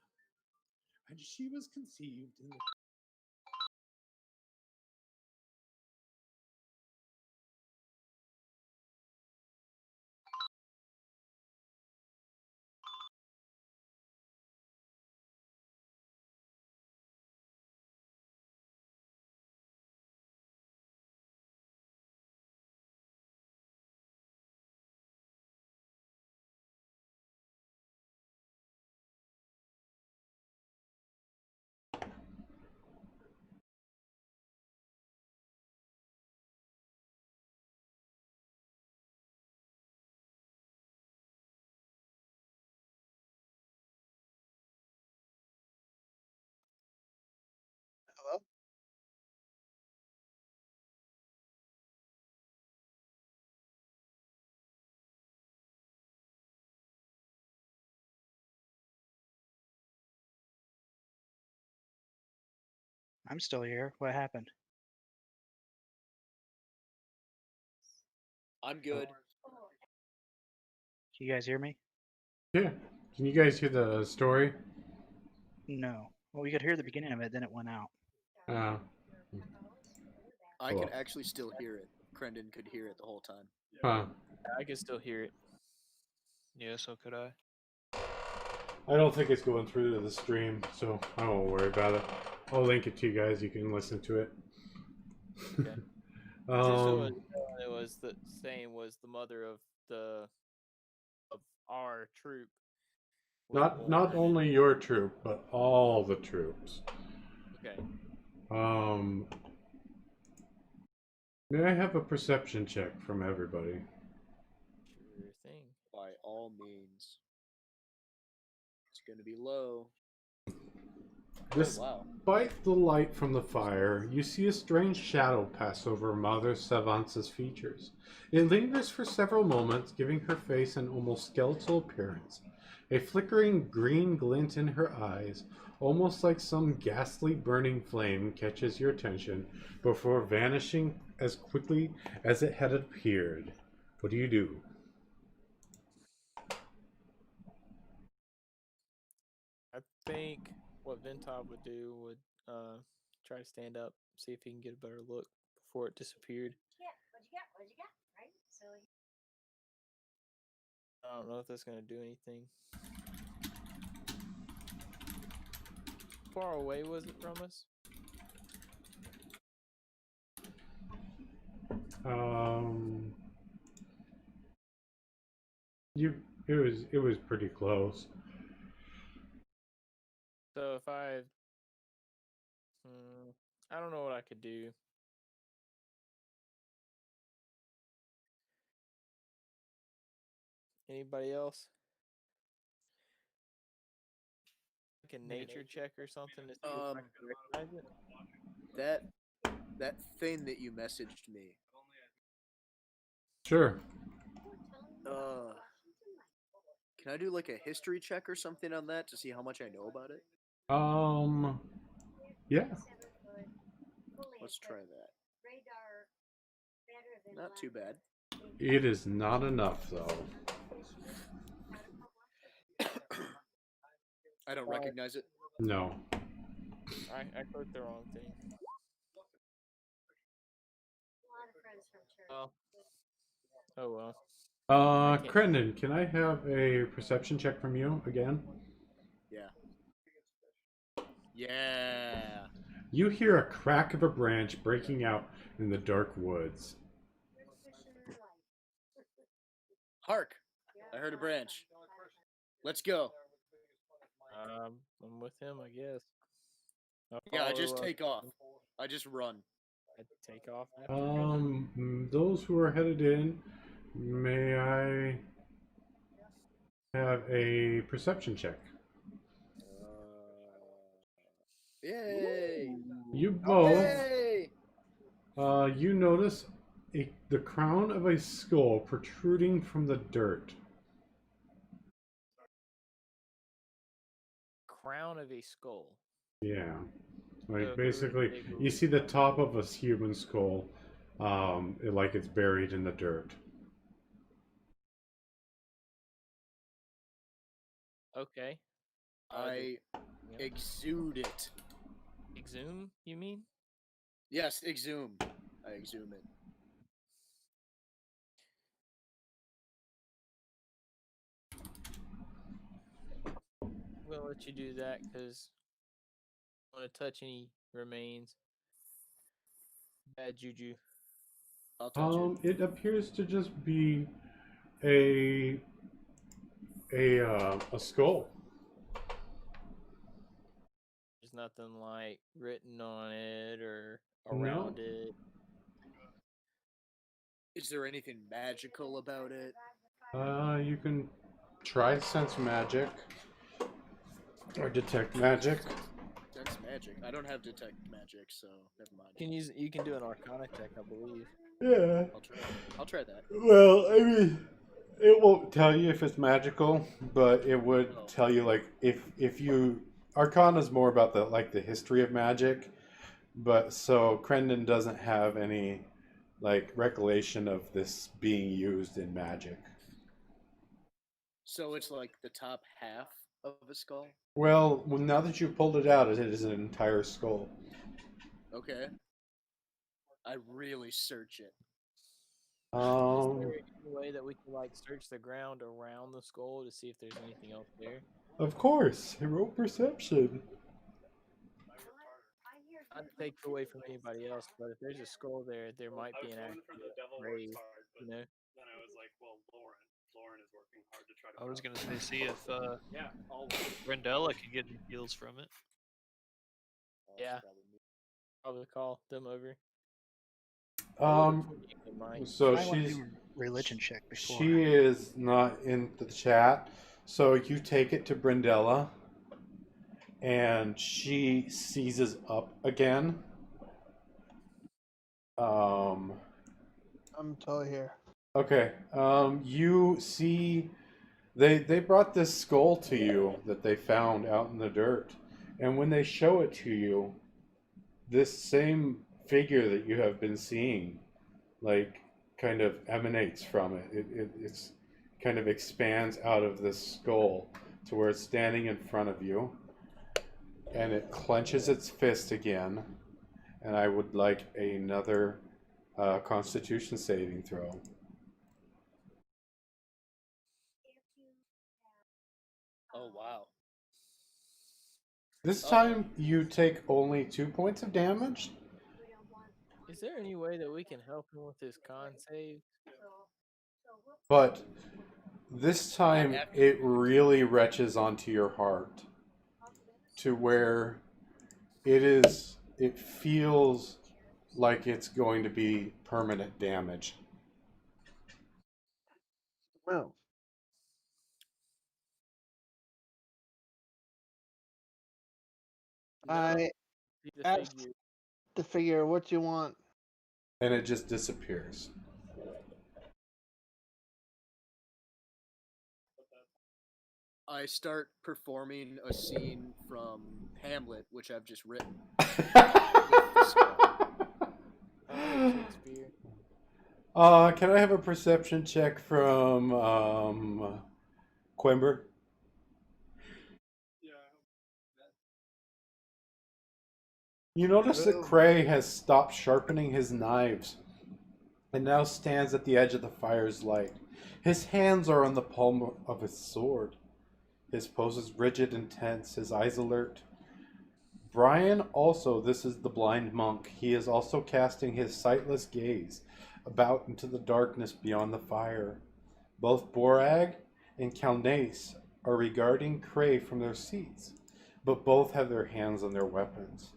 S11: and she was conceived in the
S5: I'm still here. What happened?
S4: I'm good.
S5: Can you guys hear me?
S1: Yeah. Can you guys hear the story?
S5: No. Well, we could hear the beginning of it, then it went out.
S1: Uh,
S4: I can
S1: Cool.
S4: actually still hear it. Crendon could hear it the whole time.
S1: huh.
S8: I can still hear it.
S7: Yeah, so could I.
S1: I don't think it's going through to the stream, so I won't worry about it. I'll link it to you guys. You can listen to it.
S8: Okay. Just so
S1: um,
S8: it was the same was the mother of our troop. was
S1: not
S8: born.
S1: only your troop, but all the troops.
S8: Okay.
S1: May I have a perception check from everybody?
S8: Sure thing.
S4: By all means. It's gonna be low. Wow.
S1: Despite the light from the fire, you see a strange shadow pass over Mother Savance's features. It lingers for several moments, giving her face an almost skeletal appearance. A flickering green glint in her eyes, almost like some ghastly burning flame, catches your attention before vanishing as quickly as it had appeared. What do you do?
S8: I think what Ventov would do would try to stand up, see if he can get a better look before it disappeared.
S9: What you got? Right? So
S8: I don't know if that's gonna do anything. How far away was it from us?
S1: It was pretty close.
S8: So if I don't know what I could do. Anybody else? Like a nature check or something to see if I can recognize it?
S4: That thing that you messaged me.
S1: Sure.
S4: Can I do like a history check or something on that to see how much I know about it?
S1: Yeah.
S4: Let's try that. Not too bad.
S1: It is not enough, though.
S4: I don't recognize it.
S1: No.
S8: I clicked the wrong thing. Oh well.
S1: Crendon, can I have a perception check from you again?
S4: Yeah. Yeah.
S1: You hear a crack of a branch breaking out in the dark woods.
S4: Hark! I heard a branch. Let's go.
S8: I'm with him, I guess.
S4: Yeah, I just take off. I just run.
S8: I take off.
S1: Those who are headed in, may I have a perception check?
S4: Yay!
S1: You both.
S4: Yay!
S1: You notice the crown of a skull protruding from the dirt.
S8: Crown of a skull.
S1: Yeah. Like
S8: So
S1: basically, you see the top of a human skull, like it's buried in the dirt.
S8: Okay.
S4: I exude it.
S8: Exhume, you mean?
S4: Yes, exhume. I exhume it.
S8: We'll let you do that because I don't want to touch any remains. Bad juju.
S4: I'll touch it.
S1: It appears to just be a skull.
S8: There's nothing like written on it or around it.
S4: Is there anything magical about it?
S1: You can try sense magic or detect magic.
S4: Sense magic. I don't have detect magic, so never mind.
S8: You can do an Arcana check, I believe.
S1: Yeah.
S4: I'll try that.
S1: Well, I mean, it won't tell you if it's magical, but it would tell you like if you Arcana is more about the history of magic. But so Crendon doesn't have any like recollection of this being used in magic.
S4: So it's like the top half of a skull?
S1: Well, now that you pulled it out, it is an entire skull.
S4: Okay. I really search it.
S8: Is
S1: Um,
S8: there any way that we can like search the ground around the skull to see if there's anything else there?
S1: of course, hero perception.
S8: Not to take it away from anybody else, but if there's a skull there, there might
S10: I
S8: be
S10: was
S8: an
S10: going for
S8: actual
S10: the devil
S8: grave.
S10: card, but
S8: You know?
S10: then I was like, well, Lauren is working hard to try to.
S7: I was
S10: put
S7: gonna
S10: up-
S7: say, see if
S10: Yeah, all
S7: Brendella could get any heals from it.
S8: Yeah. Probably call them over.
S1: So
S5: I want to
S1: she's
S5: do religion check before.
S1: she is not in the chat, so you take it to Brendella, and she seizes up again.
S6: I'm totally here.
S1: Okay. You see, they brought this skull to you that they found out in the dirt, and when they show it to you, this same figure that you have been seeing, like, kind of emanates from it. It's kind of expands out of this skull to where it's standing in front of you, and it clenches its fist again. And I would like another Constitution saving throw.
S4: Oh, wow.
S1: This time you take only 2 points of damage.
S8: Is there any way that we can help him with his con save?
S1: But this time it really retches onto your heart to where it feels like it's going to be permanent damage.
S6: Well, I asked the figure, what do you want?
S1: And it just disappears.
S4: I start performing a scene from Hamlet, which I've just written.
S8: Shakespeare.
S1: Can I have a perception check from Quimber? You notice that Cray has stopped sharpening his knives and now stands at the edge of the fire's light. His hands are on the palm of his sword. His pose is rigid and tense, his eyes alert. Brian also, this is the blind monk. He is also casting his sightless gaze about into the darkness beyond the fire. Both Borag and Calnace are regarding Cray from their seats, but both have their hands on their weapons.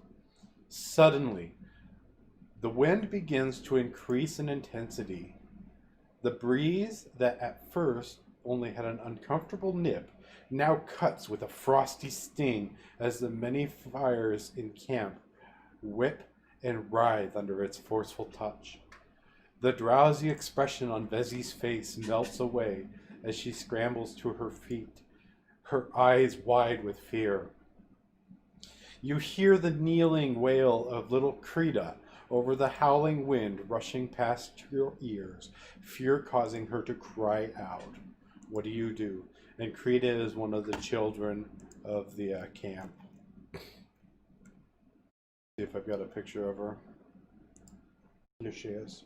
S1: Suddenly, the wind begins to increase in intensity. The breeze that at first only had an uncomfortable nip now cuts with a frosty sting as the many fires in camp whip and writhe under its forceful touch. The drowsy expression on Vezi's face melts away as she scrambles to her feet, her eyes wide with fear. You hear the kneeling wail of little Creta over the howling wind rushing past your ears, fear causing her to cry out. What do? And Creta is one of the children of the camp. See if I've got a picture of her. Here she is.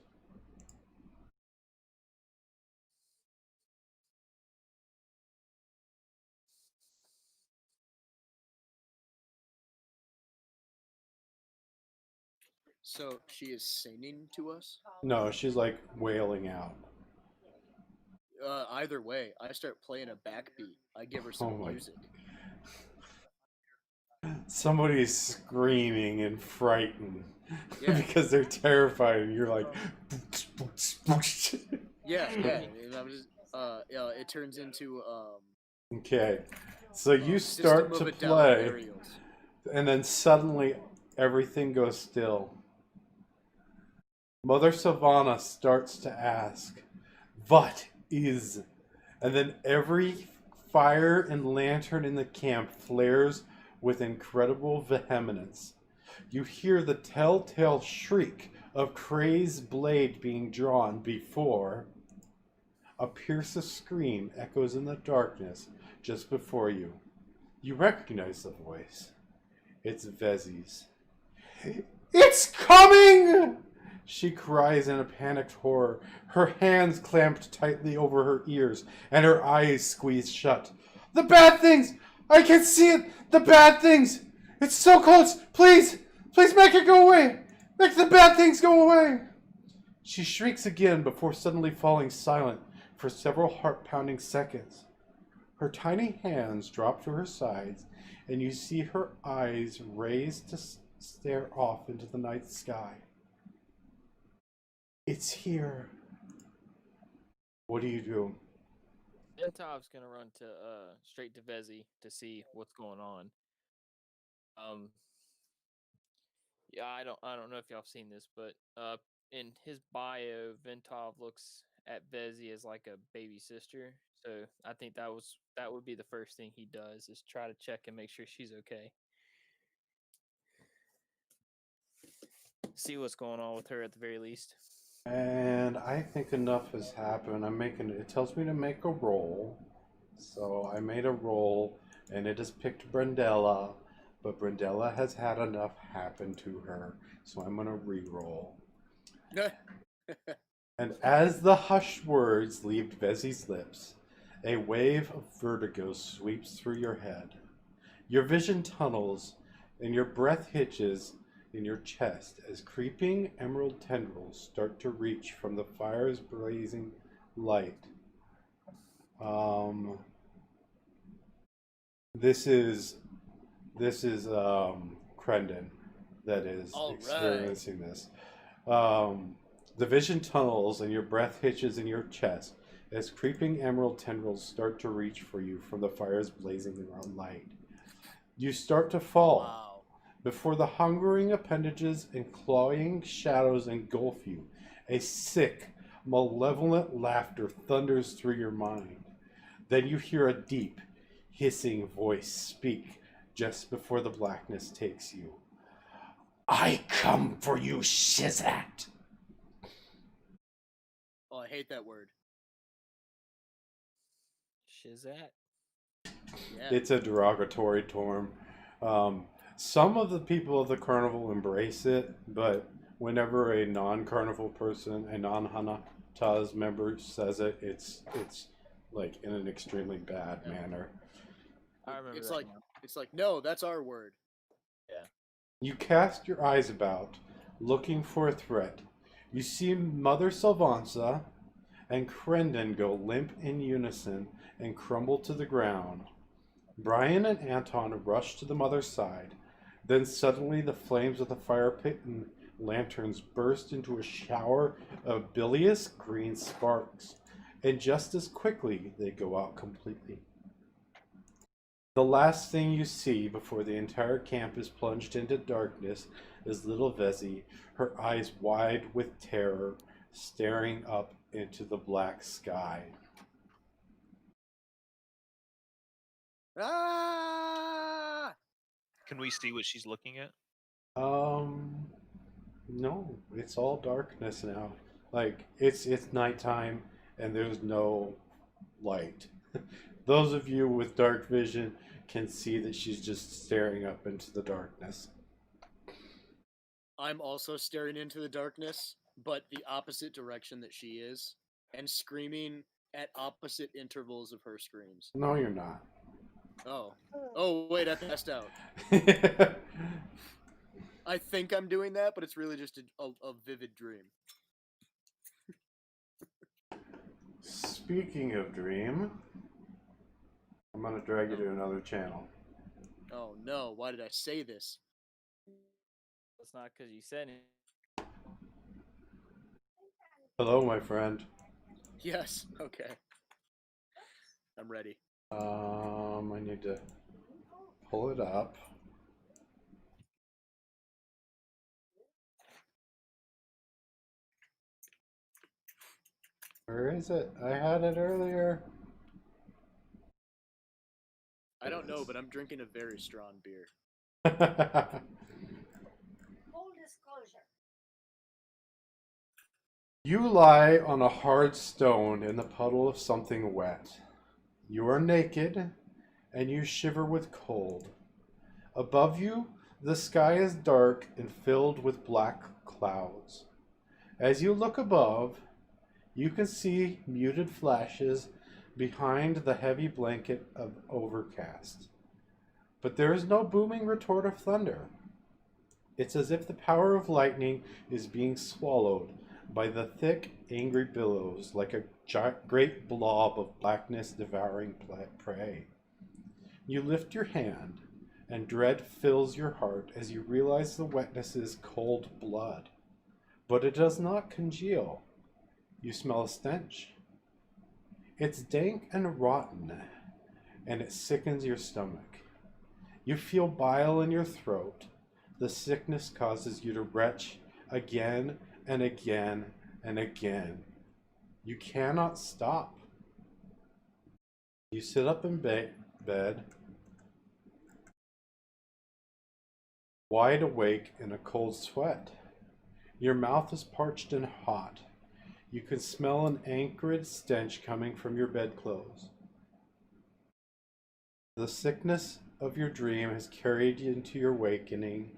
S4: So she is singing to us?
S1: No, she's like wailing out.
S4: Either way, I start playing a backbeat. I give her some music.
S1: Somebody's screaming and frightened because they're terrified, and you're like,
S4: yeah. And I'm just, it turns into
S1: Okay, so you start to play, and then suddenly everything goes still. Mother Savannah starts to ask, "What is?" And then every fire and lantern in the camp flares with incredible vehemence. You hear the telltale shriek of Kray's blade being drawn before a piercing scream echoes in the darkness just before you. You recognize the voice. It's Vezi's. It's coming! She cries in a panicked horror, her hands clamped tightly over her ears and her eyes squeezed shut. The bad things! I can see it! The bad things! It's so close! Please! Please make it go away! Make the bad things go away! She shrieks again before suddenly falling silent for several heart-pounding seconds. Her tiny hands drop to her sides, and you see her eyes raised to stare off into the night sky. It's here. What do you do?
S8: Ventov's gonna run to straight to Vezi to see what's going on. Yeah, I don't know if y'all have seen this, but in his bio, Ventov looks at Vezi as like a baby sister. So I think that would be the first thing he does is try to check and make sure she's okay. See what's going on with her at the very least.
S1: And I think enough has happened. It tells me to make a roll. So I made a roll, and it has picked Brendella, but Brendella has had enough happen to her, so I'm gonna re-roll. And as the hushed words leave Vezi's lips, a wave of vertigo sweeps through your head. Your vision tunnels, and your breath hitches in your chest as creeping emerald tendrils start to reach from the fire's blazing light. This is Crendon that is experiencing this. The vision tunnels and your breath hitches in your chest as creeping emerald tendrils start to reach for you from the fire's blazing light. You start to fall. Before the hungering appendages and clawing shadows engulf you, a sick, malevolent laughter thunders through your mind. Then you hear a deep, hissing voice speak just before the blackness takes you. I come for you, Shizat!
S4: Oh, I hate that word.
S8: Shizat?
S4: Yeah.
S1: It's a derogatory term. Some of the people of the carnival embrace it, but whenever a non-carnival person, a non-Hanataz member says it, it's like in an extremely bad manner.
S8: I remember
S4: It's
S8: that
S4: like
S8: now.
S4: it's like no, that's our word.
S8: Yeah.
S1: You cast your eyes about, looking for a threat. You see Mother Salvanza and Crendon go limp in unison and crumble to the ground. Brian and Anton rush to the mother's side. Then suddenly the flames of the fire pit and lanterns burst into a shower of bilious green sparks, and just as quickly they go out completely. The last thing you see before the entire camp is plunged into darkness is little Vezi, her eyes wide with terror, staring up into the black sky.
S4: Ah!
S7: Can we see what she's looking at?
S1: No, it's all darkness now. Like it's nighttime and there's no light. Those of you with dark vision can see that she's just staring up into the darkness.
S4: I'm also staring into the darkness, but the opposite direction that she is, and screaming at opposite intervals of her screams.
S1: No, you're not.
S4: Oh. Oh, wait, I passed out. I think I'm doing that, but it's really just a vivid dream.
S1: Speaking of dream, I'm gonna drag you to another channel.
S4: Oh no, why did I say this?
S8: It's not because you said it.
S1: Hello, my friend.
S4: Yes, okay. I'm ready.
S1: I need to pull it up. Where is it? I had it earlier.
S4: I don't know, but I'm drinking a very strong beer.
S1: You lie on a hard stone in the puddle of something wet. You are naked, and you shiver with cold. Above you, the sky is dark and filled with black clouds. As you look above, you can see muted flashes behind the heavy blanket of overcast. But there is no booming retort of thunder. It's as if the power of lightning is being swallowed by the thick, angry billows like a great blob of blackness devouring prey. You lift your hand, and dread fills your heart as you realize the wetness is cold blood. But it does not congeal. You smell a stench. It's dank and rotten, and it sickens your stomach. You feel bile in your throat. The sickness causes you to retch again and again and again. You cannot stop. You sit up in bed, wide awake in a cold sweat. Your mouth is parched and hot. You can smell an acrid stench coming from your bedclothes. The sickness of your dream has carried you into your awakening,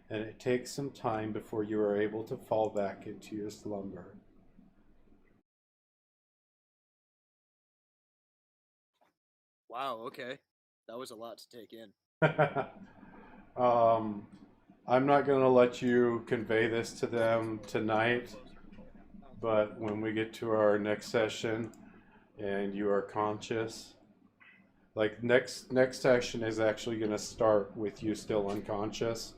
S1: and it takes some time before you are able to fall back into your slumber.
S4: Wow, okay. That was a lot to take in.
S1: I'm not going to let you convey this to them tonight, but when we get to our next session and you are conscious, like next session is actually going to start with you still unconscious.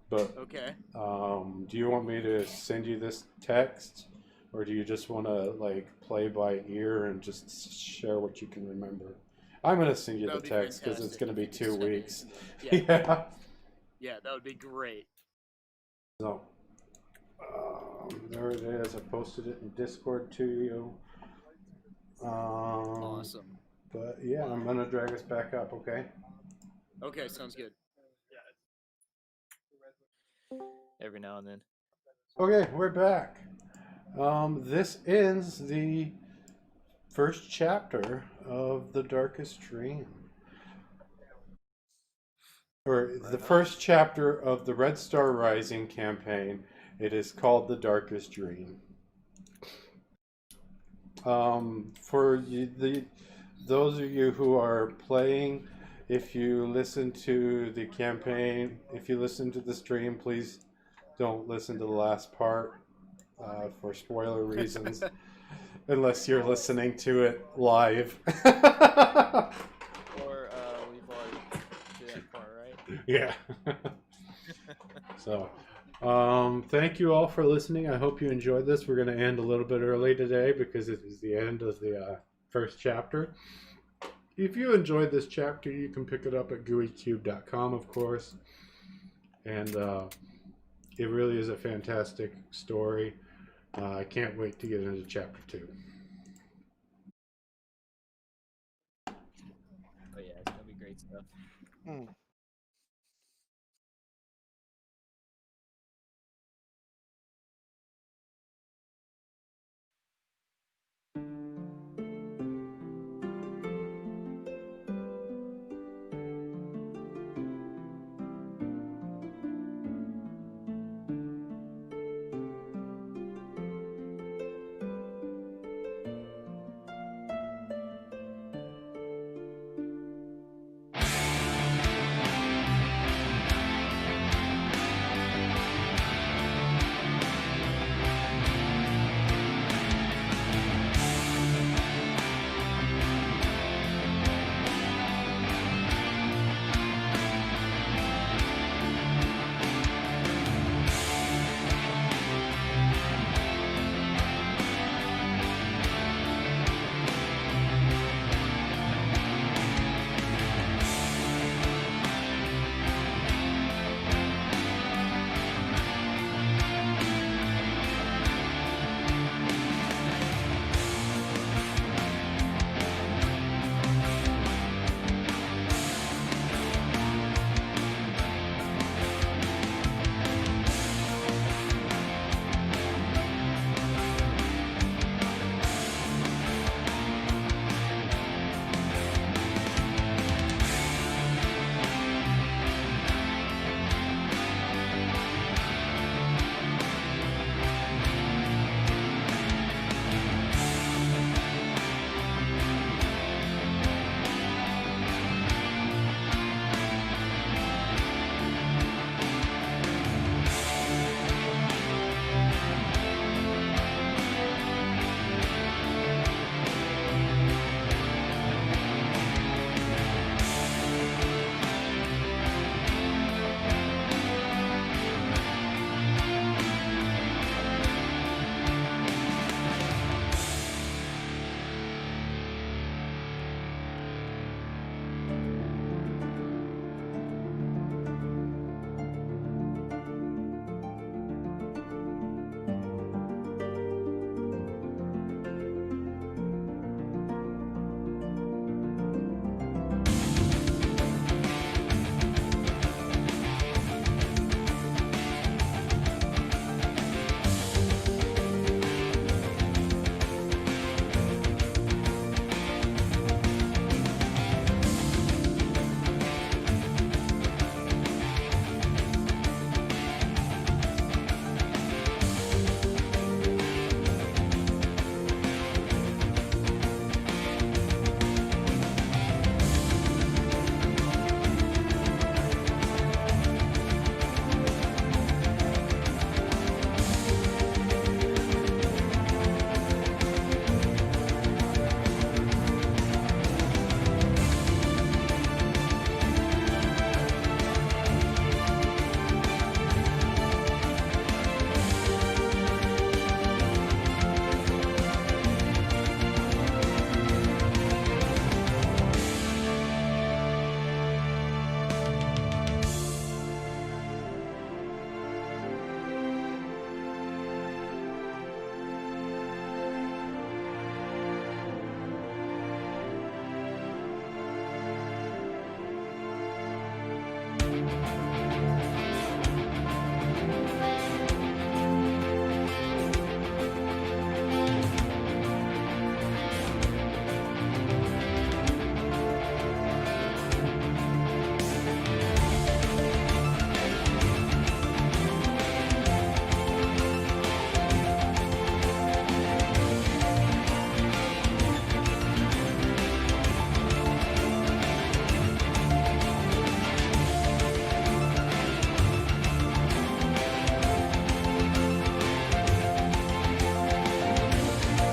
S1: But
S4: okay.
S1: Do you want me to send you this text, or do you just want to like play by ear and just share what you can remember? I'm going to send you the text because it's going to be 2 weeks. Yeah.
S4: Yeah, that would be great.
S1: So, there it is. I posted it in Discord to you.
S4: Awesome.
S1: But yeah, I'm going to drag us back up, okay?
S4: Okay, sounds good.
S8: Every now and then.
S1: Okay, we're back. This ends the first chapter of The Darkest Dream. Or the first chapter of the Red Star Rising campaign. It is called The Darkest Dream. For those of you who are playing, if you listen to the campaign, if you listen to the stream, please don't listen to the last part for spoiler reasons, unless you're listening to it live.
S8: Or we've already did that part, right?
S1: Yeah. So, thank you all for listening. I hope you enjoyed this. We're going to end a little bit early today because it is the end of the first chapter. If you enjoyed this chapter, you can pick it up at gooeycube.com, of course. And it really is a fantastic story. I can't wait to get into chapter 2.
S8: Oh yeah, it's gonna be great stuff.